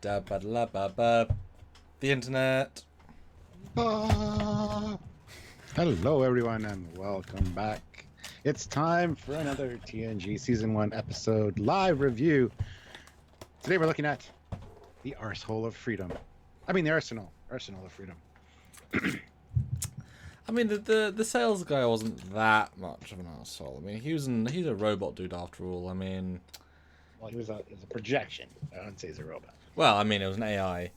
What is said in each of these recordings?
The internet. Hello, everyone, and welcome back. It's time for another TNG Season 1 episode live review. Today we're looking at the Arsehole of Freedom. I mean, the Arsenal of Freedom. I mean, the sales guy wasn't that much of an asshole. I mean, he's a robot dude after all. I mean, Well, he was a projection. I wouldn't say he's a robot. well, I mean, it was an AI.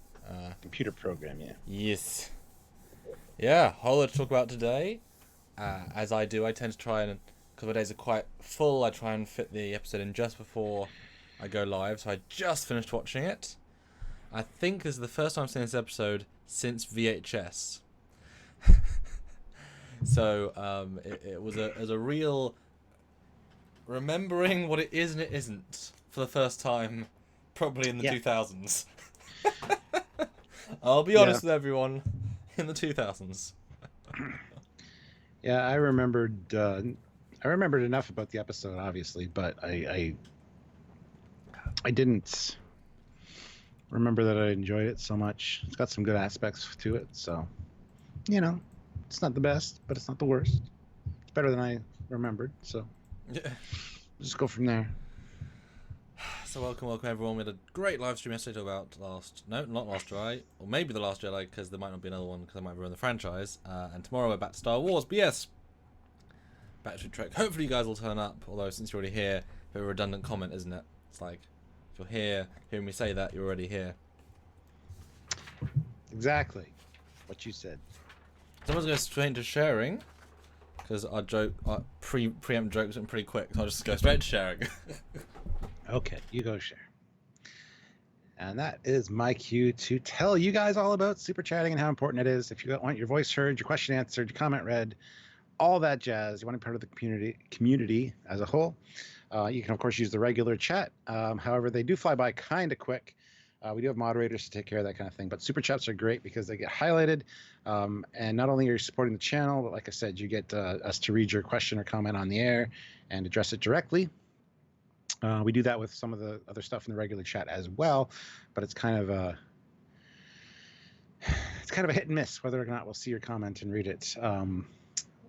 Computer program, yeah. Yes. Yeah, whole lot to talk about today. As I do, I tend to try and, because my days are quite full, I try and fit the episode in just before I go live. So I just finished watching it. I think this is the first time I've seen this episode since VHS. So it was a real remembering what it is and it isn't for the first time, probably in the 2000s. I'll be honest with everyone, in the 2000s. Yeah, I remembered enough about the episode, obviously, but I didn't remember that I enjoyed it so much. It's got some good aspects to it, so it's not the best, but it's not the worst. It's better than I remembered, so Yeah. just go from there. So welcome everyone. We had a great live stream yesterday about not Last Jedi, or maybe The Last Jedi, because there might not be another one because I might ruin the franchise. And tomorrow we're back to Star Wars. But yes, back to Trek. Hopefully you guys will turn up. Although since you're already here, a bit of a redundant comment, isn't it? It's like if you're here, hearing me say that, you're already here. Exactly what you said. Someone's going straight into sharing because our preempt jokes went pretty quick. So I'll just go straight to sharing. Okay, you go share. And that is my cue to tell you guys all about super chatting and how important it is. If you want your voice heard, your question answered, your comment read, all that jazz, you want to be part of the community as a whole, you can, of course, use the regular chat. However, they do fly by kind of quick. We do have moderators to take care of that kind of thing. But super chats are great because they get highlighted. And not only are you supporting the channel, but like I said, you get us to read your question or comment on the air and address it directly. We do that with some of the other stuff in the regular chat as well, but it's kind of a hit and miss whether or not we'll see your comment and read it.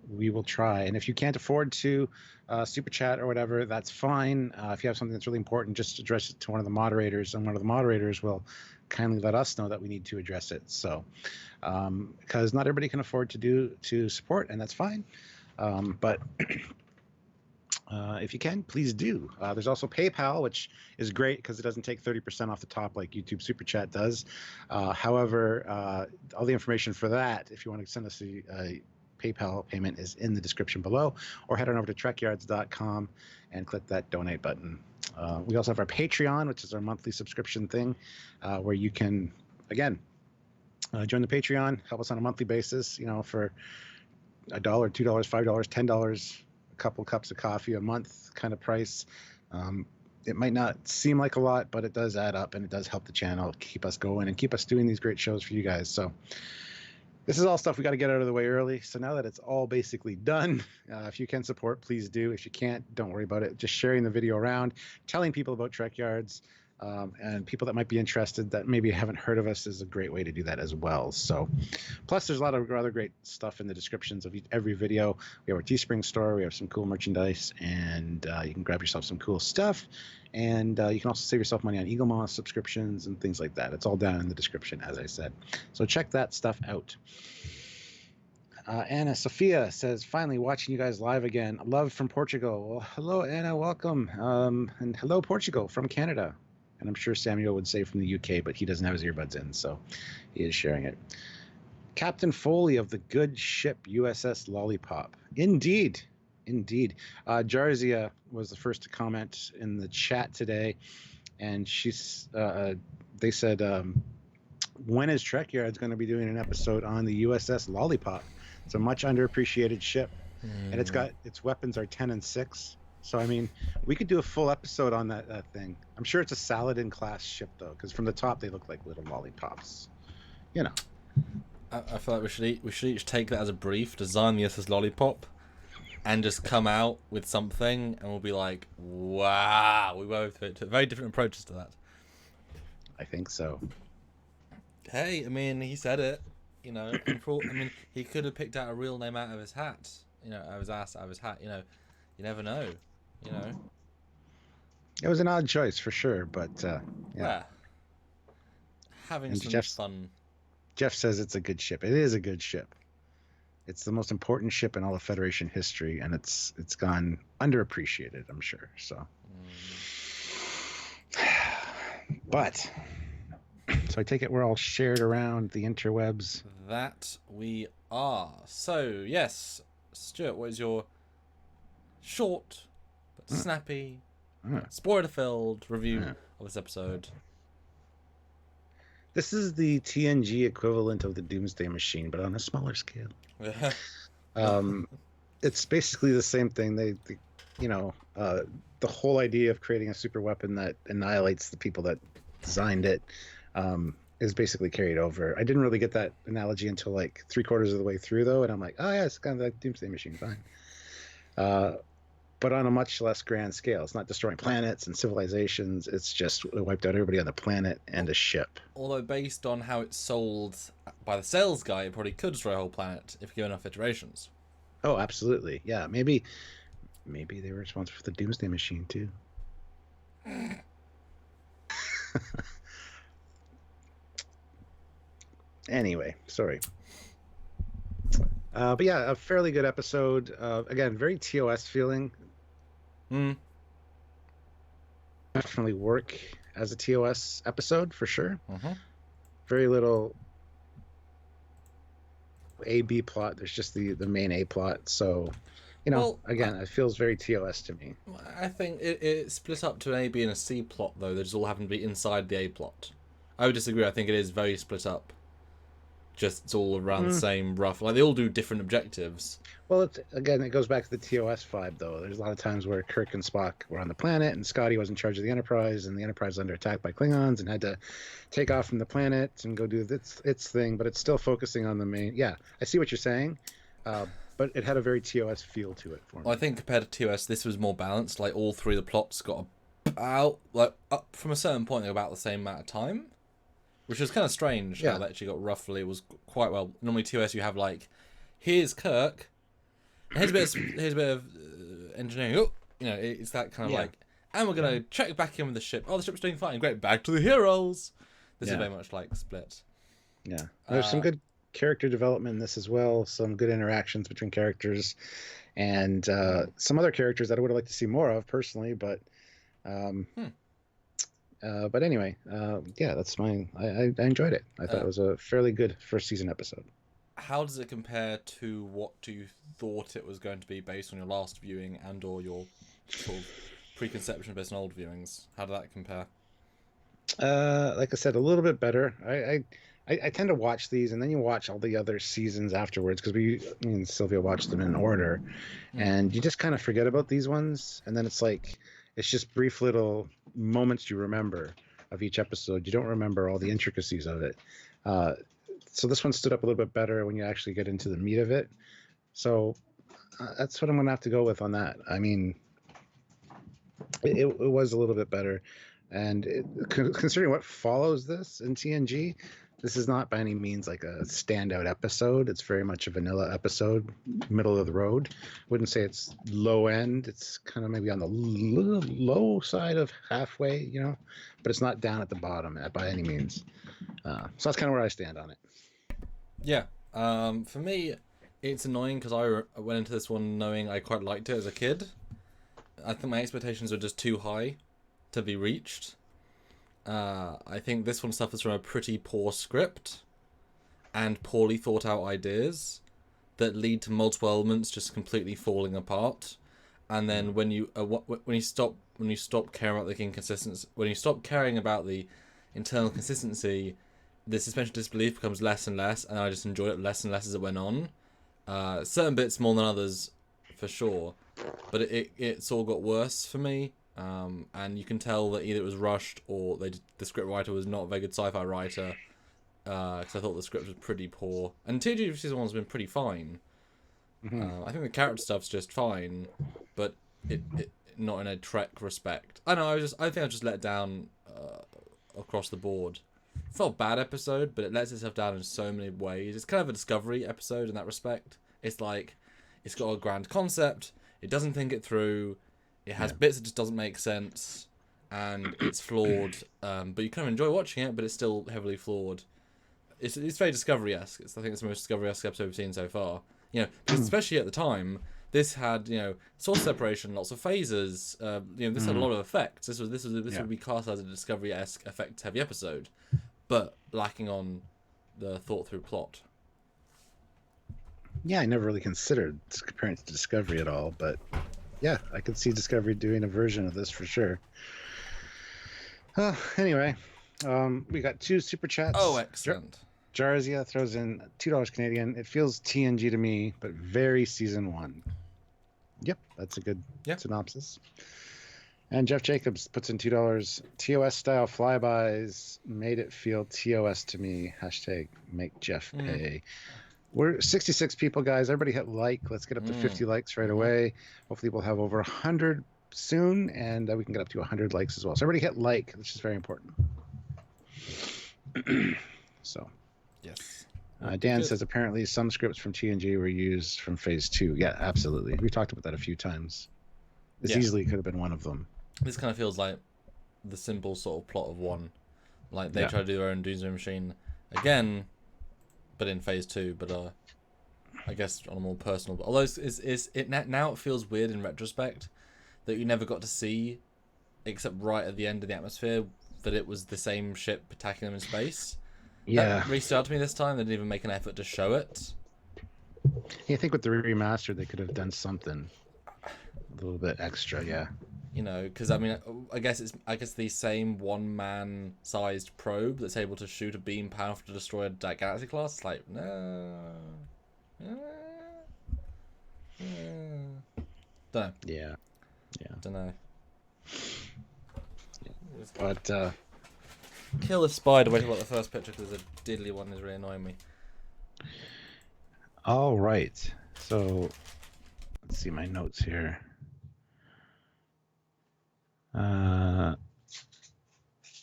We will try, and if you can't afford to super chat or whatever, that's fine. If you have something that's really important, just address it to one of the moderators, and one of the moderators will kindly let us know that we need to address it. So, because not everybody can afford to support, and that's fine. But if you can, please do. There's also PayPal, which is great because it doesn't take 30% off the top like YouTube Super Chat does. However, all the information for that, if you want to send us a PayPal payment, is in the description below, or head on over to Trekyards.com and click that donate button. We also have our Patreon, which is our monthly subscription thing, where you can, again, join the Patreon, help us on a monthly basis, for $1, $2, $5, $10, couple cups of coffee a month kind of price. It might not seem like a lot, but it does add up, and it does help the channel keep us going and keep us doing these great shows for you guys. So this is all stuff we got to get out of the way early. So now that it's all basically done, if you can support, please do. If you can't, don't worry about it. Just sharing the video around, telling people about Trekyards, and people that might be interested that maybe haven't heard of us is a great way to do that as well. So, plus there's a lot of other great stuff in the descriptions of every video. We have our Teespring store, we have some cool merchandise, and you can grab yourself some cool stuff. And you can also save yourself money on Eagle Moss subscriptions and things like that. It's all down in the description, as I said. So check that stuff out. Anna Sophia says, finally watching you guys live again. Love from Portugal. Well, hello, Anna. Welcome. And hello, Portugal from Canada. And I'm sure Samuel would say from the UK, but he doesn't have his earbuds in, so he is sharing it. Captain Foley of the good ship USS Lollipop. Indeed. Jarzia was the first to comment in the chat today, and they said, when is Trekyards going to be doing an episode on the USS Lollipop? It's a much underappreciated ship, and its weapons are 10 and 6. So, I mean, we could do a full episode on that thing. I'm sure it's a Saladin class ship, though, because from the top they look like little lollipops. I feel like we should each take that as a brief, design the USS Lollipop, and just come out with something, and we'll be like, wow. We both took very different approaches to that. I think so. Hey, I mean, he said it, you know, and I mean, he could have picked out a real name out of his hat, you know, out of his ass, out of his hat, you know. You never know, you know. It was an odd choice for sure, but yeah. Well, having And some fun. Jeff says it's a good ship. It is a good ship. It's the most important ship in all of Federation history, and it's gone underappreciated, I'm sure. So, but so I take it we're all shared around the interwebs. That we are. So, yes, Stuart, what is your short but snappy, spoiler-filled review of this episode? This is the TNG equivalent of the Doomsday Machine, but on a smaller scale. It's basically the same thing. They you know, the whole idea of creating a super weapon that annihilates the people that designed it is basically carried over. I didn't really get that analogy until like 3/4 of the way through, though, and I'm like, oh yeah, it's kind of like Doomsday Machine, fine. But on a much less grand scale. It's not destroying planets and civilizations. It's just wiped out everybody on the planet and a ship. Although based on how it's sold by the sales guy, it probably could destroy a whole planet if given enough iterations. Oh, absolutely. Yeah, maybe they were responsible for the Doomsday Machine too. Anyway, sorry. But yeah, a fairly good episode. Again, very TOS feeling. Definitely work as a TOS episode for sure. Very little A-B plot. There's just the main A plot. So, you know, well, again, it feels very TOS to me. I think it split up to an A, B, and a C plot, though. They just all happen to be inside the A plot. I would disagree. I think it is very split up. Just it's all around the same rough. Like, they all do different objectives. Well, it goes back to the TOS vibe, though. There's a lot of times where Kirk and Spock were on the planet, and Scotty was in charge of the Enterprise, and the Enterprise was under attack by Klingons and had to take off from the planet and go do its thing, but it's still focusing on the main... Yeah, I see what you're saying, but it had a very TOS feel to it for me. Well, I think compared to TOS, this was more balanced. Like, all three of the plots got about... Like, up from a certain point, they were about the same amount of time. Which was kind of strange how that actually got roughly. It was quite well. Normally, TOS, you have like, here's Kirk, and here's a bit of engineering. Oh, you know, it's that kind of like, and we're gonna check back in with the ship. Oh, the ship's doing fine. Great, back to the heroes. This is very much like split. Yeah, there's some good character development in this as well. Some good interactions between characters, and some other characters that I would have liked to see more of personally, but. But anyway, yeah, that's mine. I enjoyed it. I thought it was a fairly good first season episode. How does it compare to what you thought it was going to be based on your last viewing and or your sort of preconception based on old viewings? How did that compare? Like I said, a little bit better. I tend to watch these and then you watch all the other seasons afterwards because me and Sylvia watched them in order, and you just kind of forget about these ones, and then it's like. It's just brief little moments you remember of each episode. You don't remember all the intricacies of it. So this one stood up a little bit better when you actually get into the meat of it. So that's what I'm going to have to go with on that. I mean, it was a little bit better. And considering what follows this in TNG, this is not by any means like a standout episode. It's very much a vanilla episode, middle of the road. Wouldn't say it's low end. It's kind of maybe on the low side of halfway, you know, but it's not down at the bottom by any means. So that's kind of where I stand on it. Yeah. For me, it's annoying because I went into this one knowing I quite liked it as a kid. I think my expectations were just too high to be reached. I think this one suffers from a pretty poor script and poorly thought out ideas that lead to multiple elements just completely falling apart. And then when you stop caring about the inconsistency, when you stop caring about the internal consistency, the suspension of disbelief becomes less and less, and I just enjoyed it less and less as it went on. Certain bits more than others, for sure, but it sort of got worse for me. And you can tell that either it was rushed or the script writer was not a very good sci-fi writer, because I thought the script was pretty poor. And TNG season 1's been pretty fine. I think the character stuff's just fine, but it not in a Trek respect. I know. I think I was just let down across the board. It's not a bad episode, but it lets itself down in so many ways. It's kind of a Discovery episode in that respect. It's like, it's got a grand concept, it doesn't think it through, it has bits that just doesn't make sense, and it's flawed, but you kind of enjoy watching it, but it's still heavily flawed. It's very Discovery-esque. I think it's the most Discovery-esque episode we've seen so far. You know, because especially at the time, this had, you know, source separation, lots of phasers. You know, this had a lot of effects. This would be classed as a Discovery-esque effects-heavy episode, but lacking on the thought-through plot. Yeah, I never really considered comparing it to Discovery at all, but yeah, I could see Discovery doing a version of this for sure. Anyway, we got 2 super chats. Oh, excellent. Jarzia throws in $2 Canadian. It feels TNG to me, but very season 1. Yep, that's a good synopsis. And Jeff Jacobs puts in $2. TOS style flybys made it feel TOS to me. Hashtag make Jeff pay. We're 66 people, guys. Everybody hit like. Let's get up to 50 likes right away. Hopefully we'll have over 100 soon, and we can get up to 100 likes as well. So everybody hit like, which is very important. So. Yes. Dan says apparently some scripts from TNG were used from Phase 2. Yeah, absolutely. We've talked about that a few times. This easily could have been one of them. This kind of feels like the simple sort of plot of one. Like they try to do their own Doomsday Machine again, but in Phase 2. But I guess on a more personal. Although now it feels weird in retrospect that you never got to see, except right at the end of the atmosphere, that it was the same ship attacking them in space. Yeah. That reached out to me this time. They didn't even make an effort to show it. Yeah, I think with the remaster, they could have done something a little bit extra, yeah. You know, because I mean, I guess the same one-man sized probe that's able to shoot a beam powerful to destroy a Galaxy class. It's like, no. Don't know. Yeah. Don't know. But kill the spider. Wait till the first picture because the diddly one is really annoying me. all right. So let's see my notes here.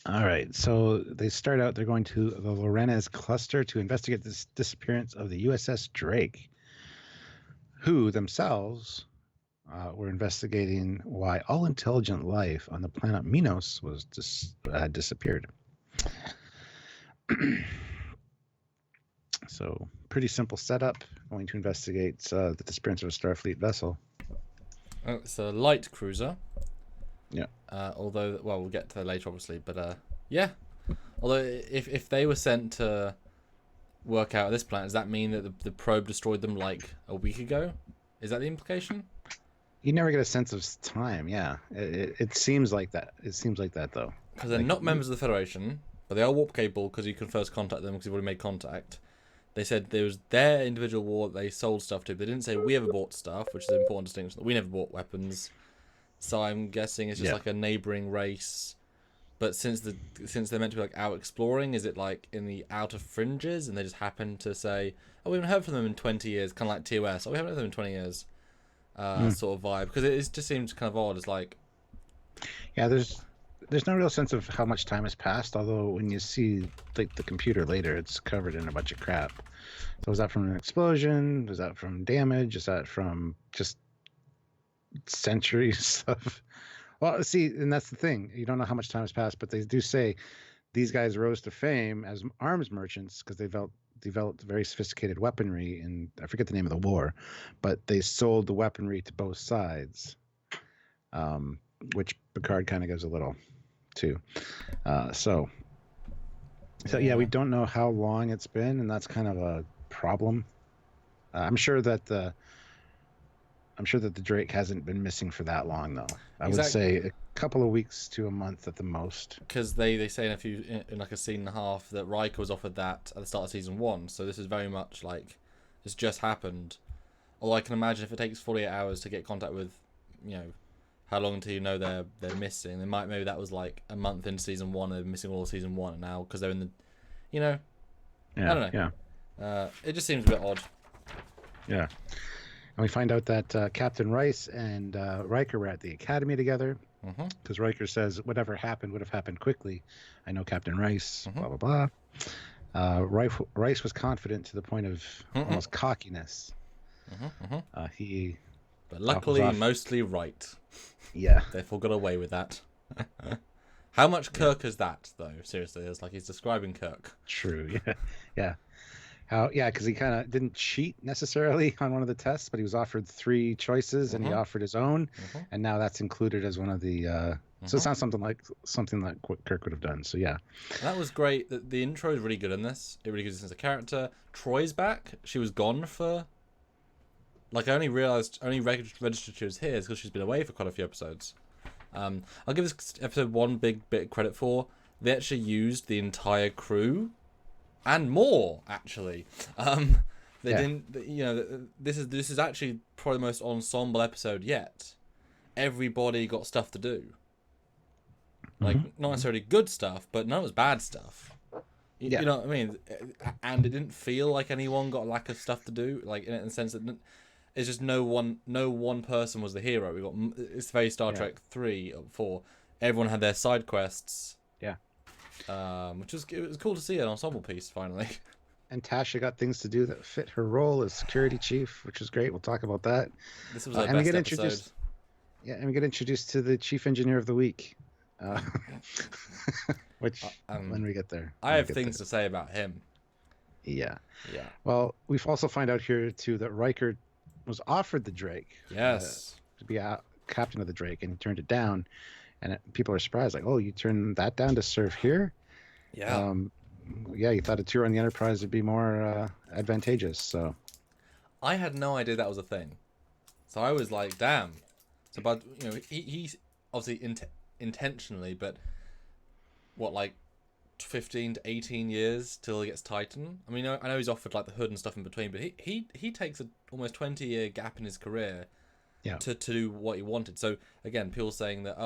All right, so they start out, they're going to the Lorenes cluster to investigate this disappearance of the USS Drake, who themselves were investigating why all intelligent life on the planet Minos was had disappeared. So pretty simple setup, going to investigate the disappearance of a Starfleet vessel. Oh, it's a light cruiser. Yeah. Although, well, we'll get to that later, obviously. But yeah. Although, if they were sent to work out this planet, does that mean that the probe destroyed them like a week ago? Is that the implication? You never get a sense of time. Yeah, it seems like that. It seems like that though. Because they're not members of the Federation, but they are warp capable because you can first contact them because you've already made contact. They said there was their individual war that they sold stuff to. But they didn't say we ever bought stuff, which is an important distinction. We never bought weapons. So I'm guessing it's just like a neighboring race. But since they're meant to be like out exploring, is it like in the outer fringes and they just happen to say, oh, we haven't heard from them in 20 years, kind of like TOS. Oh, we haven't heard from them in 20 years, sort of vibe. Because it just seems kind of odd. It's like, yeah, there's no real sense of how much time has passed. Although when you see like the computer later, it's covered in a bunch of crap. So is that from an explosion? Is that from damage? Is that from just centuries of? Well, see, and that's the thing. You don't know how much time has passed, but they do say these guys rose to fame as arms merchants because they developed very sophisticated weaponry, and I forget the name of the war, but they sold the weaponry to both sides, which Picard kind of gives a little too. So yeah, we don't know how long it's been, and that's kind of a problem. I'm sure that the Drake hasn't been missing for that long, though. I would say a couple of weeks to a month at the most. Because they say in like a scene and a half that Riker was offered that at the start of season 1. So this is very much like it's just happened. Although I can imagine if it takes 48 hours to get contact with, you know, how long until you know they're missing. Maybe that was like a month into season 1 and they're missing all of season 1 now because they're in the, you know, I don't know. Yeah. It just seems a bit odd. Yeah. And we find out that Captain Rice and Riker were at the academy together. Mm-hmm. because Riker says whatever happened would have happened quickly. I know Captain Rice. Mm-hmm. Blah blah blah. Rice was confident to the point of Mm-hmm. almost cockiness. Mm-hmm. He But was luckily, off. mostly right. Yeah, Therefore, got away with that. How much Kirk is that, though? Seriously, it's like he's describing Kirk. true. Yeah, yeah. Yeah, because he kind of didn't cheat necessarily on one of the tests, but he was offered three choices and he Mm-hmm. offered his own, Mm-hmm. and now that's included as one of the. So Mm-hmm. it sounds something like what Kirk would have done. So yeah, And that was great. The intro is really good in this. It really gives us a character. Troy's back. She was gone for. Like, I only registered she was here because she's been away for quite a few episodes. I'll give this episode one big bit of credit for. They actually used the entire crew, and more actually. They Yeah. didn't. You know, this is actually probably the most ensemble episode yet. Everybody got stuff to do. Like, not necessarily good stuff, but none of it was bad stuff. Yeah. You know what I mean? And it didn't feel like anyone got a lack of stuff to do. Like, in the sense that it's just no one person was the hero. We got it's very Star Trek 3 or 4. Everyone had their side quests. Yeah. It was cool to see an ensemble piece finally. And Tasha got things to do that fit her role as security chief, which was great. We'll talk about that. This was our and we best get episode. introduced. Yeah, and we get introduced to the chief engineer of the week, which when we get there, I have things to say about him. Yeah. Yeah. Well, we've also find out here too that Riker was offered the Drake. Yes. To be captain of the Drake, and he turned it down. And people are surprised, like, "Oh, you turned that down to serve here?" Yeah. Yeah, you thought a tour on the Enterprise would be more advantageous. So I had no idea that was a thing. So I was like, damn. So, but he's obviously intentionally, but what, like 15 to 18 years till he gets Titan? I mean, I know he's offered like the hood and stuff in between, but he takes an almost 20-year gap in his career to do what he wanted. So again, people saying that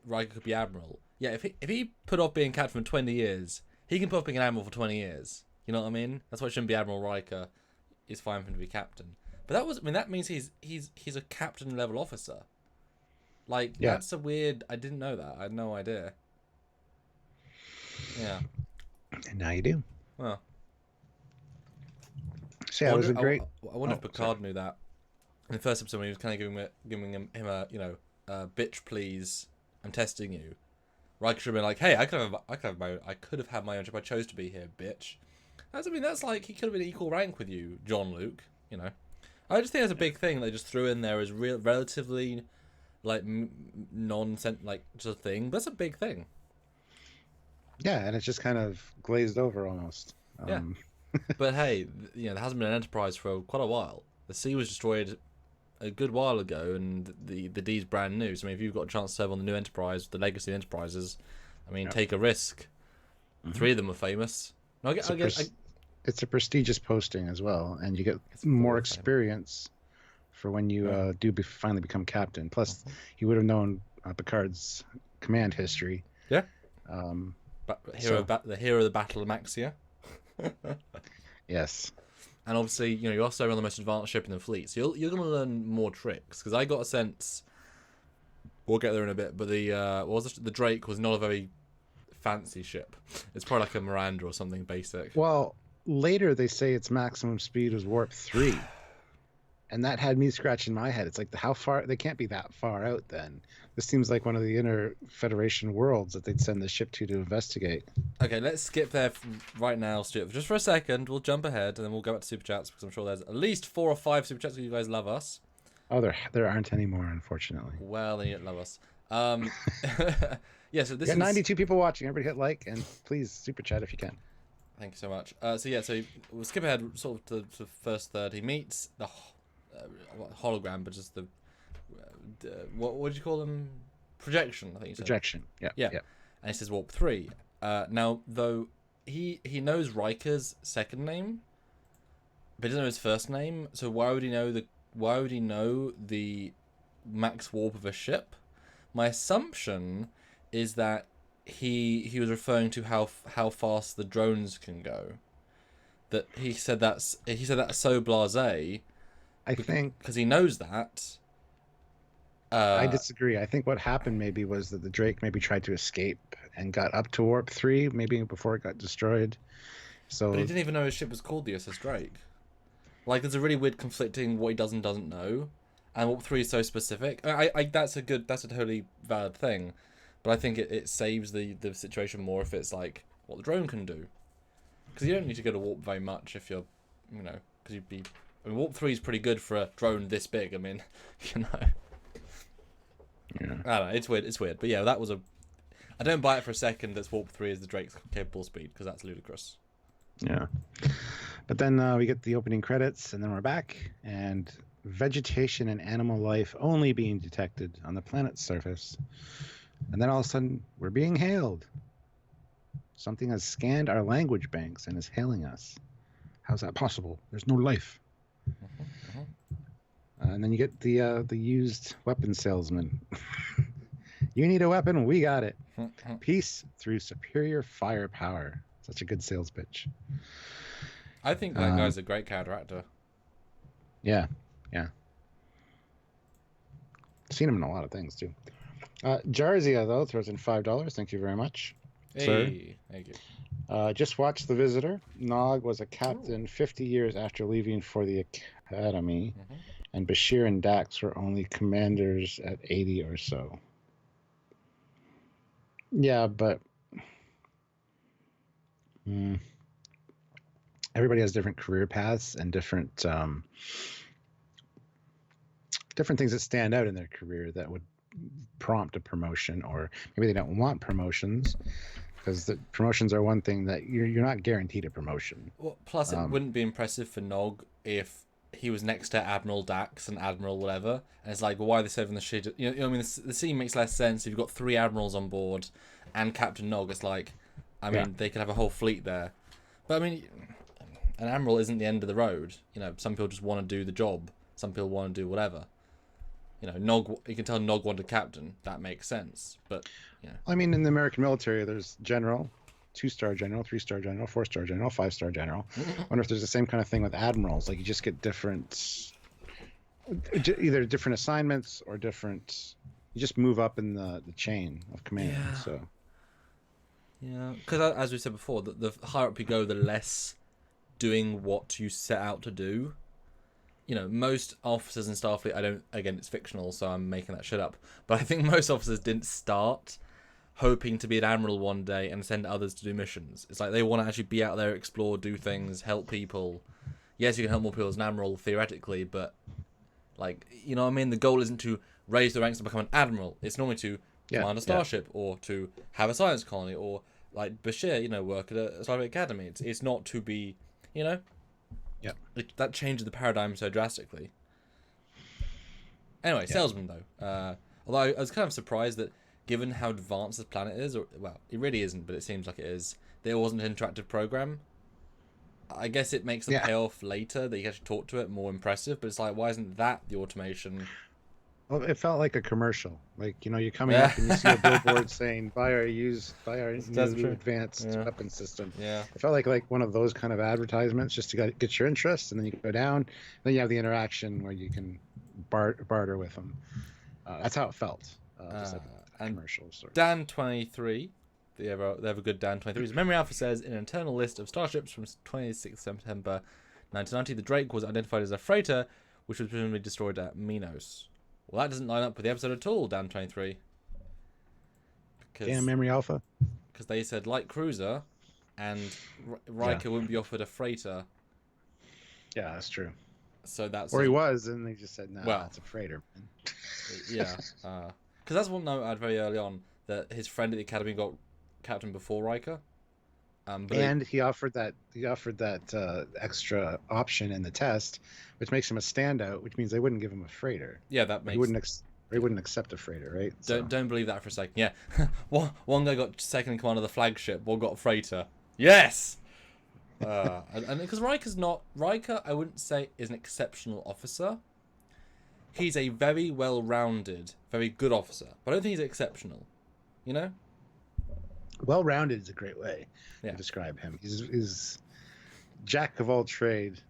Riker could be admiral. Yeah, if he put off being captain for 20 years, he can put off being an admiral for 20 years. You know what I mean? That's why it shouldn't be Admiral Riker. It's fine for him to be captain. But that means he's a captain level officer. Like, that's a weird. I didn't know that. I had no idea. Yeah. And now you do. Well. So yeah, it was a great. I wonder if Picard knew that. In the first episode, when he was kind of giving him a bitch, please, I'm testing you. Riker should have been like, hey, I could have had my own ship. I chose to be here, bitch. That's like he could have been equal rank with you, John Luke. You know, I just think that's a big thing they just threw in there as relatively like nonsense, like just a thing. But that's a big thing. Yeah, and it's just kind of glazed over almost. Yeah. But hey, there hasn't been an Enterprise for quite a while. The sea was destroyed a good while ago, and the D's brand new. So I mean, if you've got a chance to serve on the new Enterprise, the legacy Enterprises, I mean, take a risk. 3 of them were famous. It's a prestigious posting as well, and you get more experience for when you finally become captain. Plus, you would have known Picard's command history. Yeah. The hero of the Battle of Maxia. Yes. And obviously, you're also on the most advanced ship in the fleet, so you're going to learn more tricks. Because I got a sense, we'll get there in a bit, but the Drake was not a very fancy ship. It's probably like a Miranda or something basic. Well, later they say its maximum speed was warp 3, and that had me scratching my head. It's like, how far? They can't be that far out then. This seems like one of the inner Federation worlds that they'd send the ship to investigate. Okay, let's skip there right now, Stuart. Just for a second, we'll jump ahead and then we'll go back to Super Chats, because I'm sure there's at least 4 or 5 Super Chats because you guys love us. Oh, there aren't any more, unfortunately. Well, then you love us. Yeah, so this is 92 people watching. Everybody hit like, and please Super Chat if you can. Thank you so much. So we'll skip ahead sort of to the first third. He meets the hologram, but just the what do you call them? Projection, I think you said. Projection. Yeah. And he says warp 3. Now, though, he knows Riker's second name, but he doesn't know his first name. So why would he know the max warp of a ship? My assumption is that he was referring to how fast the drones can go. That he said that's so blasé. I think because he knows that. I Uh, disagree. I think what happened maybe was that the Drake maybe tried to escape and got up to warp 3, maybe before it got destroyed. but he So didn't even know his ship was called the USS Drake. Like, there's a really weird conflicting what he does and doesn't know, and Warp 3 is so specific. That's a totally valid thing, but I think it saves the situation more if it's like what the drone can do, because you don't need to go to warp very much if you're, because you'd be. I mean, Warp 3 is pretty good for a drone this big. I mean, you know, yeah, I don't know. It's weird. It's weird, but yeah, that was a. I don't buy it for a second that Warp 3 is the Drake's capable speed, because that's ludicrous. yeah. But then we get the opening credits, and then we're back, and vegetation and animal life only being detected on the planet's surface. And then all of a sudden, we're being hailed. Something has scanned our language banks and is hailing us. How's that possible? There's no life. And then you get the used weapon salesman. You need a weapon, we got it. Peace through superior firepower. Such a good sales pitch. I think that guy's a great character actor. Yeah, yeah. Seen him in a lot of things too. Jarzia though throws in $5. Thank you very much, sir. Hey, thank you. Just watched The Visitor. Nog was a captain 50 years after leaving for the academy, and Bashir and Dax were only commanders at 80 or so. Yeah, but everybody has different career paths and different things that stand out in their career that would prompt a promotion, or maybe they don't want promotions because the promotions are one thing that you're not guaranteed a promotion. Well, plus, it wouldn't be impressive for Nog if he was next to Admiral Dax and Admiral whatever, and it's like, well, why are they saving the shit? You know I mean, the scene makes less sense if you've got 3 admirals on board and Captain Nog. It's like, I mean, they could have a whole fleet there, but I mean, an admiral isn't the end of the road. You know, some people just want to do the job. Some people want to do whatever. You know, Nog. You can tell Nog wanted captain. That makes sense, but you know. I mean, in the American military, there's general, 2-star general, 3-star general, 4-star general, 5-star general. I wonder if there's the same kind of thing with admirals. Like you just get different, either different assignments or different. You just move up in the chain of command. Yeah. So. Yeah, because as we said before, the higher up you go, the less doing what you set out to do. You know, most officers in Starfleet, again, it's fictional, so I'm making that shit up, but I think most officers didn't start hoping to be an admiral one day and send others to do missions. It's like they want to actually be out there, explore, do things, help people. Yes, you can help more people as an admiral, theoretically, but, like, you know what I mean? The goal isn't to raise the ranks and become an admiral. It's normally to command a starship, or to have a science colony, or, like, Bashir, you know, work at a Starfleet Academy. It's not to be, you know... Yeah, that changes the paradigm so drastically. Anyway, salesman though. Although I was kind of surprised that, given how advanced this planet is, or well, it really isn't, but it seems like it is. There wasn't an interactive program. I guess it makes the payoff later that you actually talk to it more impressive. But it's like, why isn't that the automation? Well, it felt like a commercial. Like, you know, you're coming up and you see a billboard saying, buy our new advanced weapon system. Yeah. It felt like one of those kind of advertisements just to get your interest, and then you go down, then you have the interaction where you can barter with them. That's how it felt. Just like a commercial sort of. Dan23, they have a good Dan23. Memory Alpha says, in an internal list of starships from 26th September 1990, the Drake was identified as a freighter, which was presumably destroyed at Minos. Well, that doesn't line up with the episode at all, Dan23. Damn Memory Alpha. Because they said light cruiser, and Riker wouldn't be offered a freighter. Yeah, that's true. So that's... Or he was, and they just said, no, it's a freighter. Yeah. Because that's one note I had very early on, that his friend at the Academy got captain before Riker. And he offered that extra option in the test, which makes him a standout, which means they wouldn't give him a freighter. Yeah, that makes... He wouldn't accept a freighter, right? Don't believe that for a second. Yeah. One guy got second in command of the flagship, one got a freighter. Yes! And because Riker, I wouldn't say is an exceptional officer. He's a very well-rounded, very good officer, but I don't think he's exceptional. You know? Well-rounded is a great way to describe him. He's jack of all trade,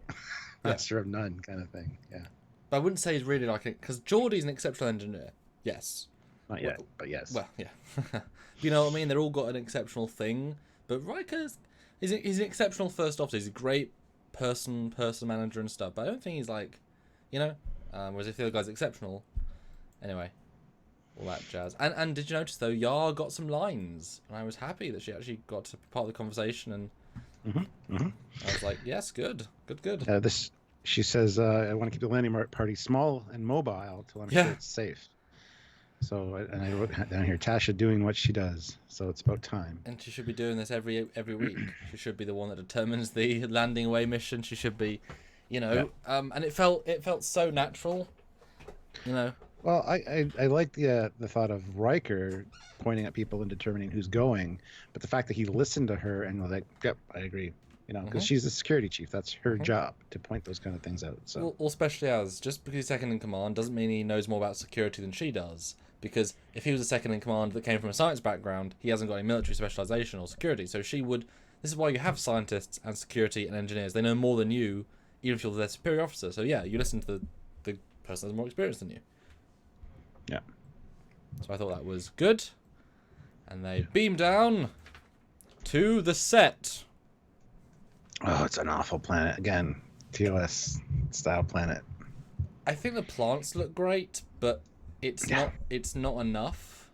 master of none kind of thing. Yeah. But I wouldn't say he's really like it, because Geordie's an exceptional engineer. Yes. Not yet, but yes. Well, yeah. You know what I mean? They're all got an exceptional thing, but Riker's he's an exceptional first officer. He's a great person manager and stuff, but I don't think he's like, you know, whereas if the other guy's exceptional. Anyway, all that jazz. And did you notice though, Yar got some lines, and I was happy that she actually got to be part of the conversation, and I was like, yes, good. She says, I want to keep the landing party small and mobile till I'm sure it's safe. So, and I wrote down here, Tasha doing what she does. So it's about time. And she should be doing this every week. She should be the one that determines the landing away mission. She should be, you know. Yeah. And it felt so natural, you know. Well, I like the thought of Riker pointing at people and determining who's going, but the fact that he listened to her and was like, yep, I agree. You know, because she's the security chief. That's her job to point those kind of things out. So, well, especially as just because he's second in command doesn't mean he knows more about security than she does. Because if he was a second in command that came from a science background, he hasn't got any military specialization or security. So she would. This is why you have scientists and security and engineers. They know more than you, even if you're their superior officer. So yeah, you listen to the person that's more experienced than you. Yeah. So I thought that was good. And they beam down to the set. Oh, it's an awful planet again. TOS style planet. I think the plants look great, but it's not enough.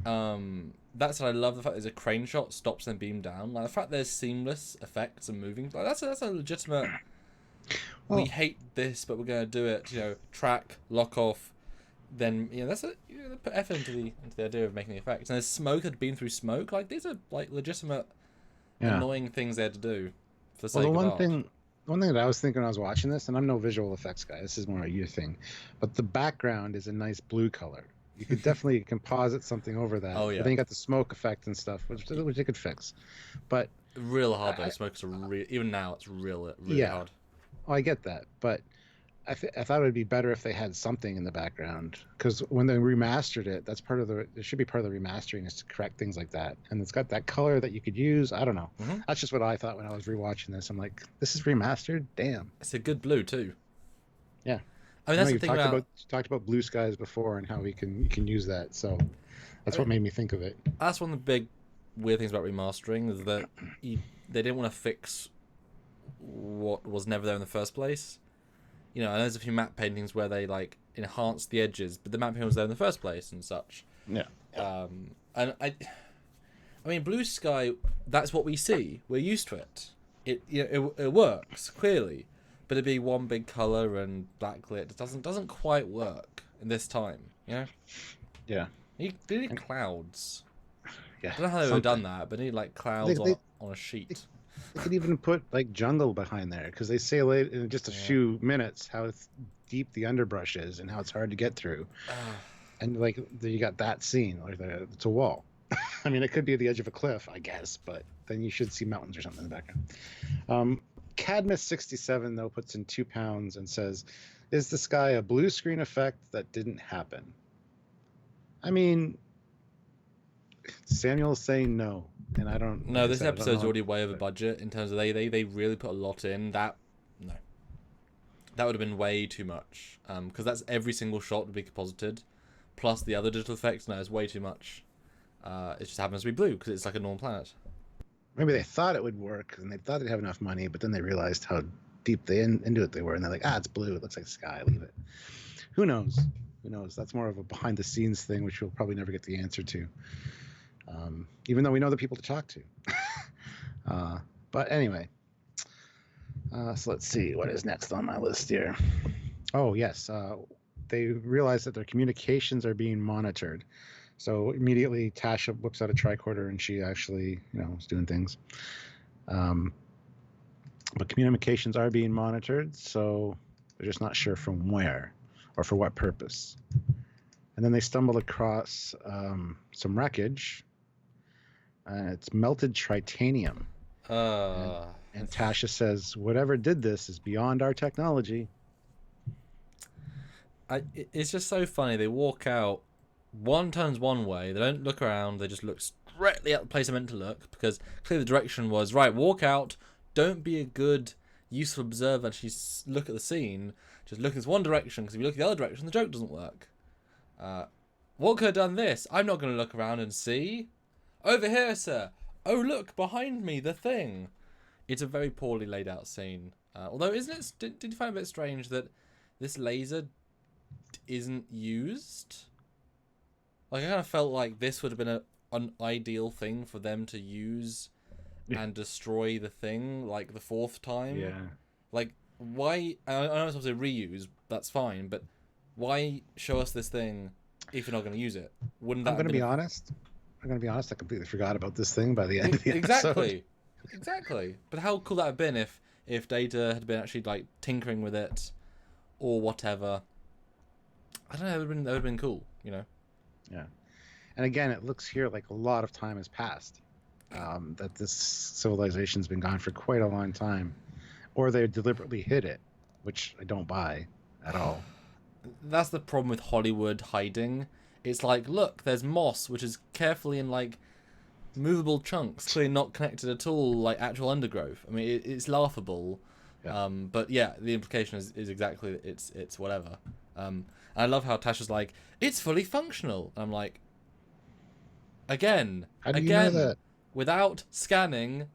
That's what I love. The fact there's a crane shot stops and beam down. Like the fact there's seamless effects and moving. Like that's a legitimate. Well, we hate this, but we're gonna do it. You know, track, lock off. Then that's a put effort into the idea of making the effects. And there's smoke had been through smoke. Like these are like legitimate. Annoying things they had to do for the sake of art. One thing that I was thinking when I was watching this, and I'm no visual effects guy, this is more a you thing, but the background is a nice blue color. You could definitely composite something over that. Oh yeah. But then you got the smoke effect and stuff, which they could fix. But real hard though. Smokes are even now it's really hard. Oh, I get that, but I thought it would be better if they had something in the background, because when they remastered it, that's part of it should be part of the remastering is to correct things like that, and it's got that color that you could use. I don't know. That's just what I thought when I was rewatching this. I'm like, this is remastered. Damn. It's a good blue too. Yeah. I mean, that's the thing you talked about blue skies before and how you can use that. So that's what made me think of it. That's one of the big weird things about remastering is that they didn't want to fix what was never there in the first place. You know, and there's a few matte paintings where they like enhance the edges, but the matte painting was there in the first place and such. Yeah. And I mean, blue sky. That's what we see. We're used to it. It works clearly, but it be one big color and backlit doesn't quite work in this time. You know. Yeah. You need clouds. Yeah. I don't know how they would have done that, but they need like clouds on a sheet. They could even put like jungle behind there, because they say late in just a few minutes how deep the underbrush is and how it's hard to get through. And like you got that scene, like it's a wall. I mean, it could be at the edge of a cliff, I guess, but then you should see mountains or something in the background. Cadmus 67 though puts in £2 and says, "Is the sky a blue screen effect that didn't happen?" I mean, Samuel's saying no. And I don't. No, this episode's already way over budget in terms of they really put a lot in. That would have been way too much. Because that's every single shot would be composited, plus the other digital effects. No, it's way too much. It just happens to be blue because it's like a normal planet. Maybe they thought it would work and they thought they'd have enough money, but then they realized how deep into it they were, and they're like, it's blue. It looks like sky. Leave it. Who knows? That's more of a behind the scenes thing, which we'll probably never get the answer to. Even though we know the people to talk to. But anyway, so let's see what is next on my list here. Oh, yes. They realize that their communications are being monitored. So immediately Tasha whips out a tricorder and she actually, is doing things. But communications are being monitored, so they're just not sure from where or for what purpose. And then they stumble across some wreckage. It's melted tritanium. And Tasha says, whatever did this is beyond our technology. It's just so funny. They walk out, one turns one way, they don't look around, they just look directly at the place they're meant to look, because clearly the direction was, right, walk out, don't be a good, useful observer and just look at the scene, just look in this one direction, because if you look in the other direction, the joke doesn't work. What could have done this? I'm not going to look around and see. Over here, sir. Oh, look, behind me, the thing. It's a very poorly laid out scene. Although, isn't it? Did you find it a bit strange that this laser isn't used? Like, I kind of felt like this would have been an ideal thing for them to use and destroy the thing, like, the 4th time. Yeah. Like, why... I know it's obviously reuse, that's fine, but why show us this thing if you're not going to use it? Wouldn't that I'm going to be honest. I completely forgot about this thing by the end of the episode. Exactly. But how cool that would have been if Data had been actually, like, tinkering with it or whatever. I don't know, that would have been cool, you know? Yeah. And again, it looks here like a lot of time has passed. That this civilization's been gone for quite a long time. Or they deliberately hid it, which I don't buy at all. That's the problem with Hollywood hiding. It's like, look, there's moss, which is carefully in, like, movable chunks, clearly not connected at all, like actual undergrowth. I mean, it's laughable. Yeah. But yeah, the implication is exactly it's whatever. And I love how Tasha's like, it's fully functional. And I'm like, again, how do you know that? Without scanning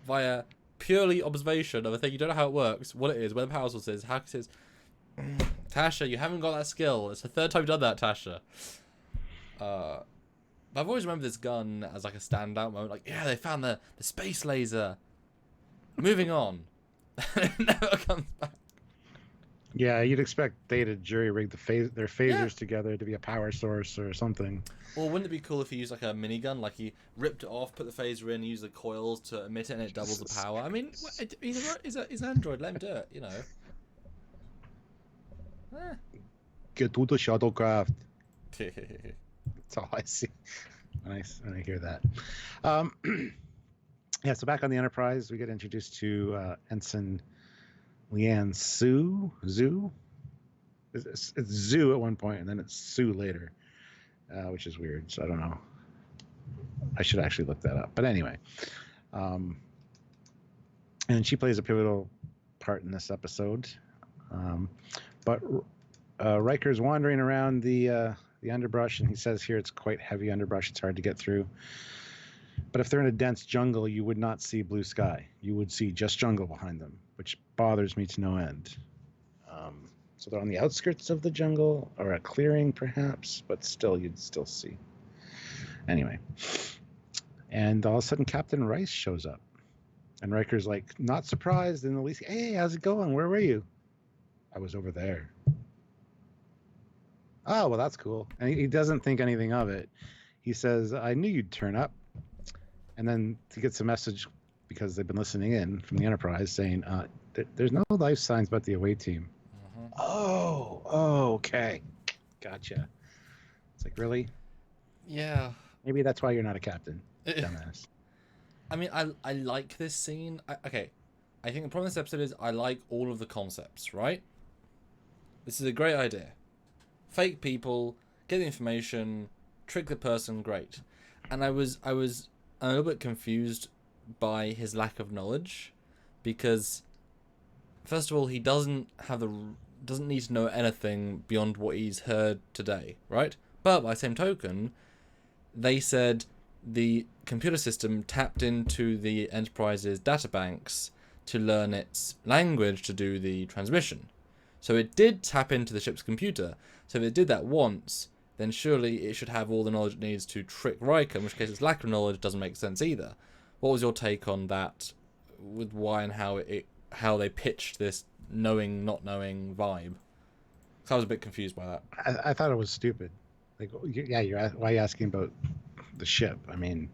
via purely observation of a thing, you don't know how it works, what it is, where the power source is, how it is. Tasha, you haven't got that skill. It's the 3rd time you've done that, Tasha. I've always remembered this gun as like a standout moment. Like, yeah, they found the space laser. Moving on. It never comes back. Yeah, you'd expect they to jury-rig their phasers together to be a power source or something. Or wouldn't it be cool if he used like a minigun? Like he ripped it off, put the phaser in, used the coils to emit it, and it doubles the power. I mean, he's an android. Let him do it, you know. Get to the shuttlecraft. That's all I see when I hear that. Yeah, so back on the Enterprise, we get introduced to Ensign Leanne Zhu. It's Zhu at one point, and then it's Sue later, which is weird. So I don't know. I should actually look that up. But anyway, and she plays a pivotal part in this episode. But Riker's wandering around the underbrush, and he says here it's quite heavy underbrush. It's hard to get through. But if they're in a dense jungle, you would not see blue sky. You would see just jungle behind them, which bothers me to no end. So they're on the outskirts of the jungle, or a clearing perhaps, but still, you'd still see. Anyway. And all of a sudden, Captain Rice shows up. And Riker's like, not surprised in the least. Hey, how's it going? Where were you? I was over there. Oh, well, that's cool. And he doesn't think anything of it. He says, I knew you'd turn up. And then he gets a message, because they've been listening in from the Enterprise, saying, there's no life signs about the away team. Oh, okay. Gotcha. It's like, really? Yeah. Maybe that's why you're not a captain, dumbass. I mean, I like this scene. Okay. I think the problem with this episode is I like all of the concepts, right? This is a great idea. Fake people, get the information, trick the person, great. And I was a little bit confused by his lack of knowledge, because first of all, he doesn't need to know anything beyond what he's heard today, right? But by the same token, they said the computer system tapped into the Enterprise's databanks to learn its language to do the transmission. So it did tap into the ship's computer. So if it did that once, then surely it should have all the knowledge it needs to trick Riker, in which case its lack of knowledge doesn't make sense either. What was your take on that, with why and how they pitched this knowing, not knowing vibe? So I was a bit confused by that. I thought it was stupid. Like, yeah, why are you asking about the ship? I mean,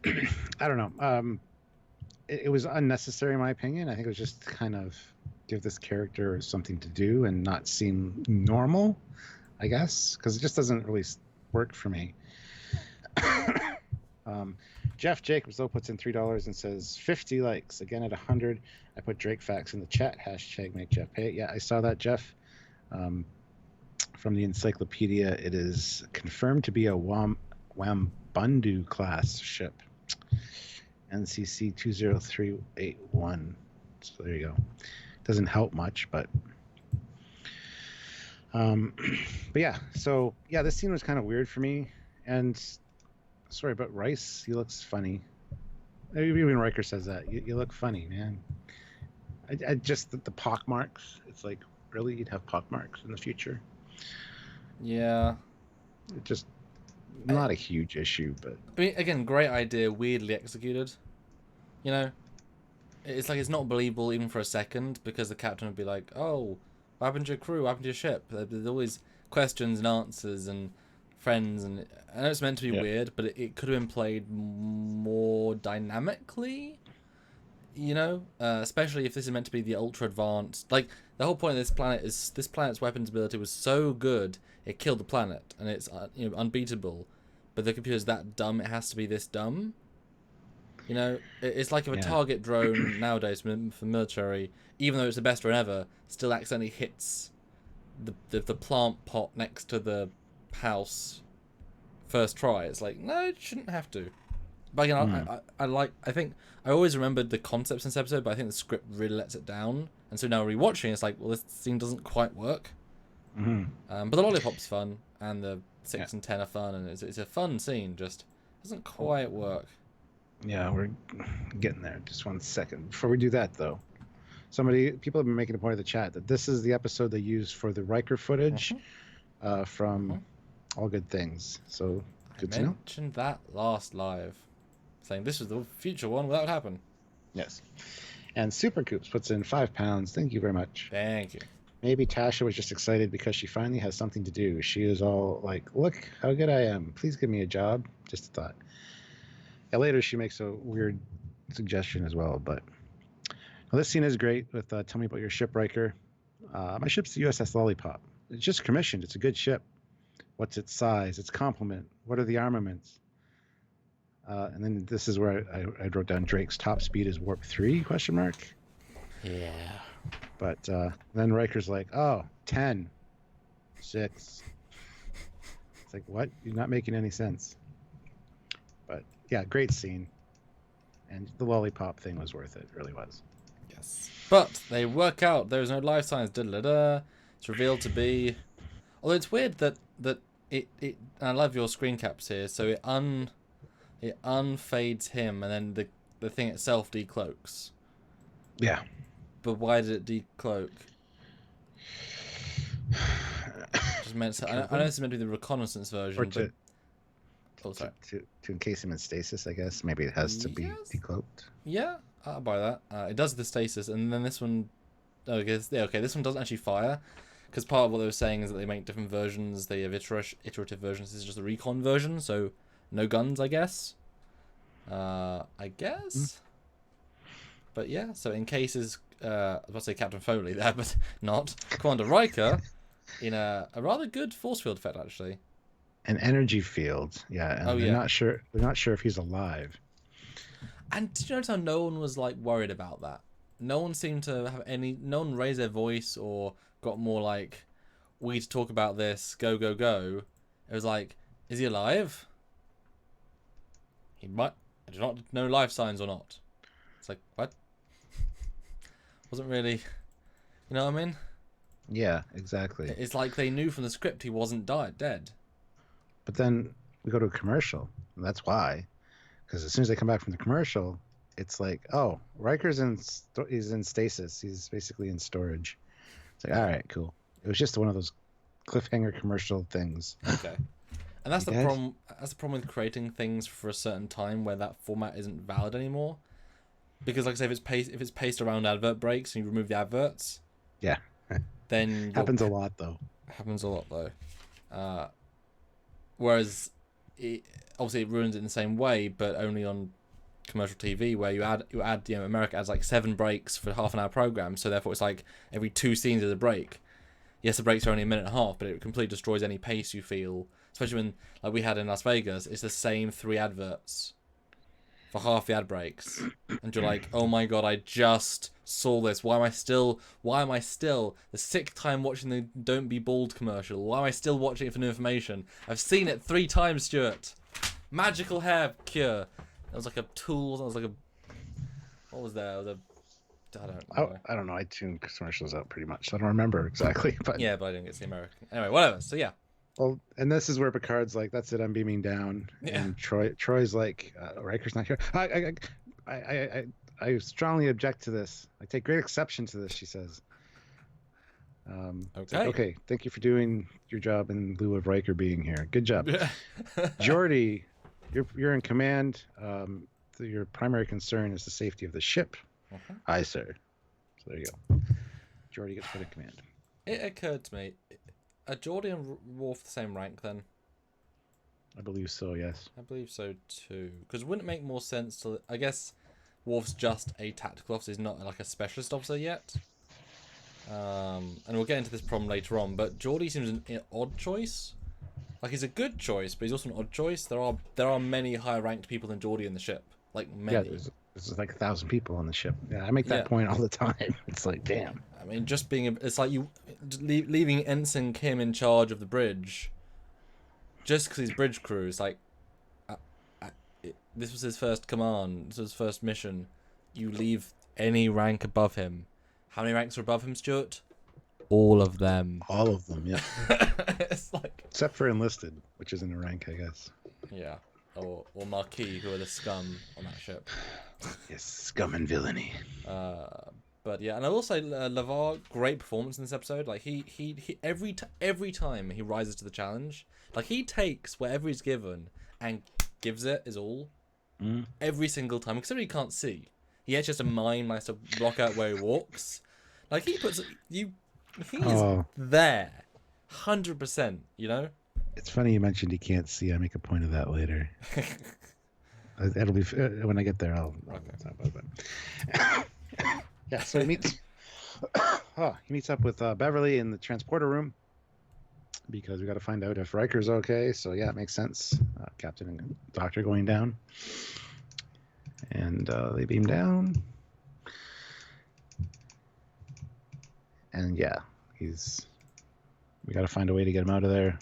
I don't know. It was unnecessary in my opinion. I think it was just kind of give this character something to do and not seem normal, I guess, because it just doesn't really work for me. Jeff Jacobs though puts in $3 and says 50 likes. Again at 100. I put Drake Facts in the chat. # make Jeff pay. Yeah, I saw that, Jeff. From the encyclopedia, it is confirmed to be a Wambundu class ship. NCC 20381. So there you go. Doesn't help much, but Um, but yeah, so yeah, this scene was kind of weird for me. And sorry, but Rice, he looks funny. Even Riker says that. You look funny, man. I just the pock marks. It's like, really, you'd have pock marks in the future? Yeah. It just not a huge issue, but I mean, again, great idea, weirdly executed. You know, it's like it's not believable even for a second, because the captain would be like, "Oh, what happened to your crew? What happened to your ship?" There's always questions and answers and friends, and I know it's meant to be weird, but it could have been played more dynamically. You know, especially if this is meant to be the ultra advanced. Like, the whole point of this planet is this planet's weapons ability was so good it killed the planet, and it's unbeatable. But the computer's that dumb; it has to be this dumb. You know, it's like if a target drone nowadays for military, even though it's the best drone ever, still accidentally hits the plant pot next to the house first try. It's like, no, it shouldn't have to. But again, I think I always remembered the concepts in this episode, but I think the script really lets it down. And so now rewatching, it's like, well, this scene doesn't quite work. But the lollipop's fun, and the 6 and 10 are fun, and it's a fun scene. Just doesn't quite work. Yeah, we're getting there. Just 1 second. Before we do that, though, people have been making a point of the chat that this is the episode they used for the Riker footage from All Good Things. So good to know. I mentioned that last live, saying this was the future one without happen. Yes. And Super Coops puts in £5. Thank you very much. Thank you. Maybe Tasha was just excited because she finally has something to do. She is all like, look how good I am. Please give me a job. Just a thought. And later she makes a weird suggestion as well. But this scene is great with tell me about your ship, Riker. My ship's the USS Lollipop. It's just commissioned. It's a good ship. What's its size? Its complement? What are the armaments? And then this is where I wrote down Drake's top speed is warp 3, question mark. Yeah. But then Riker's like, oh, 10, 6. It's like, what? You're not making any sense. But yeah, great scene. And the lollipop thing was worth it. It really was. Yes. But they work out there's no life signs. It's revealed to be... Although it's weird that it I love your screen caps here. So it unfades him, and then the thing itself decloaks. Yeah. But why did it decloak? Just meant to, I know this is meant to be the reconnaissance version. Or to to encase him in stasis, I guess. Maybe it has to be decloaked. Yeah, I'll buy that. It does the stasis, and then this one... okay, this one doesn't actually fire. Because part of what they were saying is that they make different versions. They have iterative versions. This is just the recon version, so no guns, I guess. I guess? But yeah, so in cases... I was about to say Captain Foley there, but not. Commander Riker, in a rather good force field effect, actually. An energy field, yeah. And they're not sure if he's alive. And did you notice how no one was like worried about that? No one seemed to have no one raised their voice or got more like, we need to talk about this, go, go, go. It was like, is he alive? He might, I do not know life signs or not. It's like, what? Wasn't really, you know what I mean? Yeah, exactly. It's like they knew from the script he wasn't dead. But then we go to a commercial, and that's why. Because as soon as they come back from the commercial, it's like, oh, Riker's he's in stasis. He's basically in storage. It's like, all right, cool. It was just one of those cliffhanger commercial things. Okay. And that's the problem. That's the problem with creating things for a certain time where that format isn't valid anymore. Because, like I say, if it's paced around advert breaks and you remove the adverts, yeah, then happens a lot though. Happens a lot though. Whereas, obviously, it ruins it in the same way, but only on commercial TV, where you add America adds like 7 breaks for half an hour program, so therefore it's like every 2 scenes is a break. Yes, the breaks are only a minute and a half, but it completely destroys any pace you feel. Especially when, like we had in Las Vegas, it's the same 3 adverts for half the ad breaks, and you're like, oh my god, I just saw this. Why am I still the 6th time watching the Don't Be Bald commercial? Why am I still watching it for new information? I've seen it 3 times, Stuart. Magical hair cure. That was like a tool. That was like a... What was there? It was a I don't know. I don't know. I tune commercials out pretty much. So I don't remember exactly. But Yeah, but I didn't get to see American. Anyway, whatever. So yeah. well, and this is where Picard's like, "That's it, I'm beaming down," Yeah. and Troy's like, "Riker's not here." I strongly object to this. I take great exception to this, she says. It's like, Okay. okay, thank you for doing your job in lieu of Riker being here. Good job. Geordi, you're in command. Your primary concern is the safety of the ship. Aye, sir. So there you go. Geordi gets put in command. It occurred to me, are Geordi and Worf the same rank then? I believe so, yes. I believe so too. Because wouldn't it make more sense to... I guess Worf's just a tactical officer. He's not like a specialist officer yet. And we'll get into this problem later on. But Geordi seems an odd choice. Like, he's a good choice, but he's also an odd choice. There are many higher ranked people than Geordi in the ship. Like, many. Yeah, there's like 1,000 people on the ship. Yeah, I make that point all the time. It's like, damn. I mean, just being... It's like you leaving Ensign Kim in charge of the bridge just because he's bridge crew. It's like... this was his first command. This was his first mission. You leave any rank above him. How many ranks are above him, Stuart? All of them. All of them, yeah. It's like... Except for enlisted, which isn't a rank, I guess. Yeah. Or Marquis, who are the scum on that ship. Yes, scum and villainy. But yeah, and I will say LeVar, great performance in this episode. Like he every time he rises to the challenge, like he takes whatever he's given and gives it is all. Every single time, except he can't see. He actually has to mime, like to block out where he walks. Like he puts he is there, 100%. You know. It's funny you mentioned he can't see. I make a point of that later. It'll be when I get there. I'll talk about that. Yeah. So he meets up with Beverly in the transporter room because we got to find out if Riker's okay. So yeah, it makes sense. Captain and Doctor going down. And they beam down. And yeah, we got to find a way to get him out of there.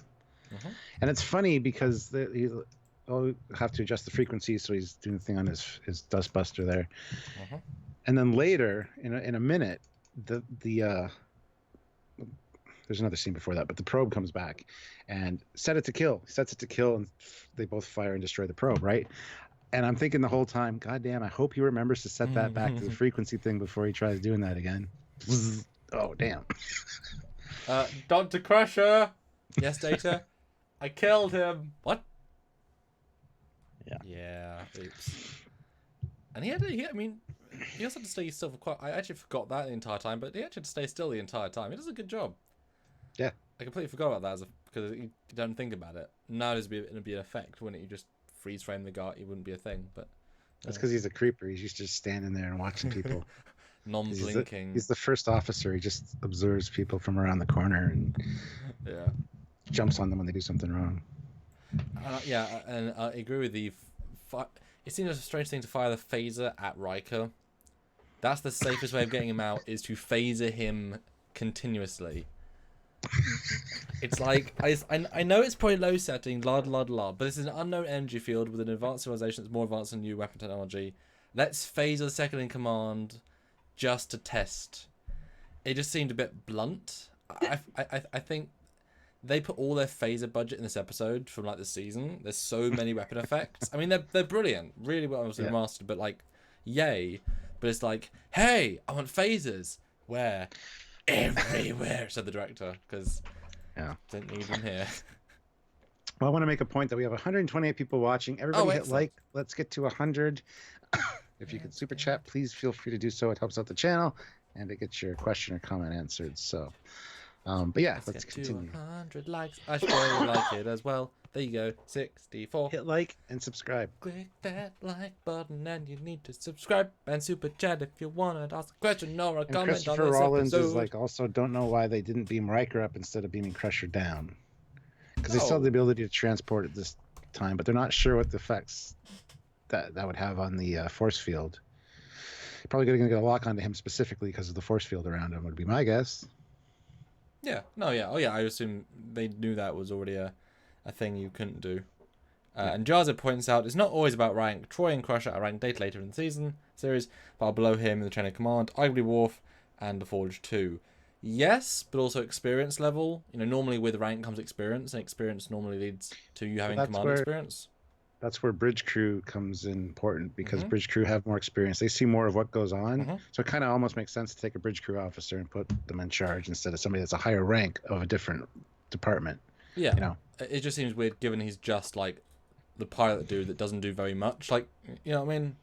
And it's funny because he'll have to adjust the frequency, so he's doing the thing on his dustbuster there. And then later, in a minute, there's another scene before that, but the probe comes back and sets it to kill, and they both fire and destroy the probe, right? And I'm thinking the whole time, God damn, I hope he remembers to set that back to the frequency thing before he tries doing that again. Oh, damn. Dr. Crusher! Yes, Data? I killed him! What? Yeah. Oops. And he also had to stay still for quite... I actually forgot that the entire time, but he actually had to stay still the entire time. He does a good job. Yeah. I completely forgot about that because you don't think about it. Now it'd be an effect, wouldn't it? You just freeze frame the guy, it wouldn't be a thing, but... That's because he's a creeper. He's used to just standing there and watching people. Non-blinking. He's the first officer. He just observes people from around the corner and jumps on them when they do something wrong. And I agree with you. It seems a strange thing to fire the phaser at Riker. That's the safest way of getting him out, is to phaser him continuously. It's like, I know it's probably low setting, but this is an unknown energy field with an advanced civilization that's more advanced than new weapon technology. Let's phaser the second in command just to test. It just seemed a bit blunt. I think they put all their phaser budget in this episode from like the season. There's so many weapon effects. I mean, they're brilliant, really well mastered, but like, yay. But it's like, hey, I want phasers. Where? Everywhere, said the director, because didn't need them here. Well, I want to make a point that we have 128 people watching. Everybody hit like. Let's get to 100. If you could super chat, please feel free to do so. It helps out the channel, and it gets your question or comment answered. So, but yeah, let's continue. 100 likes. I should really like it as well. There you go, 64. Hit like and subscribe. Click that like button, and you need to subscribe and super chat if you want to ask a question or a comment on this Christopher Rollins episode. is like, also don't know why they didn't beam Riker up instead of beaming Crusher down, because they still have the ability to transport at this time, but they're not sure what the effects that would have on the force field. Probably going to get a lock onto him specifically because of the force field around him, would be my guess. Yeah. No. Yeah. Oh yeah. I assume they knew that was already a thing you couldn't do. And Jarza points out it's not always about rank. Troy and Crusher are ranked later in the series, but are below him in the chain of command, arguably Worf and the Forge too. Yes, but also experience level. Normally with rank comes experience, and experience normally leads to you having command experience. That's where bridge crew comes in important, because bridge crew have more experience. They see more of what goes on. So it kind of almost makes sense to take a bridge crew officer and put them in charge instead of somebody that's a higher rank of a different department. Yeah. It just seems weird given he's just like the pilot dude that doesn't do very much. Like, you know what I mean?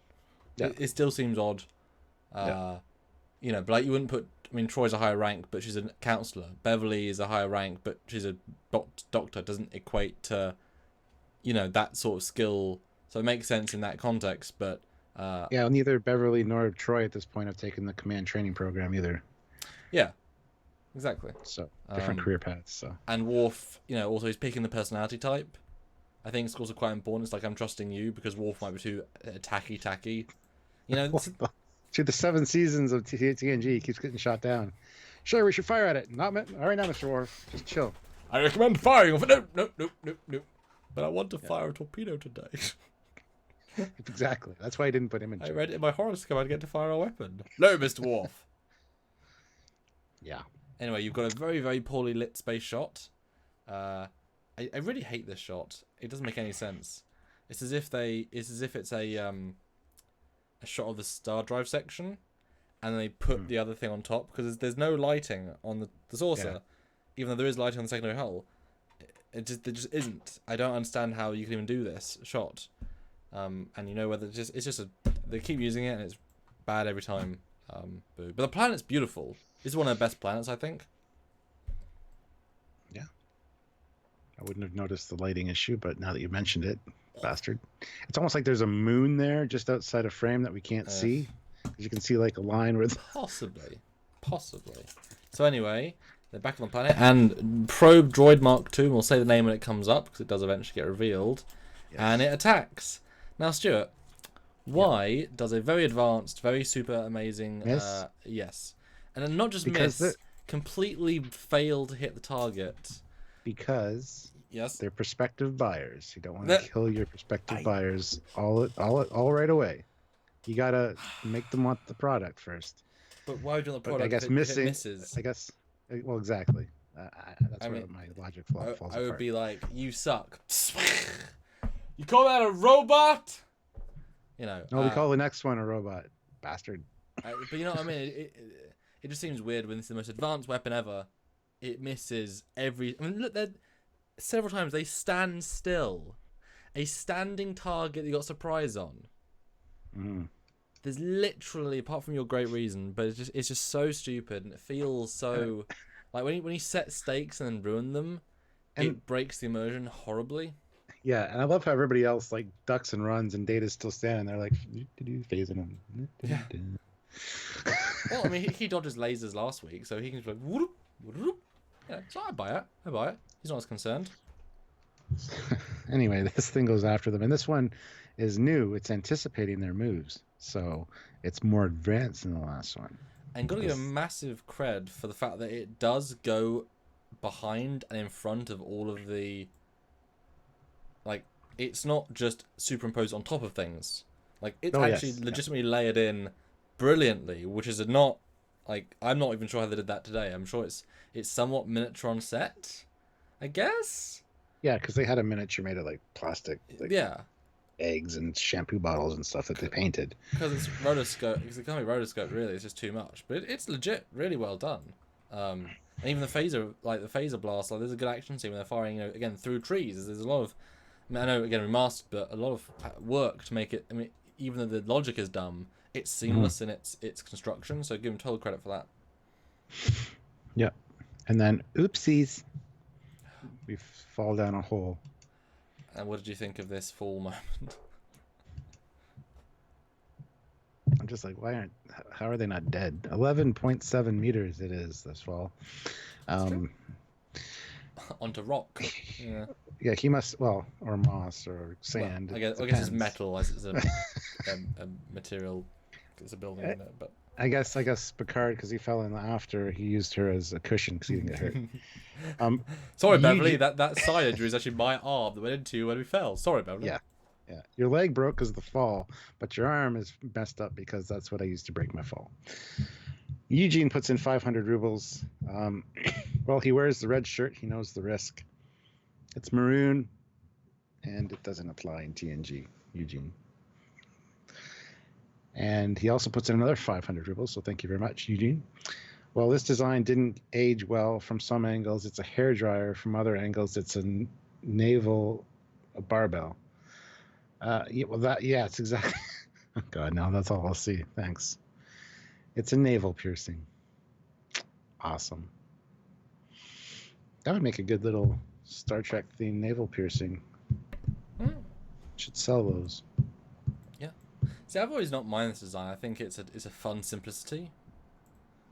Yeah. It still seems odd. But like you wouldn't put... I mean, Troy's a higher rank, but she's a counselor. Beverly is a higher rank, but she's a doctor. Doesn't equate to... that sort of skill. So it makes sense in that context, but... neither Beverly nor Troy at this point have taken the command training program either. Yeah, exactly. So, different career paths, so... And Worf, also he's picking the personality type. I think it's also quite important. It's like, I'm trusting you, because Worf might be too tacky. Through the 7 seasons of TNG, he keeps getting shot down. Sure, we should fire at it. All right now, Mr. Worf. Just chill. I recommend firing off... No. But I want to fire a torpedo today. Exactly. That's why I didn't put him in charge. I read it in my horoscope I'd get to fire a weapon. No, Mr. Worf. Yeah. Anyway, you've got a very, very poorly lit space shot. I really hate this shot. It doesn't make any sense. It's as if it's a shot of the star drive section, and they put the other thing on top, because there's no lighting on the saucer, even though there is lighting on the secondary hull. There just isn't. I don't understand how you can even do this shot. And whether they keep using it and it's bad every time. But the planet's beautiful. This is one of the best planets, I think. Yeah. I wouldn't have noticed the lighting issue, but now that you mentioned it, bastard. It's almost like there's a moon there just outside a frame that we can't see. You can see like a line where... Possibly. So anyway... They're back on the planet, and probe droid Mark II, we'll say the name when it comes up, because it does eventually get revealed, and it attacks. Now, Stuart, why does a very advanced, very super amazing... Yes. And then not just completely fail to hit the target. Because yes, they're prospective buyers. You don't want to kill your prospective buyers all right away. You got to make them want the product first. But why would you want the product? I guess misses. I guess... Well, exactly. That's where my logic falls apart. I would be like, you suck. You call that a robot? No, we call the next one a robot. Bastard. But you know what I mean? It just seems weird when it's the most advanced weapon ever. It misses every... I mean, look, several times they stand still. A standing target that you got surprise on. There's literally, apart from your great reason, but it's just so stupid, and it feels so like when you set stakes and then ruin them, it breaks the immersion horribly. Yeah, and I love how everybody else like ducks and runs, and Data's still standing there like phasing him. Yeah. Well, I mean, he dodges lasers last week, so he can just like whoop, whoop. Yeah, so I buy it. He's not as concerned. Anyway, this thing goes after them, and this one is new. It's anticipating their moves, so it's more advanced than the last one. And got to give a massive cred for the fact that it does go behind and in front of all of the... Like, it's not just superimposed on top of things. Like, it's legitimately layered in brilliantly, which is not... Like, I'm not even sure how they did that today. I'm sure it's somewhat miniature on set, I guess? Yeah, because they had a miniature made of, like, plastic. Like, eggs and shampoo bottles and stuff that they painted. Because it's rotoscope. Because it can't be rotoscope, really. It's just too much. But it's legit, really well done. And even the phaser blast, like there's a good action scene when they're firing, again through trees. There's a lot of, I know again remastered, but a lot of work to make it. I mean, even though the logic is dumb, it's seamless in its construction. So give them total credit for that. Yep. And then oopsies, we fall down a hole. And what did you think of this fall moment? I'm just like, how are they not dead? 11.7 meters it is this fall. Onto rock. Yeah. Yeah, he must, or moss or sand. Well, I guess it's metal as it's a material. It's a building in it, but I guess Picard, because he fell in after, he used her as a cushion because he didn't get hurt. Um, Sorry, Beverly. Eugene, That side injury is actually my arm that went into you when we fell. Sorry, Beverly. yeah, yeah, your leg broke because of the fall, but your arm is messed up because that's what I used to break my fall. Eugene puts in 500 rubles. Well, he wears the red shirt. He knows the risk. It's maroon, and it doesn't apply in TNG. Eugene. And he also puts in another 500 rubles, so thank you very much, Eugene. Well, this design didn't age well from some angles. It's a hairdryer. From other angles, it's a naval barbell. Yeah, it's exactly. Oh, God, now that's all I'll see. Thanks. It's a navel piercing. Awesome. That would make a good little Star Trek themed navel piercing. Should sell those. Yeah. See, I've always not minded this design. I think it's a fun simplicity.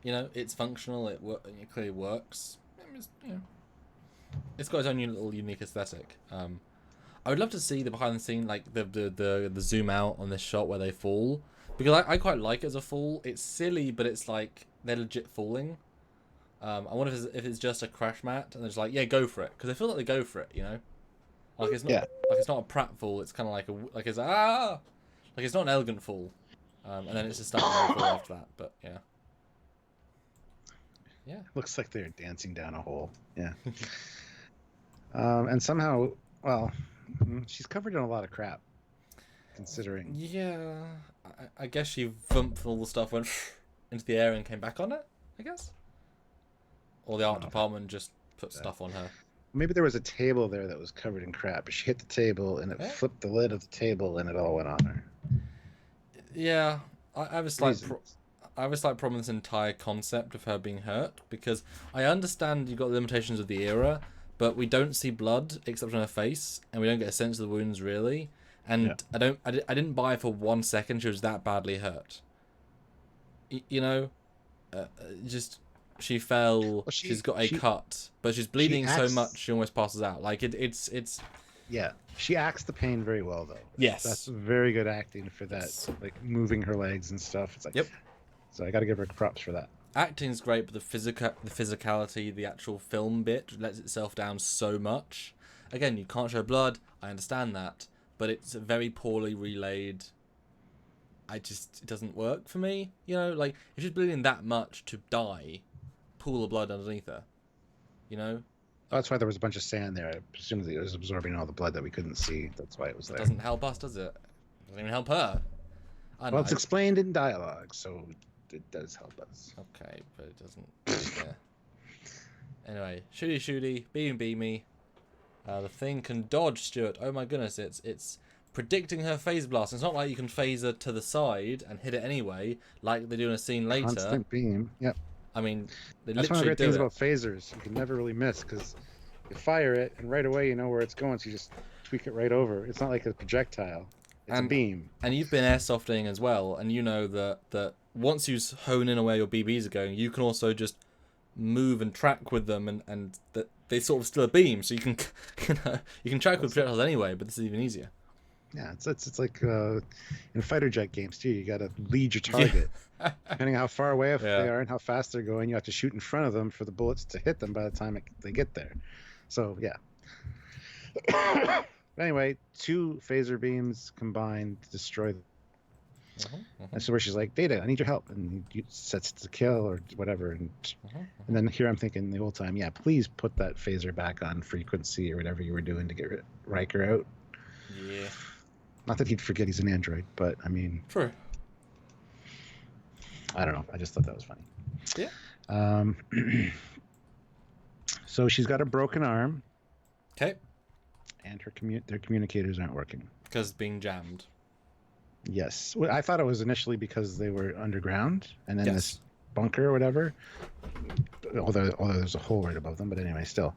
You know, it's functional. It clearly works. It's got its own little unique aesthetic. I would love to see the behind the scene, like the zoom out on this shot where they fall, because I quite like it as a fall. It's silly, but it's like they're legit falling. I wonder if it's just a crash mat and they're just like, yeah, go for it, because I feel like they go for it, you know. Like it's not like it's not a pratfall. It's kind of like it's like it's not an elegant fall, and then it's just starting to fall after that. But yeah. Looks like they're dancing down a hole. Yeah. And somehow, well, she's covered in a lot of crap, considering. Yeah, I guess she vumped all the stuff, went into the air and came back on it, I guess. Or the art department just put stuff on her. Maybe there was a table there that was covered in crap, but she hit the table and it flipped the lid of the table and it all went on her. Yeah, I have a slight problem with this entire concept of her being hurt, because I understand you've got the limitations of the era, but we don't see blood except on her face, and we don't get a sense of the wounds really. And I didn't buy for 1 second she was that badly hurt. You know, just she fell. Well, she's got a cut, but she's bleeding so much she almost passes out. Like it's. Yeah, she acts the pain very well though. Yes, that's very good acting for that. Like moving her legs and stuff. It's like So I got to give her props for that. Acting's great, but the physicality, the actual film bit lets itself down so much. Again, you can't show blood. I understand that, but it's very poorly relayed. It doesn't work for me. You know, like if she's bleeding that much to die, pool of blood underneath her. You know. Oh, that's why there was a bunch of sand there. Presumably it was absorbing all the blood that we couldn't see. That's why it was there. It doesn't help us, does it? It doesn't even help her. Well, it's explained in dialogue, so it does help us. Okay, but it doesn't. Yeah. Anyway, shooty, beamy. The thing can dodge, Stuart. Oh my goodness, it's predicting her phase blast. It's not like you can phase her to the side and hit it anyway, like they do in a scene later. Constant beam. Yep. I mean, that's one of the great things about phasers. You can never really miss because you fire it and right away you know where it's going, so you just tweak it right over. It's not like a projectile. It's a beam. And you've been airsofting as well, and you know that once you hone in on where your BBs are going, you can also just move and track with them, and that they sort of still a beam, so you can you can track with projectiles anyway. But this is even easier. Yeah, it's like in fighter jet games too. You got to lead your target. Depending on how far away they are and how fast they're going, you have to shoot in front of them for the bullets to hit them by the time they get there. So yeah. Anyway, 2 phaser beams combined to destroy them. And so where she's like, Data, I need your help, and he sets it to kill or whatever, and then here I'm thinking the whole time, yeah, please put that phaser back on frequency or whatever you were doing to get Riker out. Yeah. Not that he'd forget he's an android, but I mean, true. I don't know. I just thought that was funny. Yeah. So she's got a broken arm. Okay. And their communicators aren't working. Because being jammed. Yes. Well, I thought it was initially because they were underground, and then this bunker or whatever. Although there's a hole right above them, but anyway, still.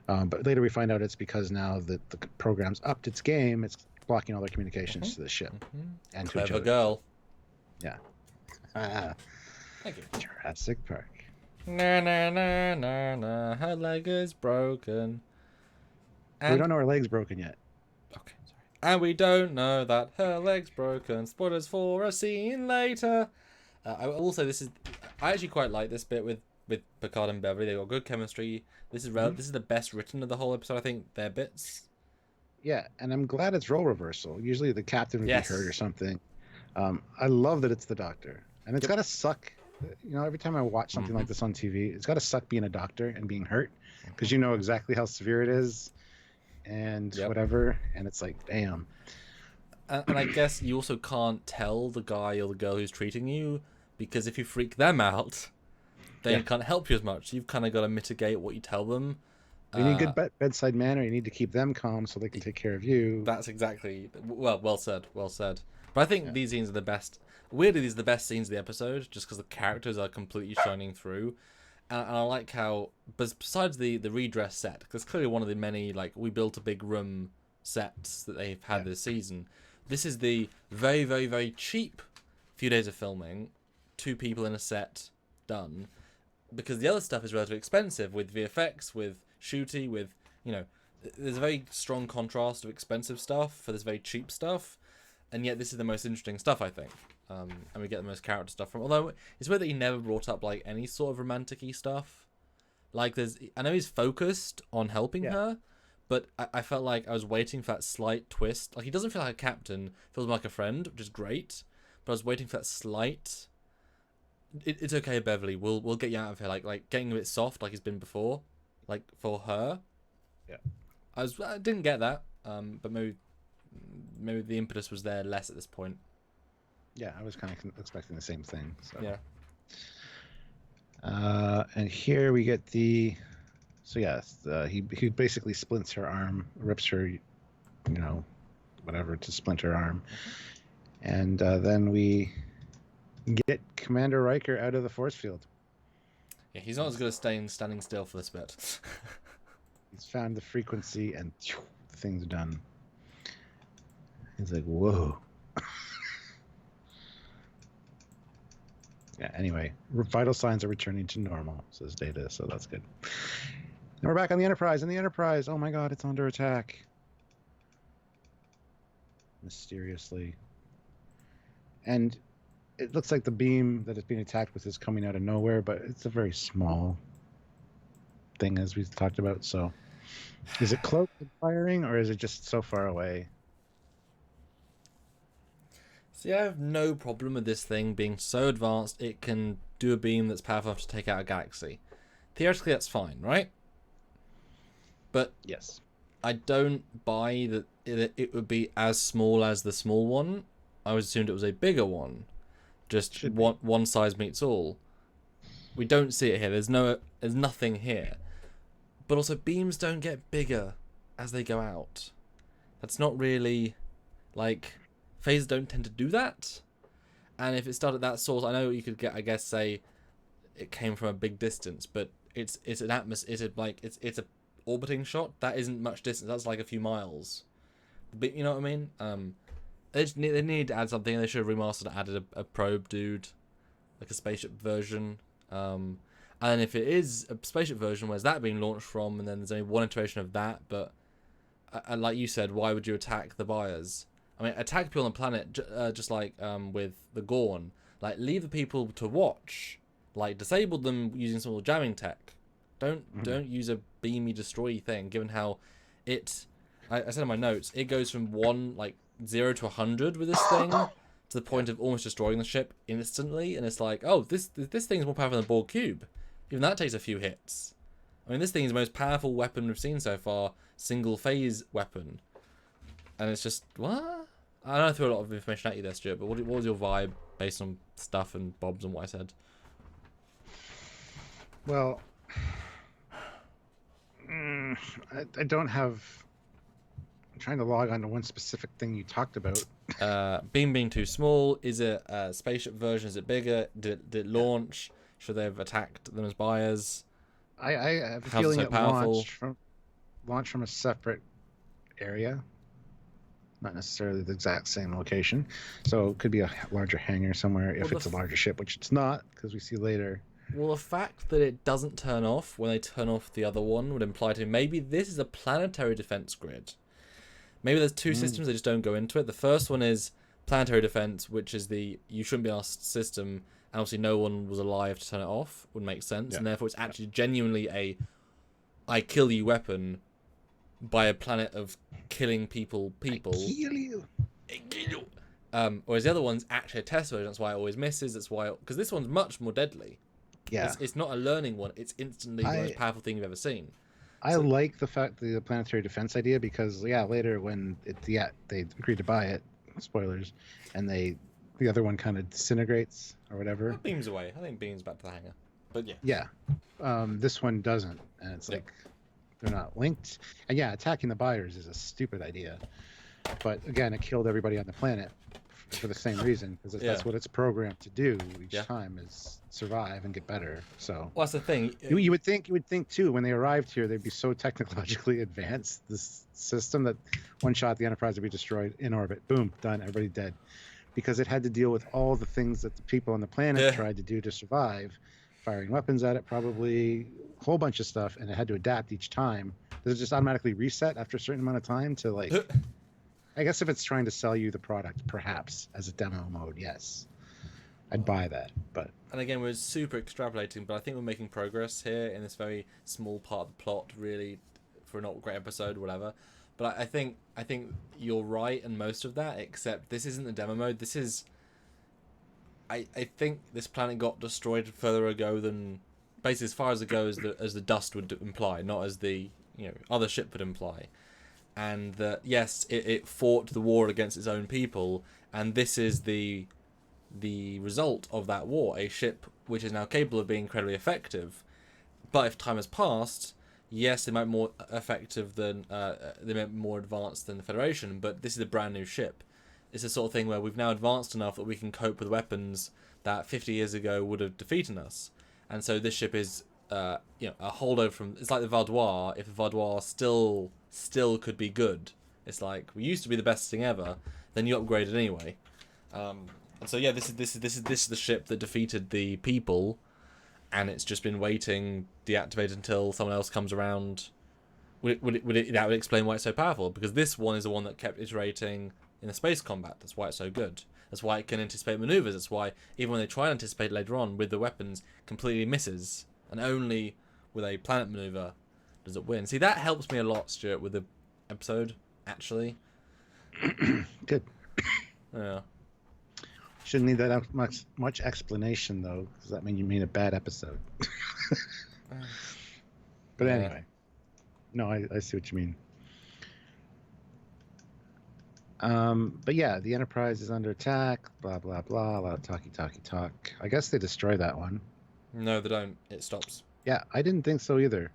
But later we find out it's because now that the program's upped its game, it's blocking all their communications to the ship and to each other. Clever girl. Yeah. Thank you. Jurassic Park. Na, her leg is broken. And we don't know her leg's broken yet. Okay, sorry. And we don't know that her leg's broken. Spoilers for a scene later. I will say this is. I actually quite like this bit with Picard and Beverly. They got good chemistry. This is this is the best written of the whole episode. I think their bits. Yeah, and I'm glad it's role reversal. Usually the captain would Yes. be hurt or something. I love that it's the doctor, and it's Yep. gotta suck. You know, every time I watch something like this on TV, it's gotta suck being a doctor and being hurt, because you know exactly how severe it is, and whatever. And it's like, damn. And I guess you also can't tell the guy or the girl who's treating you, because if you freak them out, they can't help you as much. You've kind of got to mitigate what you tell them. You need good bedside manner. You need to keep them calm so they can take care of you. That's exactly well said. Well said. But I think these scenes are the best. Weirdly, these are the best scenes of the episode, just because the characters are completely shining through. And I like how, besides the redress set, because clearly one of the many like we built a big room sets that they've had this season. This is the very, very, very cheap few days of filming, 2 people in a set, done. Because the other stuff is relatively expensive with VFX, with shooty, with, you know, there's a very strong contrast of expensive stuff for this very cheap stuff. And yet this is the most interesting stuff, I think. And we get the most character stuff from. Although it's weird that he never brought up like any sort of romantic-y stuff. Like I know he's focused on helping her, but I felt like I was waiting for that slight twist. Like he doesn't feel like a captain, feels more like a friend, which is great. But I was waiting for that slight. It's okay, Beverly. We'll get you out of here. Like getting a bit soft, like he's been before, like for her. Yeah. I didn't get that. But maybe the impetus was there less at this point. Yeah, I was kind of expecting the same thing. So. Yeah. And here we get the. So yes, he basically splints her arm, rips her, you know, whatever to splint her arm, and then we get Commander Riker out of the force field. Yeah, he's not as good as standing still for this bit. He's found the frequency, and the thing's done. He's like, whoa. Yeah, anyway, vital signs are returning to normal, says Data, so that's good. And we're back on the Enterprise, and the Enterprise, oh my god, it's under attack. Mysteriously. And it looks like the beam that it's being attacked with is coming out of nowhere, but it's a very small thing, as we've talked about, so... Is it cloaked and firing, or is it just so far away? See, I have no problem with this thing being so advanced it can do a beam that's powerful enough to take out a galaxy. Theoretically, that's fine, right? But Yes. I don't buy that it would be as small as the small one. I always assumed it was a bigger one. Just one size meets all. We don't see it here. There's nothing here. But also, beams don't get bigger as they go out. That's not really like... Phasers don't tend to do that, and if it started at that source, I know you could get, I guess, say it came from a big distance, but it's an atmosphere. It's a orbiting shot. That isn't much distance. That's like a few miles. But you know what I mean? They need to add something. They should have remastered and added a probe dude, like a spaceship version. And if it is a spaceship version, where's that being launched from? And then there's only one iteration of that. But like you said, why would you attack the buyers? I mean, attack people on the planet, just like with the Gorn. Like, leave the people to watch. Like, disable them using some sort of jamming tech. Don't use a beamy destroy thing. Given how I said in my notes, it goes from 0 to 100 with this thing to the point of almost destroying the ship instantly. And it's like, oh, this thing is more powerful than a Borg cube. Even that takes a few hits. I mean, this thing is the most powerful weapon we've seen so far. Single phase weapon. And it's just, what? I know I threw a lot of information at you there, Stuart, but what was your vibe based on stuff and Bobs and what I said? Well, I don't have... I'm trying to log on to one specific thing you talked about. Beam being too small. Is it a spaceship version? Is it bigger? Did it launch? Should they have attacked them as buyers? I have a How's feeling it so it powerful? launched from a separate area. Not necessarily the exact same location. So it could be a larger hangar somewhere if it's a larger ship, which it's not, because we see later. Well, the fact that it doesn't turn off when they turn off the other one would imply to me maybe this is a planetary defense grid. Maybe there's two systems, they just don't go into it. The first one is planetary defense, which is the you shouldn't be in our system, and obviously no one was alive to turn it off, would make sense, Yeah. and therefore it's actually genuinely a I kill you weapon by a planet of killing people. I kill you. Whereas the other one's actually a test version. That's why it always misses. That's why, because this one's much more deadly. Yeah. It's not a learning one. It's instantly the most powerful thing you've ever seen. I like the fact the planetary defense idea because later when they agreed to buy it, spoilers, and the other one kind of disintegrates or whatever. Beams away. I think beams back to the hangar. But yeah. Yeah. This one doesn't, and it's like they're not linked. And yeah, attacking the buyers is a stupid idea. But again, it killed everybody on the planet for the same reason, because that's what it's programmed to do each time, is survive and get better. So well, that's the thing. You would think too, when they arrived here, they'd be so technologically advanced, this system, that one shot the Enterprise would be destroyed in orbit. Boom, done, everybody dead. Because it had to deal with all the things that the people on the planet tried to do to survive, firing weapons at it, probably a whole bunch of stuff, and it had to adapt each time. Does it just automatically reset after a certain amount of time to like? I guess if it's trying to sell you the product, perhaps as a demo mode, yes, I'd buy that. But and again, we're super extrapolating, but I think we're making progress here in this very small part of the plot, really, for a not great episode, whatever. But I think you're right in most of that, except this isn't the demo mode. This is. I think this planet got destroyed further ago than, basically as far as it goes, as the dust would imply, not as the other ship would imply. And that yes, it fought the war against its own people, and this is the result of that war, a ship which is now capable of being incredibly effective. But if time has passed, yes, they might be more effective than they might be more advanced than the Federation, but this is a brand new ship. It's the sort of thing where we've now advanced enough that we can cope with weapons that 50 years ago would have defeated us. And so this ship is a holdover from, it's like the Vaudois. If the Vaudois still could be good, it's like we used to be the best thing ever, then you upgraded anyway. And so yeah, this is the ship that defeated the people, and it's just been waiting deactivated until someone else comes around. That would explain why it's so powerful, because this one is the one that kept iterating in the space combat. That's why it's so good. That's why it can anticipate maneuvers. That's why even when they try and anticipate later on with the weapons, completely misses, and only with a planet maneuver does it win. See, that helps me a lot, Stuart, with the episode, actually. Good. Yeah. Shouldn't need that much explanation, though. Does that mean you made a bad episode? But anyway. No, I see what you mean. But yeah, the Enterprise is under attack, blah, blah, blah, a lot of talky. I guess they destroy that one. No, they don't. It stops. Yeah, I didn't think so either.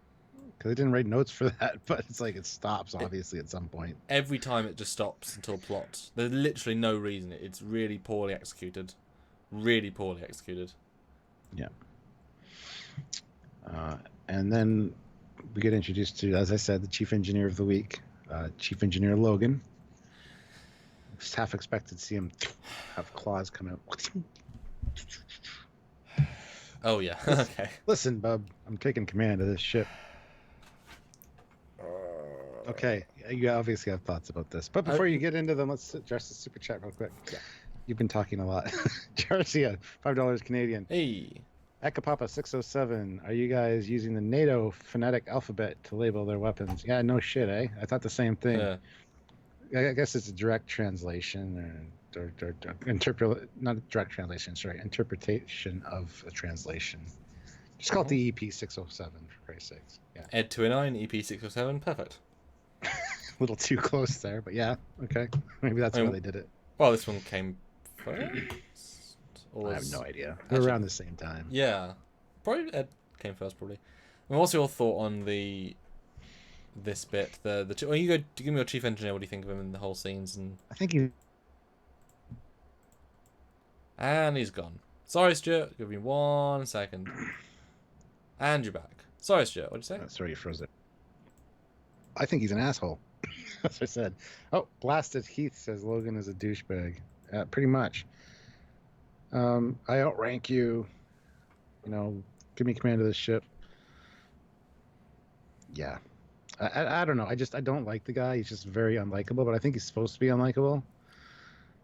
Because I didn't write notes for that, but it's like it stops, obviously, at some point. Every time it just stops until plot. There's literally no reason. It's really poorly executed. Really poorly executed. Yeah. And then we get introduced to, as I said, the Chief Engineer of the Week, Chief Engineer Logan. Just half expected to see him have claws come out. Oh, yeah. Okay. Listen, bub, I'm taking command of this ship. Okay, you obviously have thoughts about this. But before you get into them, let's address the super chat real quick. Yeah. You've been talking a lot. Garcia, $5 Canadian. Hey. Ekapapa 607, are you guys using the NATO phonetic alphabet to label their weapons? Yeah, no shit, eh? I thought the same thing. Yeah. I guess it's a direct translation or not direct translation, sorry, interpretation of a translation. Just call it the EP607 for Christ's sakes. Yeah. Ed209, EP607, perfect. A little too close there, but yeah, okay. Maybe that's why they did it. Well, this one came first. I have no idea. They're around the same time. Yeah. Probably Ed came first, probably. And what's your thought on this bit? Well, you go give me your chief engineer. What do you think of him in the whole scenes? And I think he's gone. Sorry, Stuart. Give me 1 second. And you're back. Sorry, Stuart. What'd you say? Sorry, you froze it. I think he's an asshole. As I said. Oh, Blasted Heath says Logan is a douchebag. Pretty much. I outrank you. Give me command of this ship. Yeah. I don't know. I don't like the guy. He's just very unlikable, but I think he's supposed to be unlikable.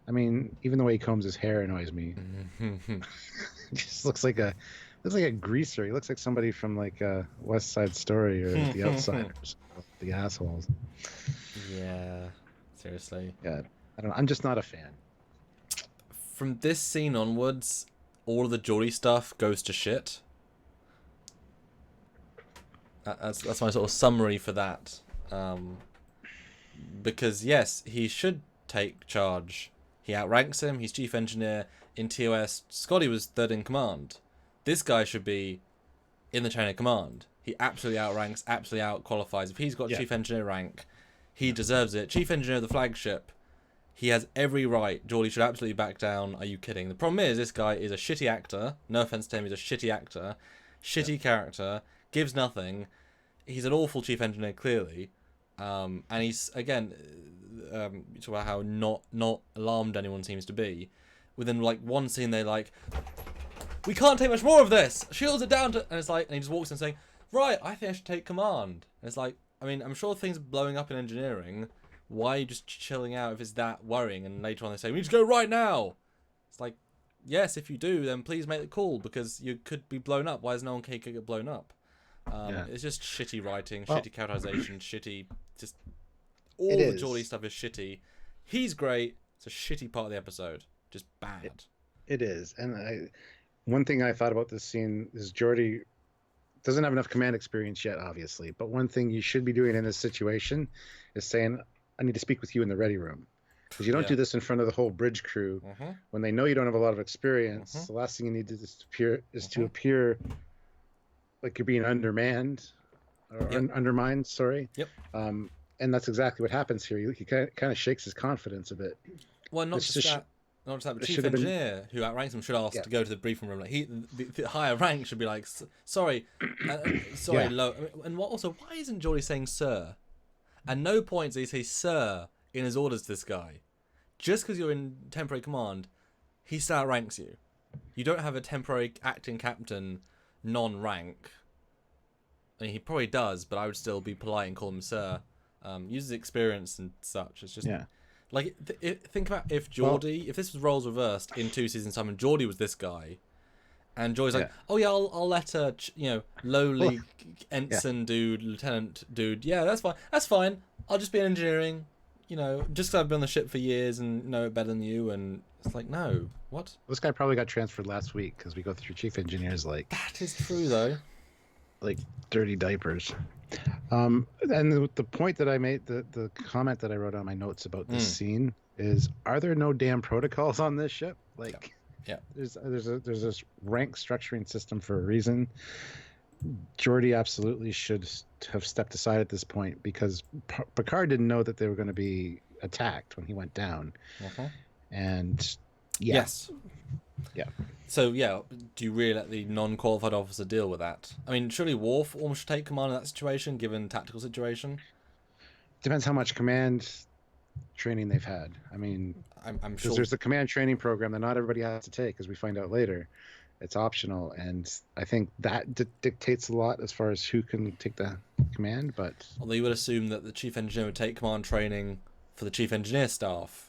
I mean, even the way he combs his hair annoys me. He just looks like a greaser. He looks like somebody from like West Side Story or The Outsiders. The assholes. Yeah, seriously. Yeah, I don't know. I'm just not a fan. From this scene onwards, all of the Geordie stuff goes to shit. That's my sort of summary for that. Because yes, he should take charge. He outranks him. He's chief engineer in TOS. Scotty was third in command. This guy should be in the chain of command. He absolutely outranks, absolutely outqualifies. If he's got chief engineer rank, he deserves it. Chief engineer of the flagship. He has every right. Geordie should absolutely back down. Are you kidding? The problem is, this guy is a shitty actor. No offense to him, he's a shitty actor. Shitty character. Gives nothing. He's an awful chief engineer, clearly. And he's, again, you talk about how not alarmed anyone seems to be. Within, like, one scene, they're like, we can't take much more of this. Shields are down to... And it's like, and he just walks in saying, right, I think I should take command. And it's like, I mean, I'm sure things are blowing up in engineering. Why are you just chilling out if it's that worrying? And later on they say, we need to go right now. It's like, yes, if you do, then please make the call because you could be blown up. Why is no one can get blown up? It's just shitty writing, shitty characterization, shitty... Just all the Geordie stuff is shitty. He's great. It's a shitty part of the episode. Just bad. It is. And one thing I thought about this scene is Geordie doesn't have enough command experience yet, obviously. But one thing you should be doing in this situation is saying, I need to speak with you in the ready room. Because you don't do this in front of the whole bridge crew. When they know you don't have a lot of experience, the last thing you need to appear like you're being undermanned or undermined, sorry. And that's exactly what happens here. He kind of shakes his confidence a bit. Well, not just that, but chief engineer who outranks him should ask to go to the briefing room. Like the higher rank should be like, sorry, low. And also, why isn't Geordie saying sir? At no point does he say sir in his orders to this guy. Just because you're in temporary command, he still outranks you. You don't have a temporary acting captain non-rank. I mean, he probably does, but I would still be polite and call him sir. Uses experience and such. It's just like think about if Geordie, if this was roles reversed in 2 seasons time, and Geordie was this guy, and Geordie's like, oh yeah, I'll let a lowly ensign dude, lieutenant dude, yeah, that's fine. I'll just be in engineering, just because I've been on the ship for years and know it better than you. And it's like, no, what? This guy probably got transferred last week because we go through chief engineers like that is true though. Like dirty diapers. And the point that I made, the comment that I wrote on my notes about this scene is: are there no damn protocols on this ship? Like, there's this rank structuring system for a reason. Geordie absolutely should have stepped aside at this point because Picard didn't know that they were going to be attacked when he went down. And So do you really let the non-qualified officer deal with that? I mean, surely Worf almost should take command in that situation, given tactical situation. Depends how much command training they've had. I mean, I'm sure there's a command training program that not everybody has to take, as we find out later. It's optional, and I think that dictates a lot as far as who can take the command. But although you would assume that the chief engineer would take command training for the chief engineer staff.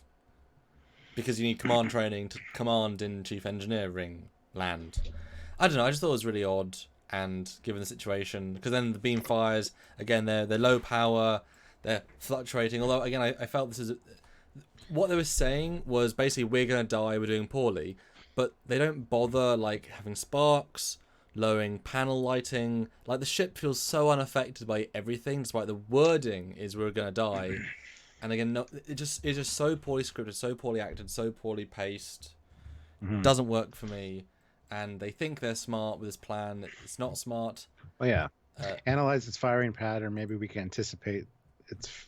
Because you need command training to command in chief engineering land. I don't know, I just thought it was really odd, and given the situation, because then the beam fires, again, they're low power, they're fluctuating, although, again, I felt this is... what they were saying was basically, we're going to die, we're doing poorly, but they don't bother, like, having sparks, lowering panel lighting, like, the ship feels so unaffected by everything, despite the wording is we're going to die. And again, no, it's just so poorly scripted, so poorly acted, so poorly paced. Doesn't work for me. And they think they're smart with this plan. It's not smart. Oh yeah. Analyze its firing pattern. Maybe we can anticipate its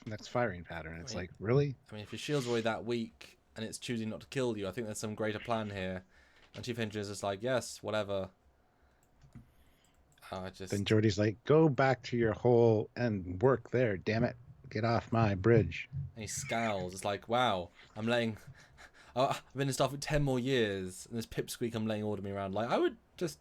next firing pattern. It's like, really? I mean, if your shield's already that weak and it's choosing not to kill you, I think there's some greater plan here. And Chief Engineer's just like, yes, whatever. Then Geordie's like, go back to your hole and work there, damn it. Get off my bridge. And he scowls. It's like, wow, I've been in staff for 10 more years, and this pipsqueak I'm letting order me around. Like, I would just...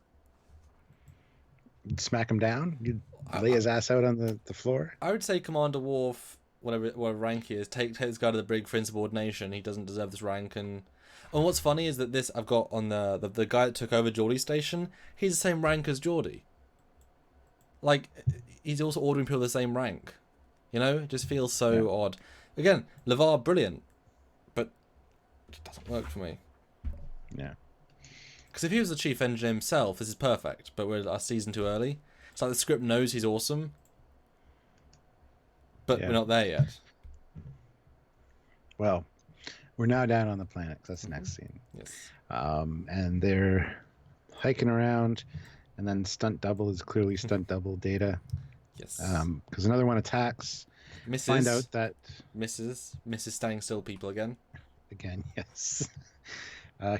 You'd smack him down? You'd lay his ass out on the floor? I would say Commander Worf whatever rank he is, take this guy to the brig for insubordination. He doesn't deserve this rank. And what's funny is that this I've got on the guy that took over Geordie's station. He's the same rank as Geordie. Like, he's also ordering people the same rank. You know, it just feels so odd. Again, LeVar, brilliant, but it doesn't work for me. Yeah. Because if he was the chief engineer himself, this is perfect. But we're a season too early. It's like the script knows he's awesome, but we're not there yet. Well, we're now down on the planet. 'Cause that's the next scene. Yes. And they're hiking around, and then stunt double is clearly stunt double Data. Yes. Because another one attacks. Find out that Mrs. Standing Still people again. Again, yes.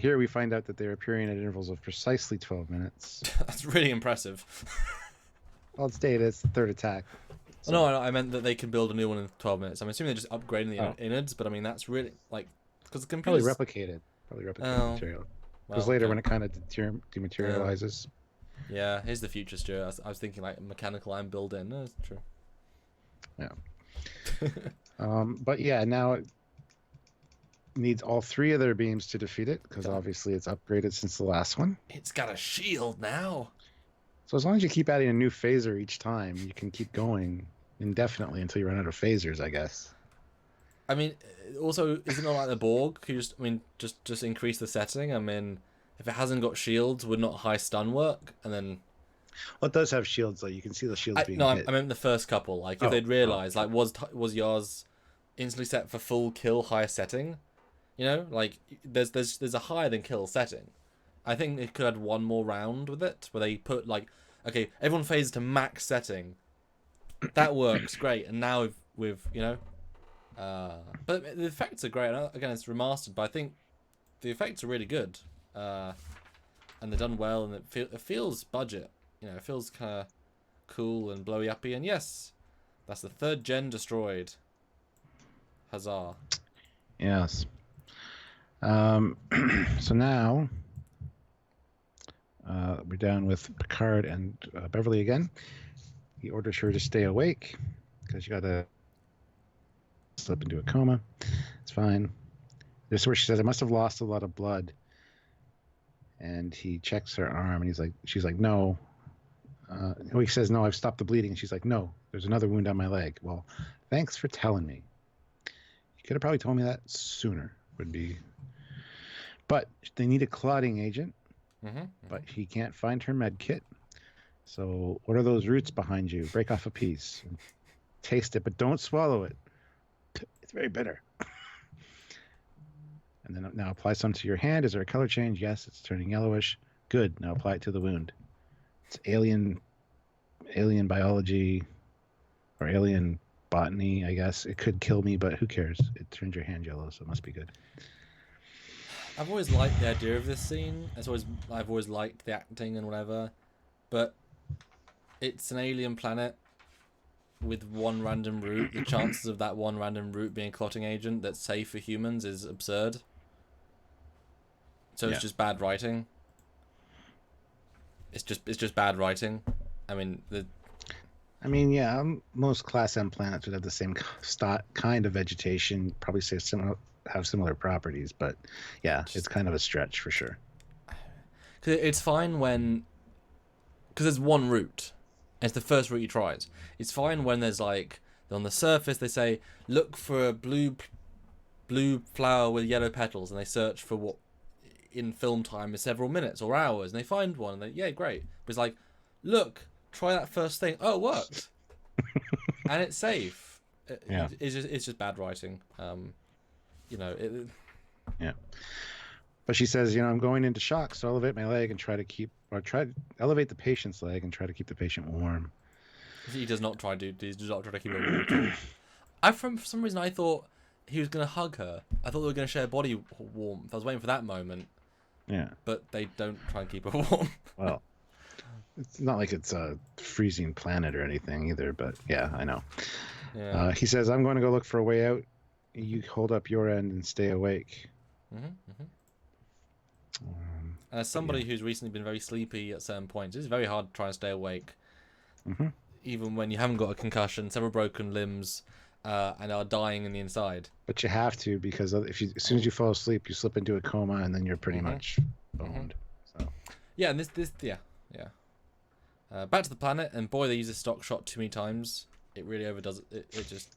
Here we find out that they're appearing at intervals of precisely 12 minutes. That's really impressive. Well, it's Data. It's the third attack. So. No, I meant that they can build a new one in 12 minutes. I'm assuming they're just upgrading the innards, but I mean, that's really, like, because the computer's... Probably replicated material. Because later when it kind of dematerializes. Yeah, here's the future, Stuart. I was thinking, like, mechanical and built-in. No, that's true. Yeah. But yeah, now it needs all three of their beams to defeat it, because obviously it's upgraded since the last one. It's got a shield now. So as long as you keep adding a new phaser each time, you can keep going indefinitely until you run out of phasers, I guess. I mean, also, isn't it like the Borg? Could you just increase the setting? I mean, if it hasn't got shields, would not high stun work? And then... Well, it does have shields, though. You can see the shields being hit. I meant the first couple. Like, if they'd realised, like, was Yaz instantly set for full kill higher setting? You know? Like, there's a higher than kill setting. I think they could have one more round with it, where they put, like, okay, everyone phases to max setting. That works great. And now with you know... but the effects are great. Again, it's remastered, but I think the effects are really good. And they're done well, and it feels budget. You know, it feels kind of cool and blowy uppy. And yes, that's the third gen destroyed. Huzzah. Yes. So now we're down with Picard and Beverly again. He orders her to stay awake because you got to slip into a coma. It's fine. This is where she says, I must have lost a lot of blood. And he checks her arm, and she's like, no. He says, no, I've stopped the bleeding. And she's like, no, there's another wound on my leg. Well, thanks for telling me. You could have probably told me that sooner. But they need a clotting agent. But he can't find her med kit. So what are those roots behind you? Break off a piece. Taste it, but don't swallow it. It's very bitter. And then now apply some to your hand. Is there a color change? Yes, it's turning yellowish. Good. Now apply it to the wound. It's alien biology or alien botany, I guess. It could kill me, but who cares? It turns your hand yellow, so it must be good. I've always liked the idea of this scene. I've always liked the acting and whatever, but it's an alien planet with one random route. The chances of that one random route being a clotting agent that's safe for humans is absurd. So it's just bad writing. It's just bad writing. I mean, most Class M planets would have the same kind of vegetation, probably have similar properties, but yeah, it's kind of a stretch for sure. Cause it's fine because there's one route. And it's the first route he tries. It's fine when there's like on the surface they say look for a blue flower with yellow petals, and they search for what in film time is several minutes or hours, and they find one, and yeah, great. But it's like, look, try that first thing. Oh, it worked, and it's safe. It's just bad writing. Yeah. But she says, I'm going into shock, so elevate my leg and try to elevate the patient's leg and try to keep the patient warm. He does not try to keep it warm. For some reason, I thought he was going to hug her. I thought they were going to share body warmth. I was waiting for that moment. Yeah. But they don't try and keep her warm. Well, it's not like it's a freezing planet or anything either, but yeah, I know. Yeah. He says, I'm going to go look for a way out. You hold up your end and stay awake. And as somebody who's recently been very sleepy at certain points, it's very hard to try and stay awake. Even when you haven't got a concussion, several broken limbs, and are dying in the inside. But you have to, because as soon as you fall asleep, you slip into a coma, and then you're pretty much boned. So Yeah, and yeah. Back to the planet, and boy, they use a stock shot too many times. It really overdoes it. It just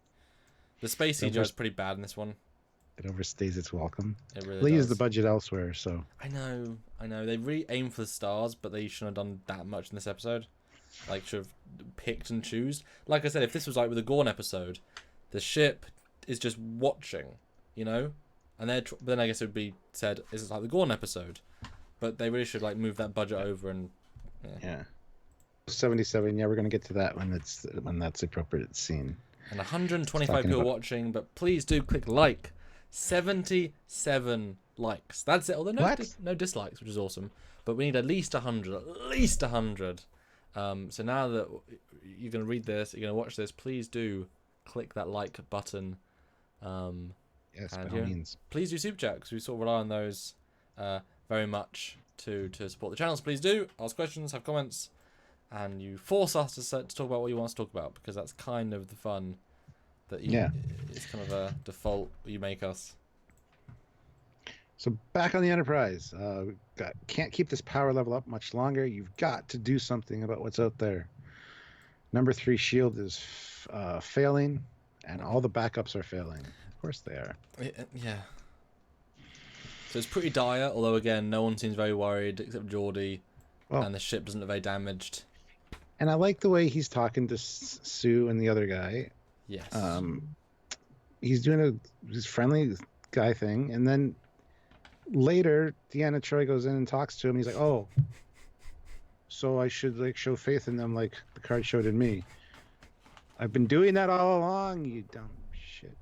the space CGI is pretty bad in this one. It overstays its welcome. It really They use does. the budget elsewhere, so. I know. They really aim for the stars, but they shouldn't have done that much in this episode. Like, should have picked and choose. Like I said, if this was like with the Gorn episode, the ship is just watching, and then I guess it would be said, is it like the Gorn episode? But they really should like move that budget over and. Yeah. 77. Yeah, we're gonna get to that when that's the appropriate scene. And 125 people watching, but please do click like. 77 likes. That's it. Although no dislikes, which is awesome. But we need at least 100. At least 100. So now that you're going to read this, you're going to watch this, please do click that like button. Yes, by all means. Please do super chat, because we sort of rely on those very much to support the channel. So please do ask questions, have comments, and you force us to talk about what you want us to talk about, because that's kind of the fun. It's kind of a default you make us. So back on the Enterprise, can't keep this power level up much longer. You've got to do something about what's out there. Number 3 shield is failing, and all the backups are failing. Of course they are. Yeah. So it's pretty dire, although again, no one seems very worried except Geordi, and the ship doesn't look very damaged. And I like the way he's talking to Sue and the other guy. Yes. He's doing his friendly guy thing, and then later, Deanna Troi goes in and talks to him. And he's like, "Oh, so I should like show faith in them, like Picard showed in me. I've been doing that all along, you dumb shit."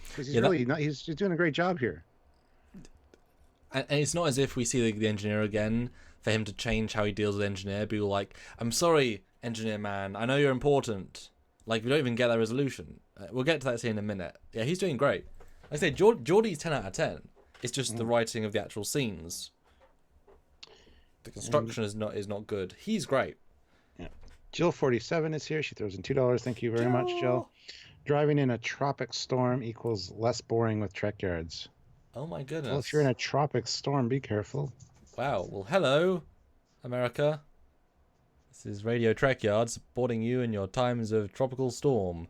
Because he's he's doing a great job here. And it's not as if we see the engineer again for him to change how he deals with the engineer. Be all like, "I'm sorry, engineer man. I know you're important." Like, we don't even get that resolution. We'll get to that scene in a minute. Yeah, he's doing great. Like I say, Geordie's 10 out of 10. It's just the writing of the actual scenes. The construction is not good. He's great. Yeah. Jill 47 is here. She throws in $2. Thank you very much, Jill. Driving in a tropic storm equals less boring with Trekyards. Oh my goodness. Well, if you're in a tropic storm, be careful. Wow. Well, hello, America. This is Radio Trekyards, supporting you in your times of tropical storm.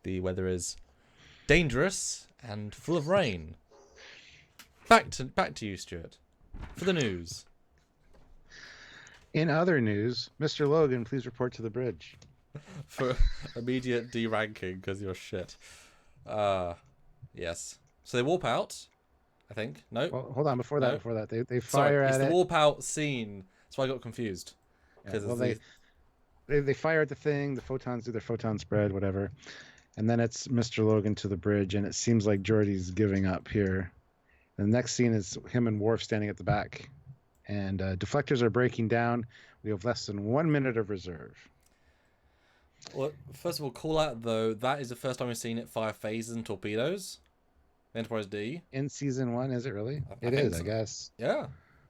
The weather is dangerous and full of rain. Back to you, Stuart, for the news. In other news, Mr. Logan, please report to the bridge. For immediate deranking, because you're shit. Yes. So they warp out, I think. No. Well, hold on. Before that, they fire at it. It's the warp out scene. That's why I got confused. Yeah, well, they fire at the thing. The photons do their photon spread, whatever. And then it's Mr. Logan to the bridge, and it seems like Geordi's giving up here. The next scene is him and Worf standing at the back, and deflectors are breaking down. We have less than 1 minute of reserve. Well, first of all, call out though, that is the first time we've seen it fire phasers and torpedoes. Enterprise D. In season 1, is it really? It is, I guess. Yeah.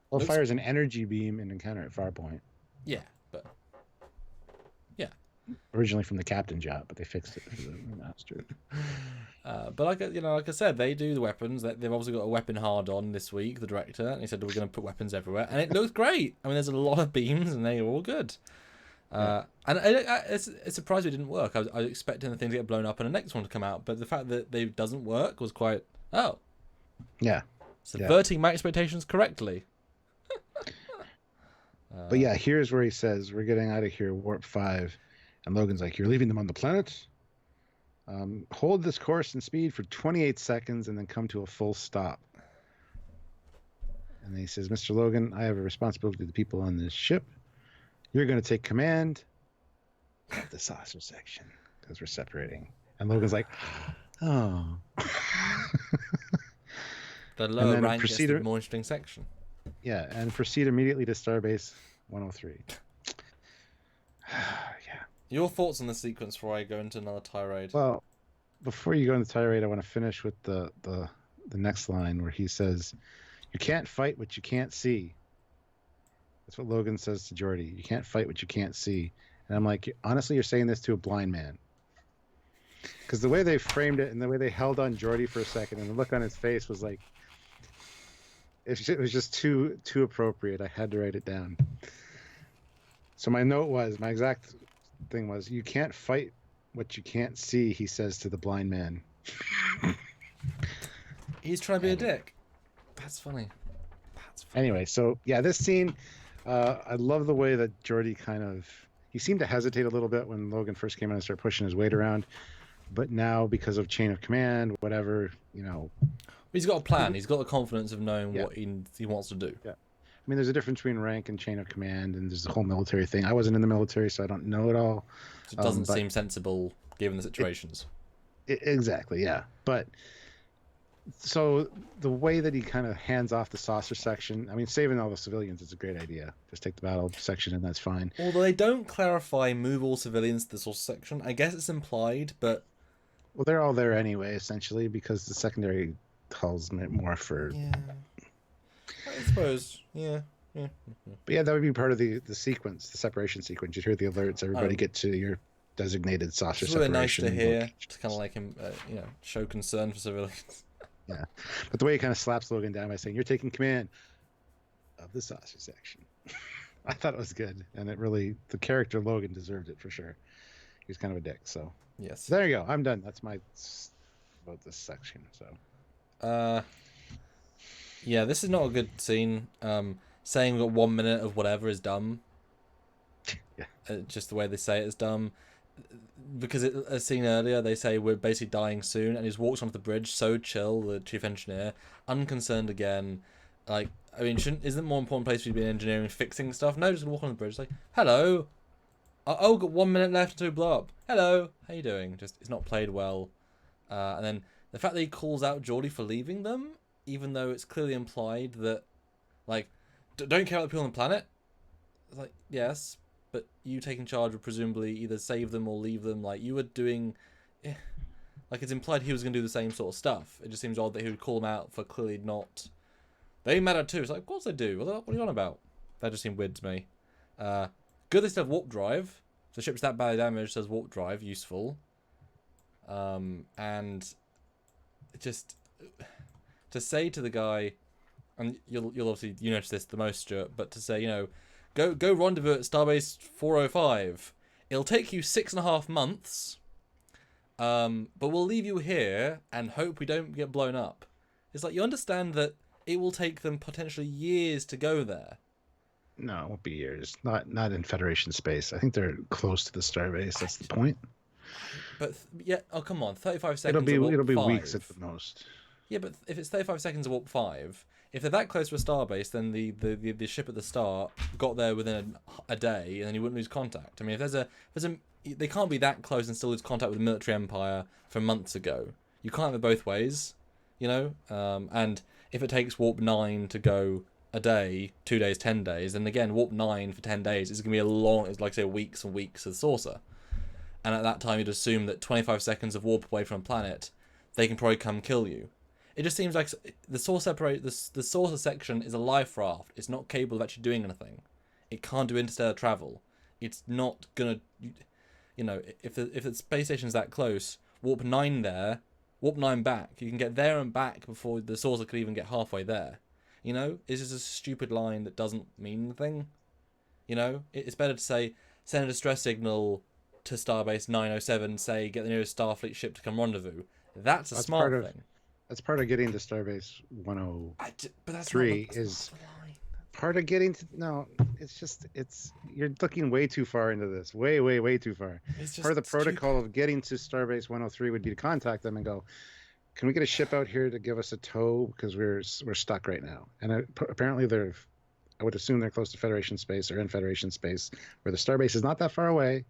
Well, it fires an energy beam in Encounter at Farpoint. Yeah, but originally from the captain job, but they fixed it for the master. But like I said, they do the weapons. They've obviously got a weapon hard on this week. The director, and he said we're going to put weapons everywhere, and it looks great. I mean, there's a lot of beams, and they're all good. And it's surprised it didn't work. I was expecting the thing to get blown up and the next one to come out, but the fact that it doesn't work was quite subverting my expectations correctly. But yeah, here's where he says we're getting out of here, warp 5. And Logan's like, "You're leaving them on the planet? Hold this course and speed for 28 seconds and then come to a full stop." And he says, "Mr. Logan, I have a responsibility to the people on this ship. You're going to take command of the saucer section because we're separating." And Logan's like, "Oh." The lower rank is the more interesting section. Yeah, and proceed immediately to Starbase 103. Yeah. Your thoughts on the sequence before I go into another tirade? Well, before you go into the tirade, I want to finish with the next line where he says, "You can't fight what you can't see." That's what Logan says to Geordi. You can't fight what you can't see. And I'm like, honestly, you're saying this to a blind man. Because the way they framed it and the way they held on Geordi for a second and the look on his face was like, it was just too appropriate. I had to write it down. So my exact thing was, you can't fight what you can't see, he says to the blind man. He's trying to be a dick. That's funny. Anyway, so yeah, this scene, I love the way that Geordi he seemed to hesitate a little bit when Logan first came in and started pushing his weight around. But now, because of chain of command, whatever, He's got a plan. He's got the confidence of knowing what he wants to do. Yeah. I mean, there's a difference between rank and chain of command, and there's the whole military thing. I wasn't in the military, so I don't know it all. It doesn't seem sensible given the situations. Exactly, yeah. But so the way that he kind of hands off the saucer section, I mean, saving all the civilians is a great idea. Just take the battle section and that's fine. Although they don't clarify move all civilians to the saucer section. I guess it's implied, but... Well, they're all there anyway, essentially, because the secondary hulls more for... Yeah. I suppose, yeah. But yeah, that would be part of the sequence, the separation sequence. You'd hear the alerts, everybody get to your designated saucer separation. It's really nice to hear, to kind of like him, show concern for civilians. Yeah, but the way he kind of slaps Logan down by saying, "You're taking command of the saucer section," I thought it was good, and the character Logan deserved it for sure. He was kind of a dick, so yes. So there you go. I'm done. That's my about this section. So, yeah, this is not a good scene. Saying we've got 1 minute of whatever is dumb. Yeah. Just the way they say it is dumb. Because as seen earlier, they say we're basically dying soon, and he's walked onto the bridge, so chill, the chief engineer, unconcerned again. Like, I mean, isn't it more important place for you to be in engineering, fixing stuff? No, just walk on the bridge, like, hello. Oh, got 1 minute left until we blow up. Hello, how you doing? Just, it's not played well. And then the fact that he calls out Geordi for leaving them, even though it's clearly implied that, like, don't care about the people on the planet. It's like, yes. But you taking charge would presumably either save them or leave them. Like, you were doing... Like, it's implied he was going to do the same sort of stuff. It just seems odd that he would call them out for clearly not... They matter too. It's like, of course they do. What are you on about? That just seemed weird to me. Good they still have warp drive. If the ship's that badly damaged, says warp drive. Useful. And... Just... To say to the guy... And you'll obviously... You notice this the most, Stuart. But to say, Go rendezvous at Starbase 405. It'll take you 6.5 months. But we'll leave you here and hope we don't get blown up. It's like, you understand that it will take them potentially years to go there. No, it won't be years. Not in Federation space. I think they're close to the Starbase. That's the point. But yeah, oh come on, 35 seconds. It'll be weeks at the most. Yeah, but if it's 35 seconds of warp 5, if they're that close to a starbase, then the ship at the start got there within a day, and then you wouldn't lose contact. I mean, if there's a they can't be that close and still lose contact with the military empire from months ago. You can't have it both ways, And if it takes warp 9 to go a day, 2 days, 10 days, then again warp 9 for 10 days is going to be it's like say weeks and weeks of the saucer. And at that time, you'd assume that 25 seconds of warp away from a planet, they can probably come kill you. It just seems like the saucer section is a life raft. It's not capable of actually doing anything. It can't do interstellar travel. It's not gonna, if the space station's that close, warp 9 there, warp 9 back. You can get there and back before the saucer could even get halfway there. It's just a stupid line that doesn't mean anything. It's better to say send a distress signal to Starbase 907. Say get the nearest Starfleet ship to come rendezvous. That's a smart thing. That's part of getting to Starbase 103. But that's is part of getting to... No, you're looking way too far into this. Way, way, way too far. Part of the protocol of getting to Starbase 103 would be to contact them and go, can we get a ship out here to give us a tow? Because we're stuck right now. And apparently I would assume they're close to Federation space or in Federation space, where the Starbase is not that far away.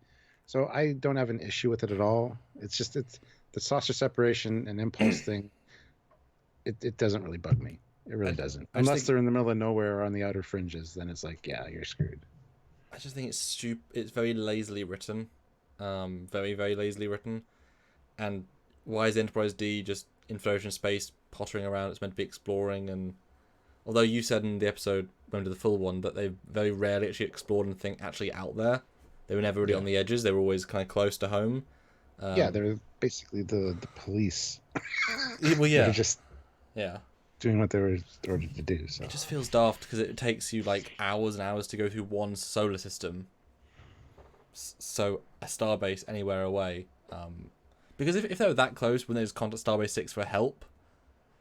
So I don't have an issue with it at all. It's the saucer separation and impulse thing. It doesn't really bug me. It really doesn't. Unless they're in the middle of nowhere or on the outer fringes, then it's like, yeah, you're screwed. I just think it's stupid. It's very lazily written. Very, very lazily written. And why is Enterprise D just in Federation space pottering around? It's meant to be exploring. And although you said in the episode, when we did the full one, that they very rarely actually explored anything actually out there. They were never really on the edges. They were always kind of close to home. Yeah, they're basically the police. Well, They're yeah, just yeah. doing what they were ordered to do. So It just feels daft because it takes you like hours and hours to go through one solar system. So a starbase anywhere away. Because if they were that close when they just contact Starbase 6 for help,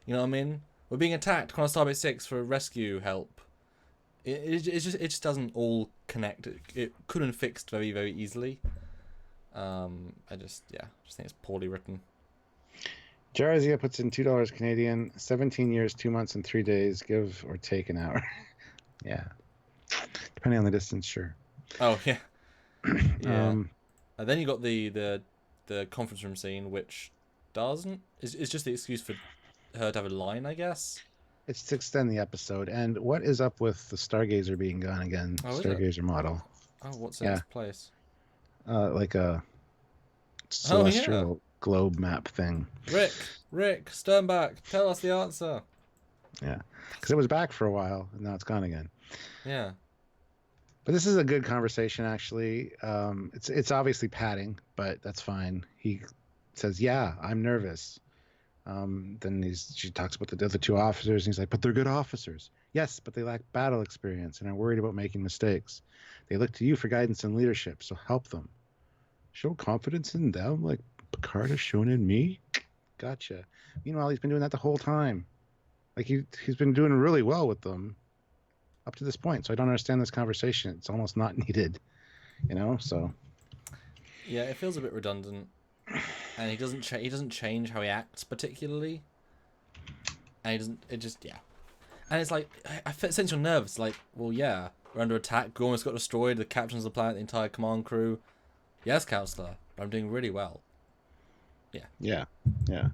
you know what I mean? We're being attacked. Contact Starbase 6 for rescue help. It just doesn't all connect. It could have been fixed very, very easily. I just think it's poorly written. Jarzia puts in $2 Canadian, 17 years, 2 months, and 3 days, give or take an hour. Yeah, depending on the distance, sure. Oh yeah, yeah. Um, And then you got the conference room scene, which doesn't. It's just the excuse for her to have a line, I guess. it's to extend the episode. And what is up with the Stargazer being gone again? Oh, is it? Stargazer model. Oh, what's in Yeah. its place? Like a Oh, celestial globe map thing. Rick, Sternbach, tell us the answer. Yeah, because it was back for a while and now it's gone again. Yeah. But this is a good conversation, actually. It's obviously padding, but that's fine. He says, "Yeah, I'm nervous." Then she talks about the other two officers, and he's like, "But they're good officers." Yes, but they lack battle experience and are worried about making mistakes. They look to you for guidance and leadership, so help them. Show confidence in them, like Picard has shown in me. Gotcha. Meanwhile, he's been doing that the whole time. Like he's been doing really well with them up to this point. So I don't understand this conversation. It's almost not needed, So Yeah, it feels a bit redundant, and he doesn't change how he acts particularly, and he doesn't. It just and it's like I sense you're nervous. Like, well, yeah, we're under attack. We almost got destroyed. The captains of the planet, the entire command crew. Yes, counselor, but I'm doing really well. Yeah,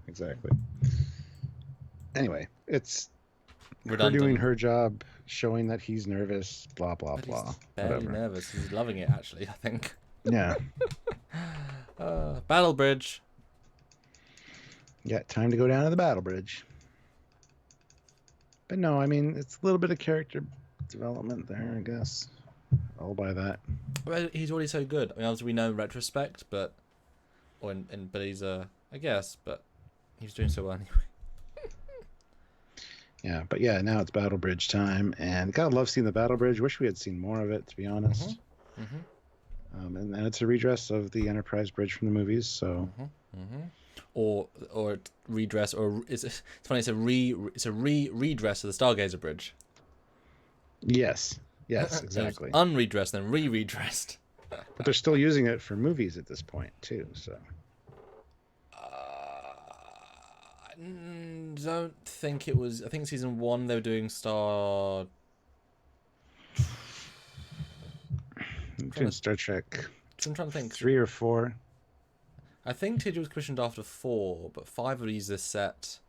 exactly. Anyway, it's Redundant. her doing her job, showing that he's nervous, blah blah But blah. he's barely Whatever. nervous. He's loving it, actually, I think. Yeah. Battle bridge. Yeah, time to go down to the battle bridge. But no, I mean, it's a little bit of character development there, I guess. I'll buy that. Well, he's already so good. I mean, obviously we know in retrospect, but he's I guess, but he was doing so well anyway. Yeah, but yeah, now it's battle bridge time, and gotta love seeing the battle bridge. Wish we had seen more of it, to be honest. And it's a redress of the Enterprise bridge from the movies, so. Or redress, or it's funny. It's a redress of the Stargazer bridge. Yes, exactly. Unredressed, then redressed. But they're still using it for movies at this point too. So. I don't think it was. I think season 1 they were doing Star. Doing Star Trek. I'm trying to think. 3 or 4. I think TNG was commissioned after 4, but 5 would use this set.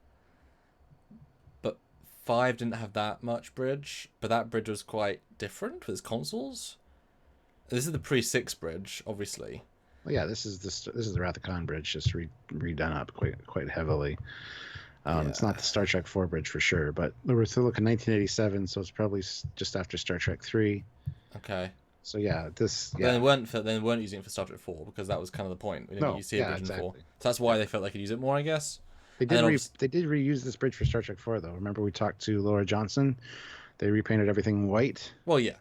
But 5 didn't have that much bridge, but that bridge was quite different with its consoles. This is the pre-6 bridge, obviously. Well, yeah, this is the Wrath of Khan bridge, just redone up quite heavily. It's not the Star Trek 4 bridge for sure, but we're still looking 1987, so it's probably just after Star Trek 3. Okay. So yeah, this. But Yeah. they weren't using it for Star Trek 4 because that was kind of the point. We didn't use the bridge in 4, exactly. so that's why they felt they could use it more, I guess. They did reuse this bridge for Star Trek 4 though. Remember we talked to Laura Johnson? They repainted everything white. Well, yeah.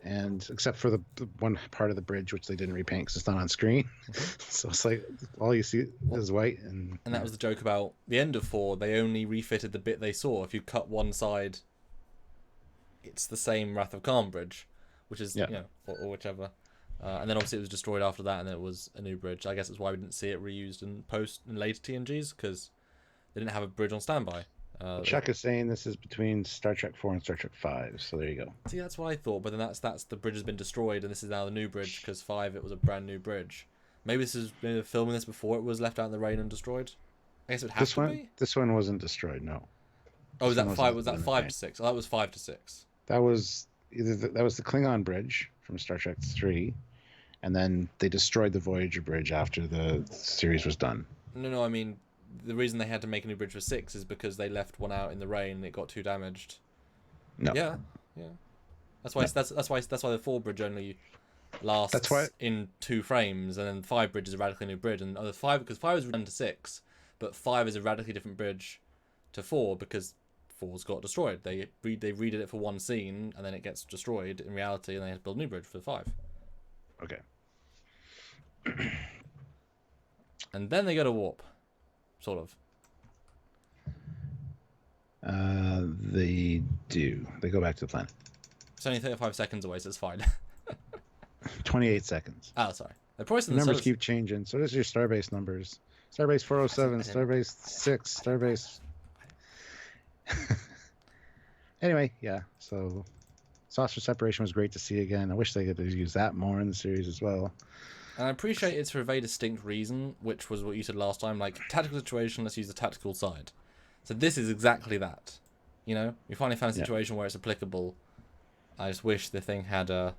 And except for the one part of the bridge which they didn't repaint because it's not on screen, so it's like all you see is white. And that was the joke about the end of 4. They only refitted the bit they saw. If you cut one side, it's the same Wrath of Khan bridge, which is or whichever. And then obviously it was destroyed after that, and then it was a new bridge. I guess that's why we didn't see it reused in later TNGs because they didn't have a bridge on standby. Chuck is saying this is between Star Trek 4 and Star Trek 5, so there you go. See, that's what I thought, but then that's the bridge has been destroyed, and this is now the new bridge because 5 it was a brand new bridge. Maybe they're filming this before it was left out in the rain and destroyed. I guess it would have to be. This one wasn't destroyed. No. Oh, was that 5? Was that 5 to 6? Oh, that was 5 to 6. That was that was the Klingon bridge from Star Trek 3, and then they destroyed the Voyager bridge after the series was done. No, I mean. The reason they had to make a new bridge for 6 is because they left one out in the rain and it got too damaged. No. Yeah. That's why the 4 bridge only That's why. lasts in 2 frames, and then 5 bridge is a radically new bridge, and other 5 because 5 is returned to 6, but 5 is a radically different bridge to 4 because 4's got destroyed. They redid it for one scene, and then it gets destroyed in reality, and they have to build a new bridge for 5. Okay. And then they go to warp, sort of. They do. They go back to the planet. It's only 35 seconds away, so it's fine. 28 seconds. Oh, sorry. The price The numbers keep changing. So does your starbase numbers. Starbase 407, Starbase 6, Starbase. Anyway, yeah. So saucer separation was great to see again. I wish they could have used that more in the series as well. And I appreciate it's for a very distinct reason, which was what you said last time. Like, tactical situation, let's use the tactical side. So this is exactly that. You know? We finally found a situation where it's applicable. I just wish the thing had a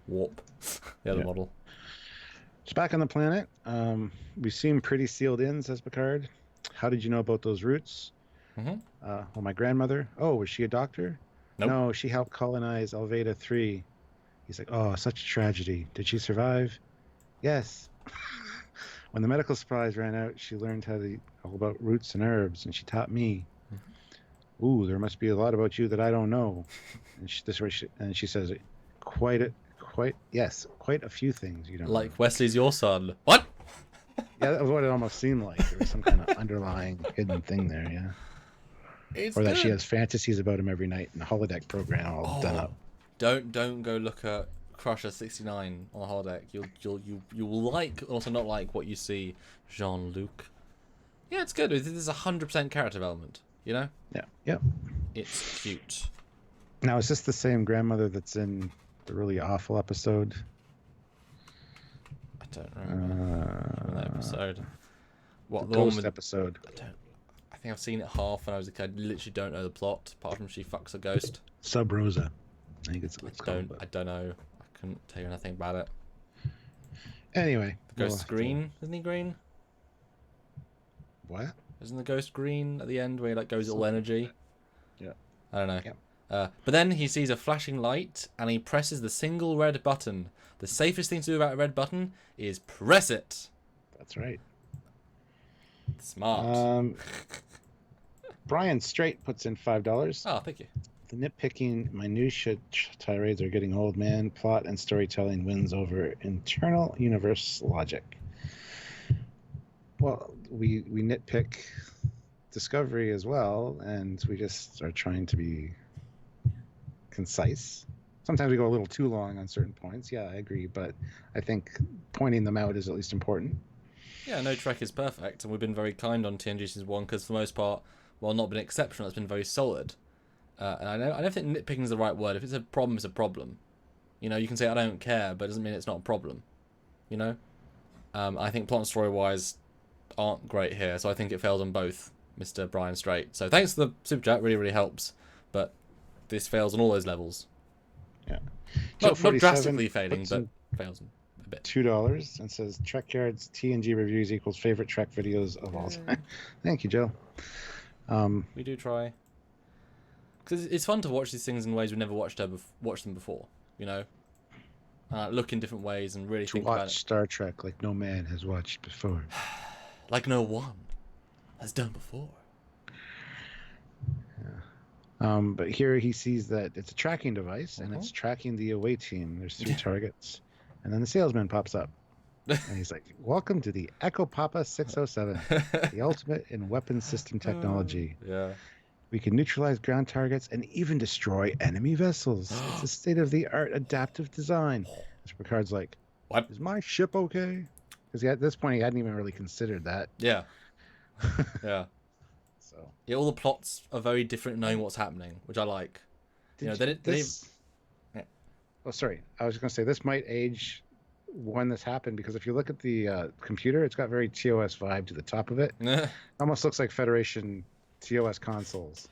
warp. The other model. It's back on the planet. We seem pretty sealed in, says Picard. How did you know about those roots? Well, my grandmother. Oh, was she a doctor? Nope. No, she helped colonize Alveda 3. He's like, oh, such a tragedy. Did she survive? Yes. When the medical supplies ran out, she learned all about roots and herbs, and she taught me. Ooh, there must be a lot about you that I don't know. And she says, quite a few things you don't Like know. Wesley's your son. What? Yeah, that was what it almost seemed like. There was some kind of underlying hidden thing there, yeah. It's Or that good. she has fantasies about him every night in the holodeck program all done up. Don't go look at Crusher 69 on the holodeck. You'll like, also not like what you see, Jean-Luc. Yeah, it's good. This is 100% character development. You know? Yeah. It's cute. Now, is this the same grandmother that's in the really awful episode? I don't remember that episode. What, the the one ghost with, episode? I think I've seen it half when I was a kid. I literally don't know the plot, apart from she fucks a ghost. Sub Rosa. I think it's called. I don't know. I couldn't tell you anything about it. Anyway. The ghost's green? Isn't he green? What? Isn't the ghost green at the end where he like goes all energy? Yeah. I don't know. Yeah. But then he sees a flashing light and he presses the single red button. The safest thing to do about a red button is press it. That's right. Smart. Brian Straight puts in $5. Oh, thank you. The nitpicking minutia tirades are getting old, man. Plot and storytelling wins over internal universe logic. Well, we nitpick Discovery as well, and we just are trying to be concise. Sometimes we go a little too long on certain points. Yeah, I agree, but I think pointing them out is at least important. Yeah, no Trek is perfect, and we've been very kind on TNG Season 1 because for the most part, while not been exceptional, it's been very solid. And I don't think nitpicking is the right word. If it's a problem, it's a problem. You know, you can say I don't care, but it doesn't mean it's not a problem. You know? I think plot and story-wise aren't great here, so I think it fails on both, Mr. Brian Straight. So thanks for the super chat, really, really helps. But this fails on all those levels. Yeah. Not drastically failing, but fails a bit. $2 and says Trekyards TNG reviews equals favorite Trek videos of all time. Thank you, Joe. We do try. Because it's fun to watch these things in ways we've never watched them before, you know? Look in different ways and really think about it. Watch Star Trek like no man has watched before. Like no one has done before. Yeah. But here he sees that it's a tracking device, and it's tracking the away team. There's 3 targets. And then the salesman pops up. And he's like, welcome to the Echo Papa 607, the ultimate in weapon system technology. Yeah. We can neutralize ground targets and even destroy enemy vessels. It's a state-of-the-art adaptive design. Mr. Picard's like, what? Is my ship okay? Because at this point, he hadn't even really considered that. Yeah. Yeah. So. Yeah, all the plots are very different knowing what's happening, which I like. Oh, sorry. I was just going to say, this might age when this happened, because if you look at the computer, it's got very TOS vibe to the top of it. Almost looks like Federation TOS consoles.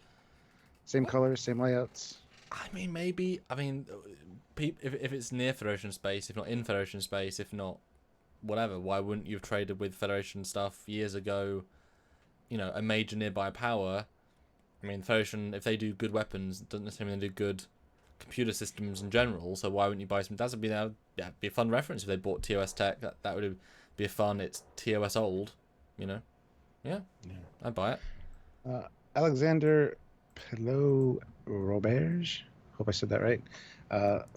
Same colors, same layouts. I mean, maybe. I mean, if it's near Federation space, if not in Federation space, if not whatever, why wouldn't you have traded with Federation stuff years ago? You know, a major nearby power. I mean, Federation, if they do good weapons, doesn't necessarily mean they do good computer systems in general. So why wouldn't you buy some? That would be be a fun reference if they bought TOS tech. That would be a fun. It's TOS old, you know. Yeah, I'd buy it. Alexander Pilot Roberge, hope I said that right,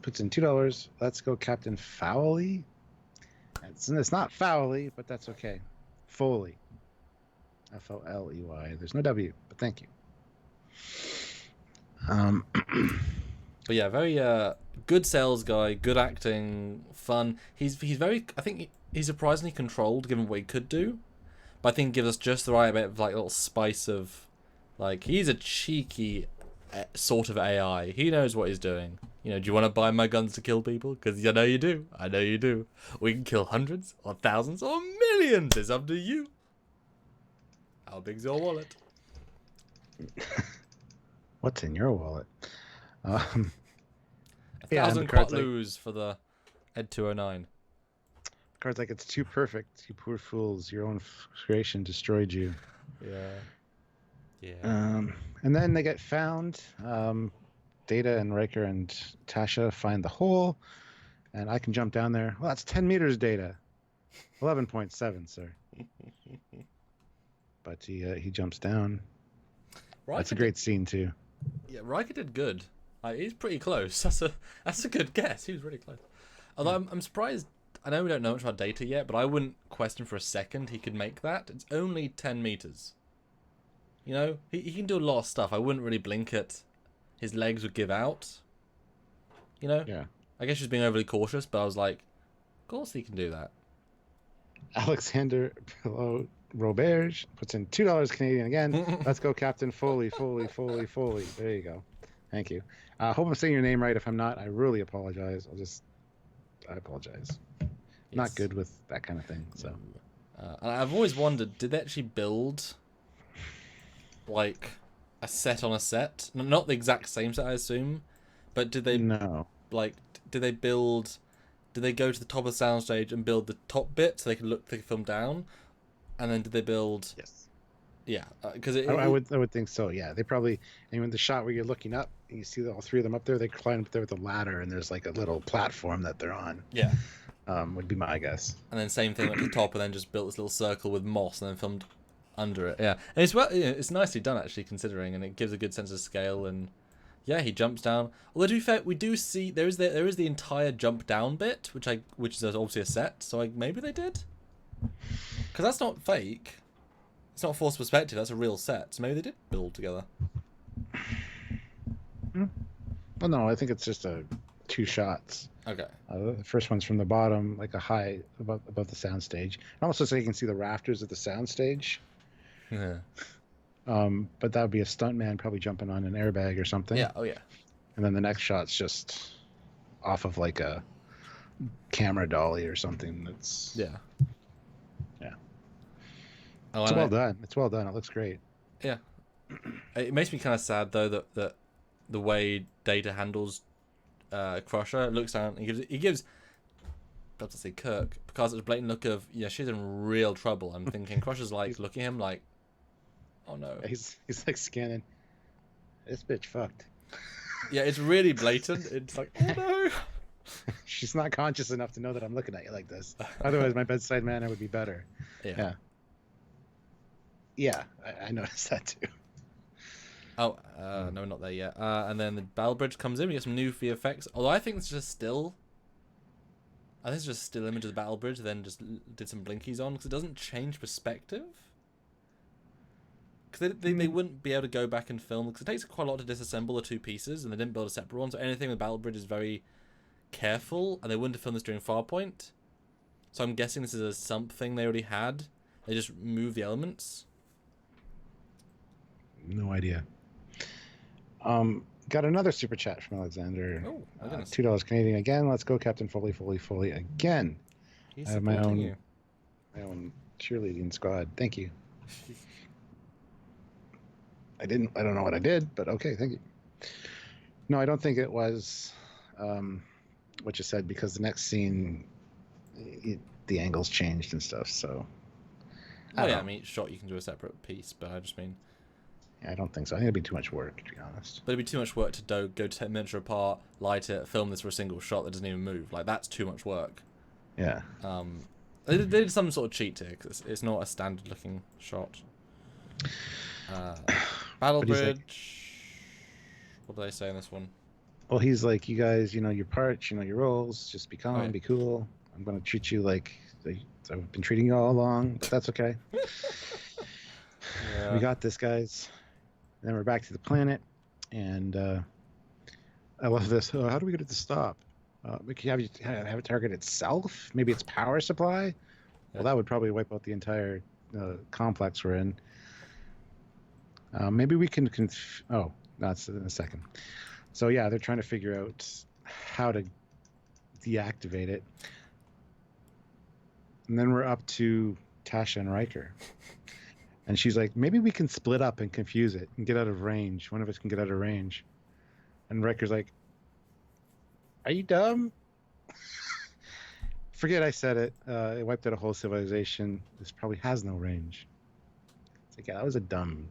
puts in $2. Let's go Captain Foley. It's not Foley, but that's okay. Foley. Foley. There's no W, but thank you. But yeah, very good sales guy, good acting, fun. He's very. I think he's surprisingly controlled given what he could do, but I think gives us just the right bit of like little spice of, like, he's a cheeky sort of AI. He knows what he's doing. You know, do you want to buy my guns to kill people? Because I know you do. I know you do. We can kill hundreds or thousands or millions. It's up to you. How big's your wallet? What's in your wallet? 1,000 Quatloos for the Ed 209. Cards like, it's too perfect. You poor fools. Your own creation destroyed you. Yeah. And then they get found. Data and Riker and Tasha find the hole, and I can jump down there. Well, that's 10 meters, Data. 11.7, sir. But he jumps down. Riker, that's a great scene too. Yeah, Riker did good. He's pretty close. That's a good guess. He was really close. Although I'm surprised. I know we don't know much about Data yet, but I wouldn't question for a second he could make that. It's only 10 meters. You know, he can do a lot of stuff. I wouldn't really blink at his legs would give out. You know? Yeah. I guess she's being overly cautious, but I was like, of course he can do that. Alexander Pilot Roberge puts in $2 Canadian again. Let's go, Captain Foley. There you go. Thank you. I hope I'm saying your name right. If I'm not, I really apologize. I apologize. Yes. Not good with that kind of thing. So, and I've always wondered, did they actually build like a set on a set? Not the exact same set, I assume, but did they? No. Like, did they build? Did they go to the top of the soundstage and build the top bit so they could look the film down? And then did they build? Yes. Yeah, because I would think so. Yeah, they probably. And when the shot where you're looking up and you see all three of them up there, they climb up there with a ladder, and there's like a little platform that they're on. Yeah. Would be my guess. And then same thing at the top, and then just built this little circle with moss, and then filmed under it. Yeah, and it's nicely done actually, considering, and it gives a good sense of scale. And yeah, he jumps down. Although to be fair, we do see there is the entire jump down bit, which is obviously a set. So maybe they did, because that's not fake. It's not forced perspective. That's a real set. So maybe they did build together. Well, no, I think it's just two shots. Okay. The first one's from the bottom, like a high above the soundstage. It almost looks like you can see the rafters of the soundstage. Yeah. But that would be a stuntman probably jumping on an airbag or something. Yeah. Oh yeah. And then the next shot's just off of like a camera dolly or something. That's yeah. Oh, it's well done. It's well done. It looks great. Yeah. It makes me kind of sad though that the way Data handles Crusher, it looks down. He gives. About to say Kirk, because it's a blatant look of, yeah, she's in real trouble. I'm thinking Crusher's like looking at him like, oh no. He's like scanning. This bitch fucked. Yeah, it's really blatant. It's like, oh no. She's not conscious enough to know that I'm looking at you like this. Otherwise, my bedside manner would be better. Yeah. Yeah, I noticed that too. Oh, no, we're not there yet. And then the battle bridge comes in. We get some new VFX. Although I think it's just still. I think it's just still image of the battle bridge. Then just did some blinkies on because it doesn't change perspective. Because they wouldn't be able to go back and film because it takes quite a lot to disassemble the two pieces, and they didn't build a separate one. So anything with battle bridge is very careful, and they wouldn't have filmed this during Farpoint. So I'm guessing this is something they already had. They just moved the elements. No idea. Got another super chat from Alexander. Oh, my goodness. $2 Canadian again. Let's go, Captain Foley again. He's I have my own cheerleading squad. Thank you. I don't know what I did, but okay, thank you. No, I don't think it was what you said, because the next scene, the angles changed and stuff. So. I mean, each shot you can do a separate piece, but I just mean, Yeah, I don't think so. I think it'd be too much work, to be honest. But it'd be too much work to go 10 minutes apart, light it, film this for a single shot that doesn't even move. Like, that's too much work. Yeah. They did some sort of cheat here, because it's not a standard looking shot. Battle Bridge. What do they say in this one? Well, he's like, you guys, you know your parts, you know your roles. Just be calm, be cool. I'm gonna treat you like I've been treating you all along, but that's okay. Yeah. We got this, guys. And then we're back to the planet, and I love this. How do we get it to stop? We can have it target itself. Maybe its power supply. Well, that would probably wipe out the entire complex we're in. Maybe we can. Oh, that's in a second. So yeah, they're trying to figure out how to deactivate it. And then we're up to Tasha and Riker. And she's like, maybe we can split up and confuse it and get out of range. One of us can get out of range. And Riker's like, are you dumb? Forget I said it. It wiped out a whole civilization. This probably has no range. It's like, yeah, that was a dumb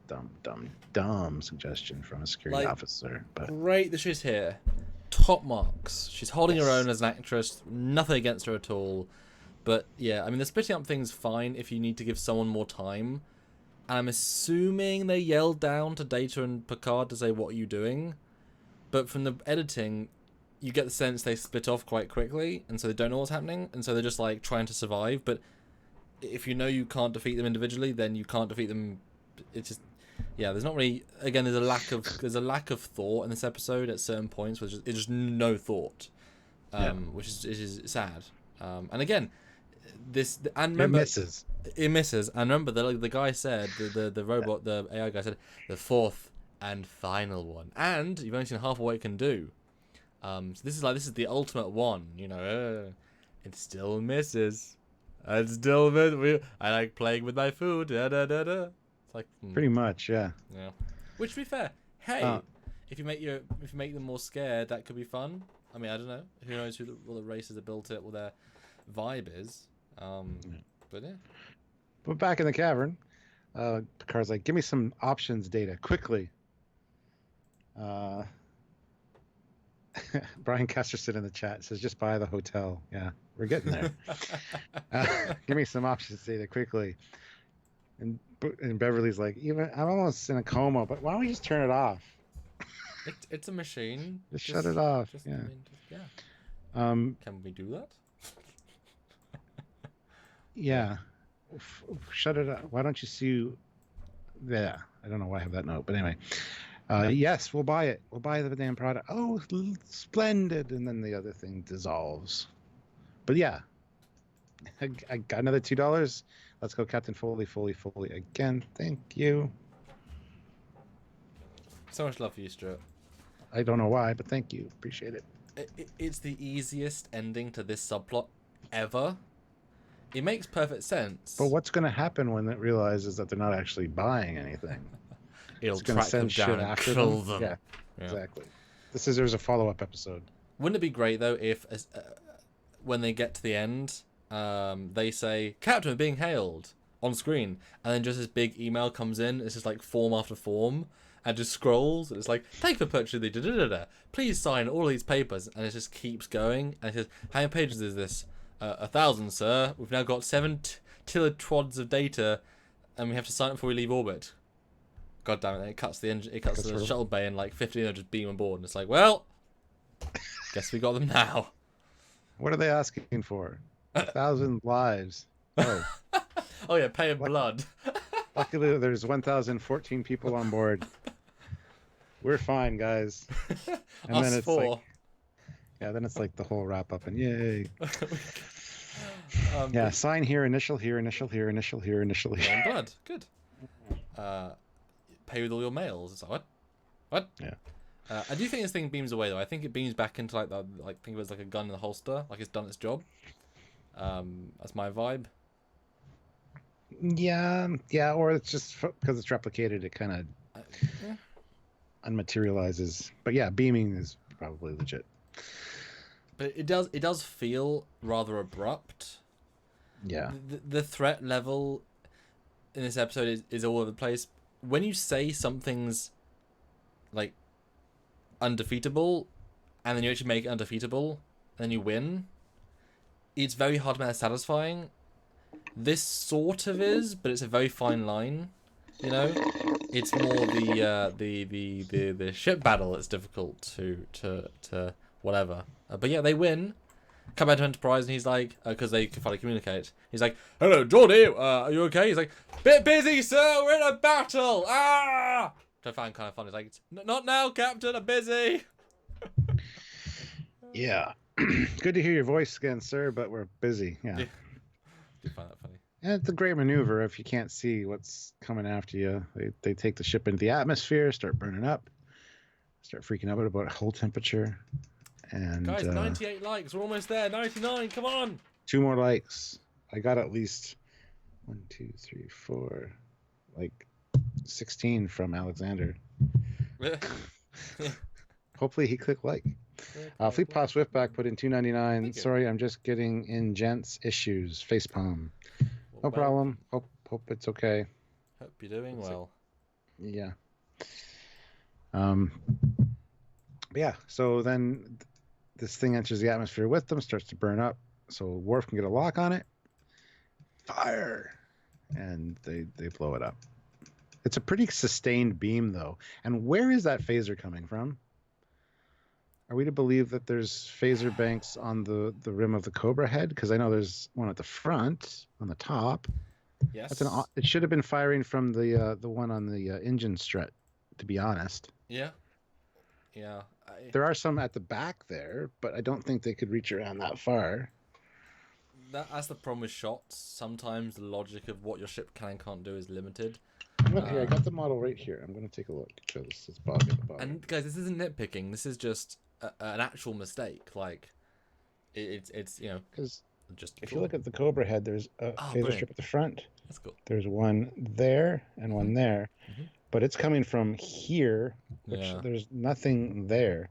suggestion from a security officer. But great that she's here. Top marks. She's holding her own as an actress. Nothing against her at all. But yeah, I mean, the splitting up thing's fine if you need to give someone more time. And I'm assuming they yelled down to Data and Picard to say, what are you doing? But from the editing, you get the sense they split off quite quickly, and so they don't know what's happening, and so they're just like trying to survive. But if you know you can't defeat them individually, then you can't defeat them. It's just, yeah, there's not really, again, there's a lack of thought in this episode at certain points, which is just no thought, which is sad. And again, and remember, it misses. And remember, the guy said, the robot, the AI guy said, the fourth and final one, and you've only seen half of what it can do. So this is the ultimate one, you know. It still misses. I like playing with my food. Da, da, da, da. It's like pretty much, yeah. Yeah. Which, to be fair, hey, if you make them more scared, that could be fun. I mean, I don't know. Who knows what the races that built it, what their vibe is. But yeah. But back in the cavern, Picard's like, give me some options data quickly. Brian Kesterson in the chat says, just buy the hotel. Yeah, we're getting there. Give me some options data quickly. And Beverly's like, I'm almost in a coma, but why don't we just turn it off? It's a machine. Just shut it off. Yeah. Can we do that? Yeah. Shut it off. Why don't you see? Yeah. I don't know why I have that note, but anyway. Yes, we'll buy it. We'll buy the damn product. Oh, splendid. And then the other thing dissolves. But yeah. I got another $2. Let's go, Captain Foley again. Thank you. So much love for you, Stuart. I don't know why, but thank you. Appreciate it. It's the easiest ending to this subplot ever. It makes perfect sense. But what's going to happen when it realizes that they're not actually buying anything? It'll track them down and kill them. Yeah, exactly. There's a follow-up episode. Wouldn't it be great, though, if when they get to the end, they say, Captain, we're being hailed on screen, and then just this big email comes in, it's just like form after form, and just scrolls, and it's like, thank you for purchasing the da-da-da-da. Please sign all these papers, and it just keeps going, and it says, how many pages is this? 1,000, sir. We've now got 7 kilotrods of data, and we have to sign it before we leave orbit. God damn it! It cuts the engine. It cuts the shuttle bay, and like 15 of them just beam on board, and it's like, well, guess we got them now. What are they asking for? 1,000 lives. Oh. Oh yeah, pay in blood. Luckily, there's 1,014 people on board. We're fine, guys. And Us four. Then it's like the whole wrap up, and yay. Sign here, initial here, initial here, initial here, initial here. Pay in blood. Good. Pay with all your mails. It's like, what? Yeah. I do think this thing beams away though. I think it beams back into think of it as like a gun in the holster, like it's done its job. That's my vibe. Yeah, or it's just because it's replicated, it kind of unmaterializes. But yeah, beaming is probably legit. But it does feel rather abrupt. Yeah. The threat level in this episode is all over the place. when you say something's like undefeatable, and then you actually make it undefeatable, and then you win, it's very hard to make that satisfying. This sort of is, but it's a very fine line. You know, it's more the ship battle that's difficult to whatever. But yeah, they win. Come back to Enterprise, and he's like, because they can finally communicate. He's like, "Hello, Geordie. Are you okay?" He's like, "Bit busy, sir. We're in a battle. Ah!" Which I find kind of funny. He's like, "Not now, Captain. I'm busy." Yeah. Good to hear your voice again, sir, but we're busy. Yeah. Do find that funny. And it's a great maneuver if you can't see what's coming after you. They take the ship into the atmosphere, start burning up, start freaking out about hull temperature. And Guys, 98 likes. We're almost there. 99. Come on. 2 more likes. I got at least 1, 2, 3, 4, like 16 from Alexander. Hopefully he clicked like. Fleet Paw Swiftback put in $2.99. Sorry, I'm just getting in gents issues. Facepalm. No problem. Hope it's okay. Hope you're doing well. Yeah. But yeah. So then this thing enters the atmosphere with them, starts to burn up. So Worf can get a lock on it. Fire, and they blow it up. It's a pretty sustained beam though. And where is that phaser coming from? Are we to believe that there's phaser banks on the rim of the Cobra head? Because I know there's one at the front, on the top. Yes. It should have been firing from the one on the engine strut, to be honest. Yeah. Yeah. There are some at the back there, but I don't think they could reach around that far. That's the problem with shots. Sometimes the logic of what your ship can and can't do is limited. Here, I got the model right here. I'm going to take a look because it's bogging at the bottom. And guys, this isn't nitpicking. This is just an actual mistake. Like, it's you know. Because just if you look at the Cobra head, there's a phaser strip at the front. That's cool. There's one there and one there, but it's coming from here, which there's nothing there.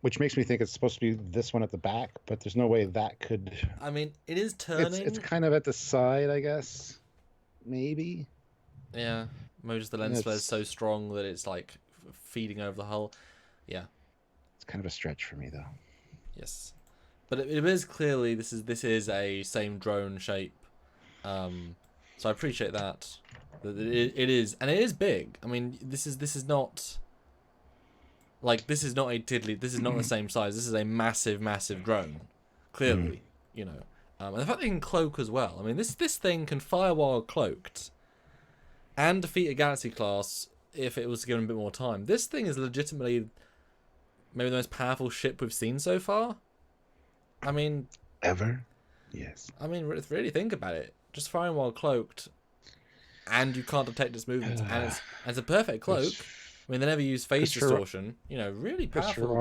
Which makes me think it's supposed to be this one at the back, but there's no way that could. I mean, it is turning. It's kind of at the side, I guess. Maybe. Yeah, maybe just the lens flare is so strong that it's like feeding over the hull. Yeah. It's kind of a stretch for me, though. Yes, but it is clearly this is a same drone shape. So I appreciate that. It is, and it is big. I mean, this is not. Like, this is not a tiddly. This is not the same size. This is a massive, massive drone. Clearly, you know. And the fact they can cloak as well. I mean, this thing can fire while cloaked, and defeat a Galaxy class if it was given a bit more time. This thing is legitimately maybe the most powerful ship we've seen so far. I mean, ever? Yes. I mean, really think about it. Just firing while cloaked, and you can't detect its movements, and it's a perfect cloak. I mean, they never use phase distortion. You know, really powerful. Christopher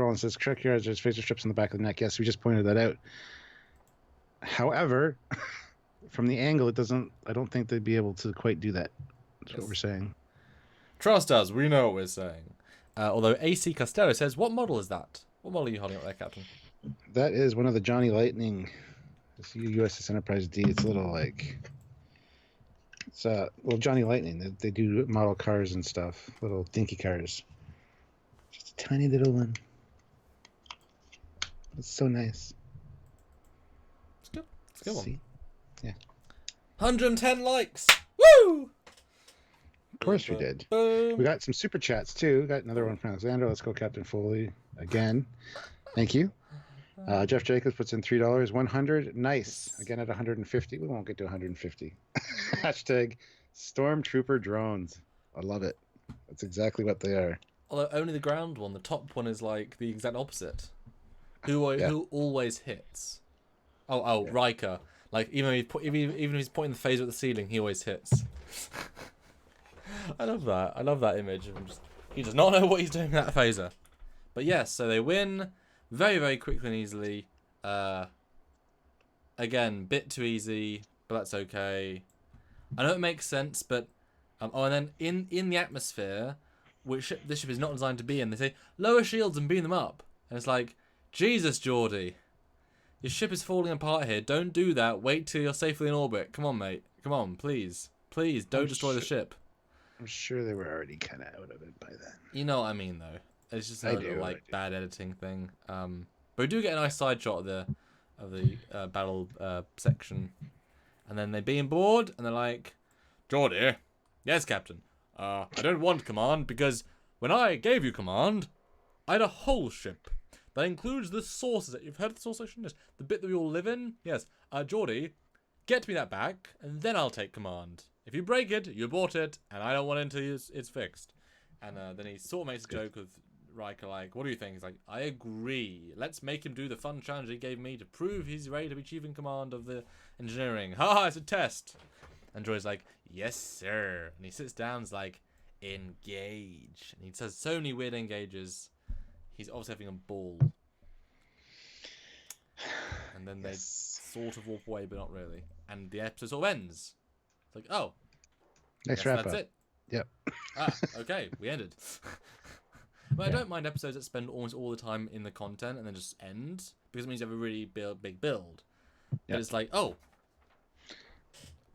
Rollins says, Trekyards, there's phaser strips on the back of the neck. Yes, we just pointed that out. However, from the angle, it doesn't. I don't think they'd be able to quite do that. That's what we're saying. Trust us, we know what we're saying. Although AC Costello says, what model is that? What model are you holding up there, Captain? That is one of the Johnny Lightning. It's USS Enterprise D. It's a little like. It's well, Johnny Lightning. They do model cars and stuff. Little dinky cars. Just a tiny little one. It's so nice. It's good. It's a good one. Yeah. 110 likes. Woo! Of course we did. Boom. We got some super chats too. We got another one from Alexander. Let's go, Captain Foley. Again. Thank you. Jeff Jacobs puts in $3. 100. Nice. Again at 150. We won't get to 150. Hashtag Stormtrooper drones. I love it. That's exactly what they are. Although only the ground one. The top one is like the exact opposite. Who always hits? Oh, Riker. Like even if he's pointing the phaser at the ceiling, he always hits. I love that. I love that image. He does not know what he's doing with that phaser. But yes, so they win very, very quickly and easily. Again, bit too easy, but that's okay. I know it makes sense, but and then in the atmosphere, which this ship is not designed to be in, they say lower shields and beam them up, and it's like, Jesus, Geordie, Your ship is falling apart here. Don't do that. Wait till you're safely in orbit. Come on, mate. Come on, please. Please, don't destroy the ship. I'm sure they were already kind of out of it by then. You know what I mean, though. It's just a I little, do. bad editing thing. But we do get a nice side shot of the battle section. And then they beam board, and they're like, Geordie, yes, Captain. I don't want command, because when I gave you command, I had a whole ship. That includes the sources. You've heard of the source section? Yes. The bit that we all live in? Yes. Geordie, get me that back, and then I'll take command. If you break it, you abort it, and I don't want it until it's fixed. And then he sort of makes a joke with Riker, like, what do you think? He's like, I agree. Let's make him do the fun challenge he gave me to prove he's ready to be chief in command of the engineering. Ha, it's a test. And Joy's like, yes, sir. And he sits down and's like, engage. And he says so many weird engages. He's obviously having a ball. And then they sort of walk away, but not really. And the episode sort of ends. It's like, oh. Nice wrap that's up. it. Yep. Okay, we ended. But I don't mind episodes that spend almost all the time in the content and then just end, because it means you have a really big build. But it's like, oh,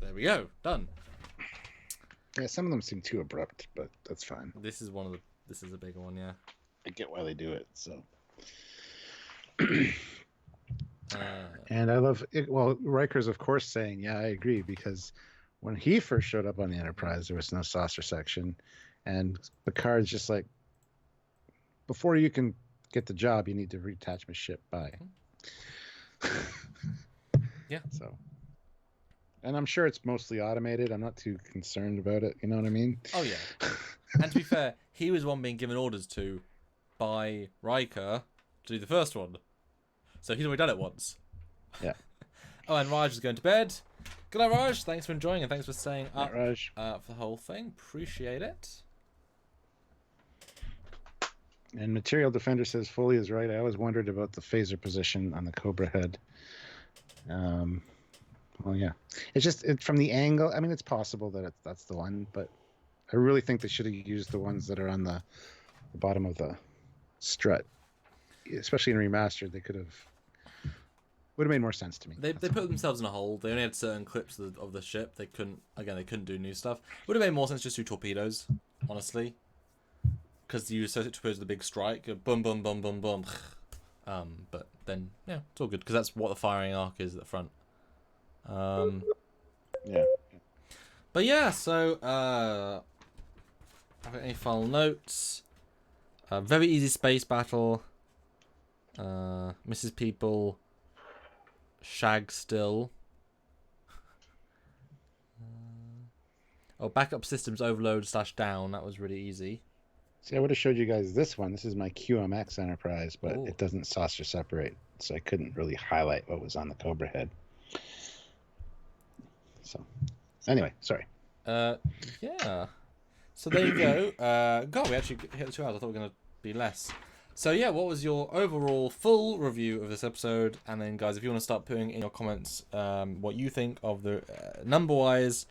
there we go, done. Yeah, some of them seem too abrupt, but that's fine. This is a big one, yeah. I get why they do it, so. And I love it. Well, Riker's of course saying, yeah, I agree, because when he first showed up on the Enterprise, there was no saucer section, and Picard's just like, before you can get the job, you need to reattach my ship. Bye. Yeah. So, and I'm sure it's mostly automated. I'm not too concerned about it. You know what I mean? Oh yeah. And to be fair, he was one being given orders to by Riker to do the first one, so he's already done it once. Yeah. Oh, and Raj is going to bed. Good night, Raj. Thanks for enjoying and thanks for staying up Raj. For the whole thing. Appreciate it. And Material Defender says Foley is right. I always wondered about the phaser position on the Cobra head. Well, yeah, it's just from the angle. I mean, it's possible that that's the one, but I really think they should have used the ones that are on the bottom of the strut, especially in remastered. They would have made more sense to me. They put themselves in a hole. They only had certain clips of the ship. They couldn't do new stuff. Would have made more sense just to do torpedoes, honestly. Because you associate torpedoes with the big strike, boom, boom, boom, boom, boom. But then, yeah, it's all good because that's what the firing arc is at the front. Yeah. But yeah, so I've got any final notes? Very easy space battle. Mrs. People. Shag still. Backup systems overload / down. That was really easy. See, I would have showed you guys this one. This is my QMX Enterprise, but Ooh. it doesn't saucer separate, so I couldn't really highlight what was on the Cobra head. So, anyway, sorry. Yeah. So there you go. God, we actually hit the 2 hours. I thought we were going to be less. So yeah, what was your overall full review of this episode? And then, guys, if you want to start putting in your comments what you think of the number-wise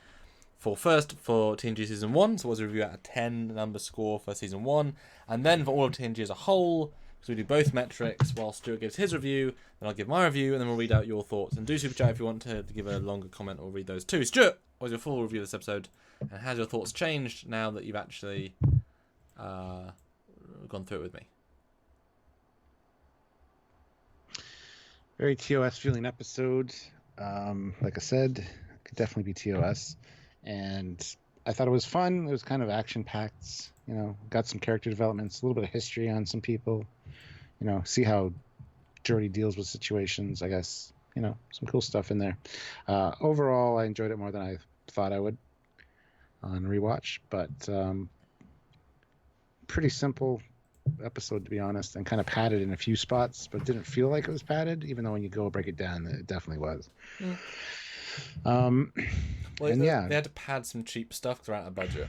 for TNG Season 1. So what's a review out of 10 number score for Season 1. And then for all of TNG as a whole, because we do both metrics, while Stuart gives his review, then I'll give my review, and then we'll read out your thoughts. And do super chat if you want to give a longer comment or read those too. Stuart, what was your full review of this episode? And has your thoughts changed now that you've actually gone through it with me? Very TOS feeling episode. Like I said, it could definitely be TOS. And I thought it was fun. It was kind of action-packed. You know, got some character developments, a little bit of history on some people. You know, see how Geordi deals with situations, I guess. You know, some cool stuff in there. Overall, I enjoyed it more than I thought I would on rewatch. But pretty simple episode, to be honest, and kind of padded in a few spots, but it didn't feel like it was padded, even though when you go break it down, it definitely was. Well, and they yeah, had to pad some cheap stuff because they're out of budget.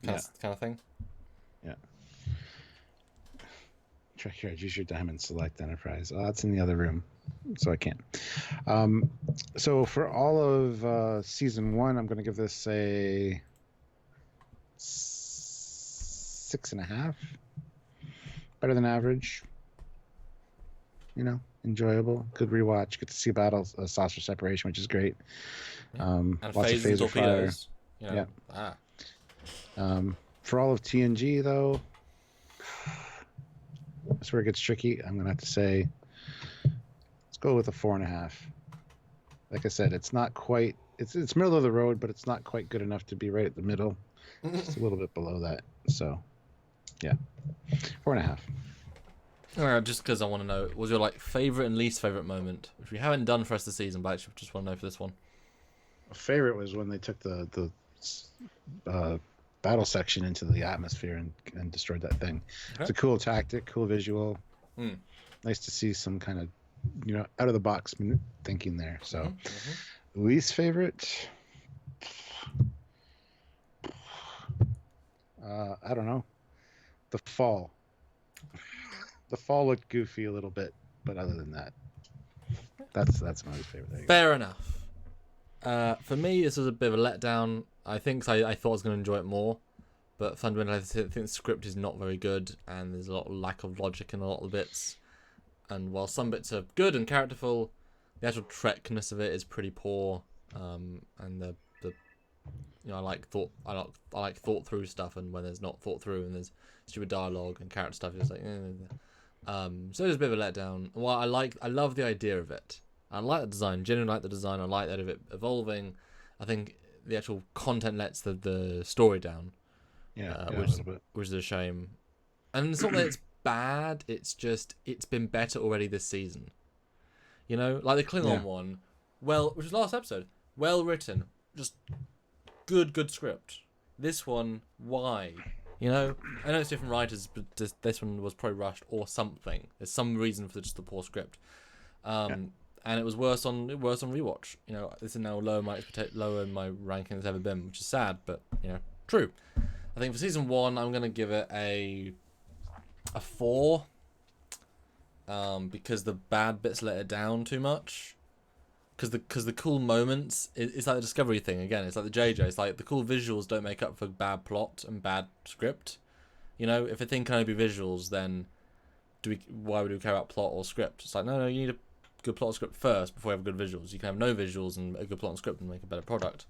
Kind of thing. Yeah. Trekyards, use your diamond select Enterprise. Oh, that's in the other room, so I can't. So for all of Season 1, I'm going to give this a 6.5. Better than average. You know, enjoyable, good rewatch. Good to see battle saucer separation, which is great. And Lots of phasers and phaser fire. torpedoes. You know, For all of TNG though, that's where it gets tricky. I'm gonna have to say, let's go with a 4.5. Like I said, it's not quite. It's middle of the road, but it's not quite good enough to be right at the middle. Just a little bit below that. So, yeah, 4.5. All right, just because I want to know, was your like favorite and least favorite moment, which we haven't done for us this season, but I just want to know for this one. My favorite was when they took the battle section into the atmosphere and destroyed that thing. Okay. It's a cool tactic, cool visual. Mm. Nice to see some kind of out of the box thinking there. So, least favorite. I don't know. The fall. The fall looked goofy a little bit, but other than that, that's my least favorite. Fair enough. For me, this was a bit of a letdown. I think I thought I was going to enjoy it more, but fundamentally, I think the script is not very good, and there's a lot of lack of logic in a lot of the bits. And while some bits are good and characterful, the actual Trekness of it is pretty poor. And the I like thought through stuff, and when there's not thought through and there's stupid dialogue and character stuff, it's like. So it's a bit of a letdown. Well, I love the idea of it. I like the design. Genuinely like the design. I like that of it evolving. I think the actual content lets the story down. Which is a shame. And it's not that it's bad. It's just it's been better already this season. You know, like the Klingon one, which was last episode, well written, just good script. This one, why? You know, I know it's different writers, but this one was probably rushed or something. There's some reason for just the poor script. And it was worse on rewatch. You know, this is now lower in my ranking than it's ever been, which is sad, but true. I think for season 1, I'm gonna give it a 4. Because the bad bits let it down too much. Because the cool moments, it's like the Discovery thing again. It's like the JJ. It's like the cool visuals don't make up for bad plot and bad script. You know, if a thing can only be visuals, then why would we care about plot or script? It's like no, you need a good plot and script first before you have good visuals. You can have no visuals and a good plot and script and make a better product.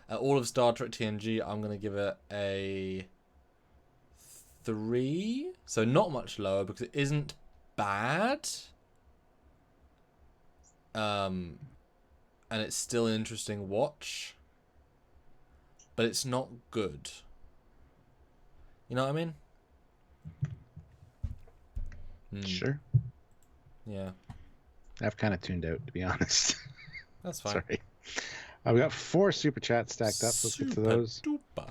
All of Star Trek TNG, I'm gonna give it a 3. So not much lower because it isn't bad. And it's still an interesting watch, but it's not good. You know what I mean? Sure. Yeah. I've kind of tuned out, to be honest. That's fine. Sorry. I've got 4 super chats stacked up. Let's get to those. Duper.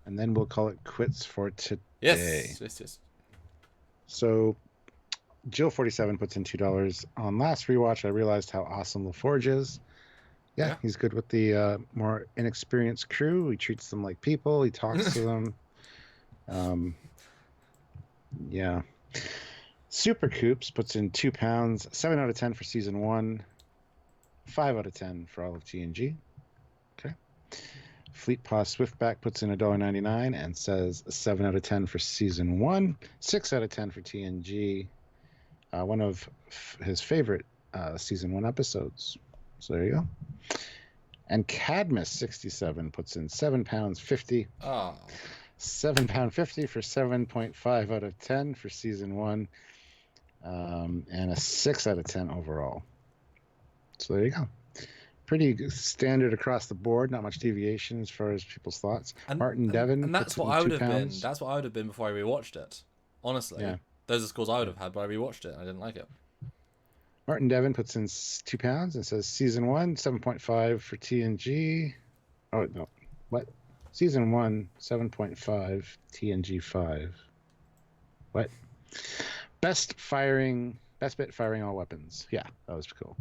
And then we'll call it quits for today. Yes. So, Jill47 puts in $2. On last rewatch, I realized how awesome LaForge is. Yeah, he's good with the more inexperienced crew. He treats them like people. He talks to them. Yeah. Super Coops puts in £2. 7 out of 10 for season 1. 5 out of 10 for all of TNG. Okay. Fleet Paw Swiftback puts in $1.99 and says 7 out of 10 for season 1. 6 out of 10 for TNG. One of his favorite season 1 episodes. So there you go. And Cadmus67 puts in £7.50. Oh. £7.50 for 7.5 out of 10 for season 1. And a 6 out of 10 overall. So there you go. Pretty standard across the board. Not much deviation as far as people's thoughts. Martin Devon. And that's what I would have been. That's what I would have been before I rewatched it. Honestly. Yeah. Those are scores I would have had, but I rewatched it and I didn't like it. Martin Devon puts in £2 and says season 1, 7.5 for TNG. Oh, no. What? Season 1, 7.5, TNG 5. What? Best bit firing all weapons. Yeah, that was cool.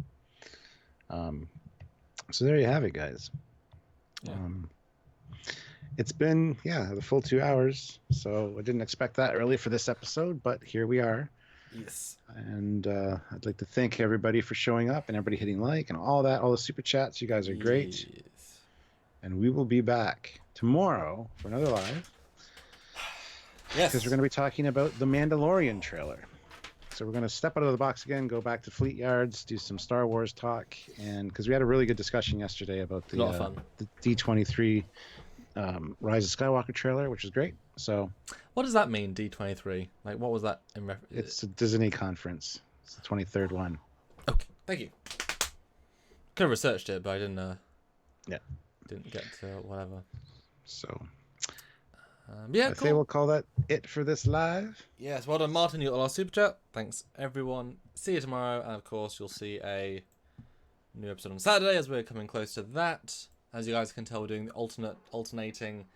So there you have it, guys. Yeah. It's been, the full 2 hours. So I didn't expect that early for this episode, but here we are. Yes. And I'd like to thank everybody for showing up and everybody hitting like and all that, all the super chats. You guys are great. Yes. And we will be back tomorrow for another live. Yes. Because we're going to be talking about the Mandalorian trailer. So So we're going to step out of the box again, go back to Trekyards, do some Star Wars talk, and because we had a really good discussion yesterday about A lot of fun. the D23 Rise of Skywalker trailer, which is great. So What does that mean, D23? Like, what was that in reference? it's a Disney conference. It's the 23rd one. Okay, thank you. Could have researched it, but I didn't. Yeah. Didn't get to whatever. So Yeah, I cool. say we'll call that it for this live. Yes, well done, Martin. You got the last super chat. Thanks, everyone. See you tomorrow, and of course, you'll see a new episode on Saturday as we're coming close to that. As you guys can tell, we're doing the alternating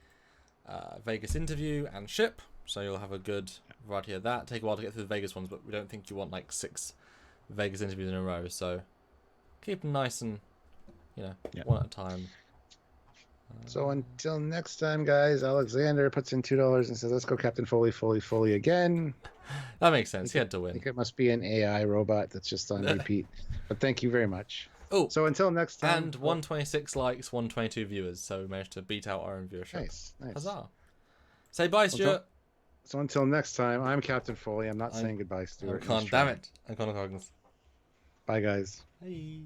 Vegas interview and ship, so you'll have a good variety of that. Take a while to get through the Vegas ones, but we don't think you want like 6 Vegas interviews in a row, so keep them nice and one at a time. So until next time, guys, Alexander puts in $2 and says, "Let's go, Captain Foley, Foley, Foley again." That makes sense. He had to I win. think it must be an AI robot that's just on repeat. But thank you very much. Oh, so until next time. And 126 likes, 122 viewers, so we managed to beat out our own viewership. Nice. Huzzah. Say bye, Stuart. So until next time, I'm Captain Foley. I'm not saying goodbye, Stuart. Damn it. I'm Connor Coggins. Bye, guys. Hey.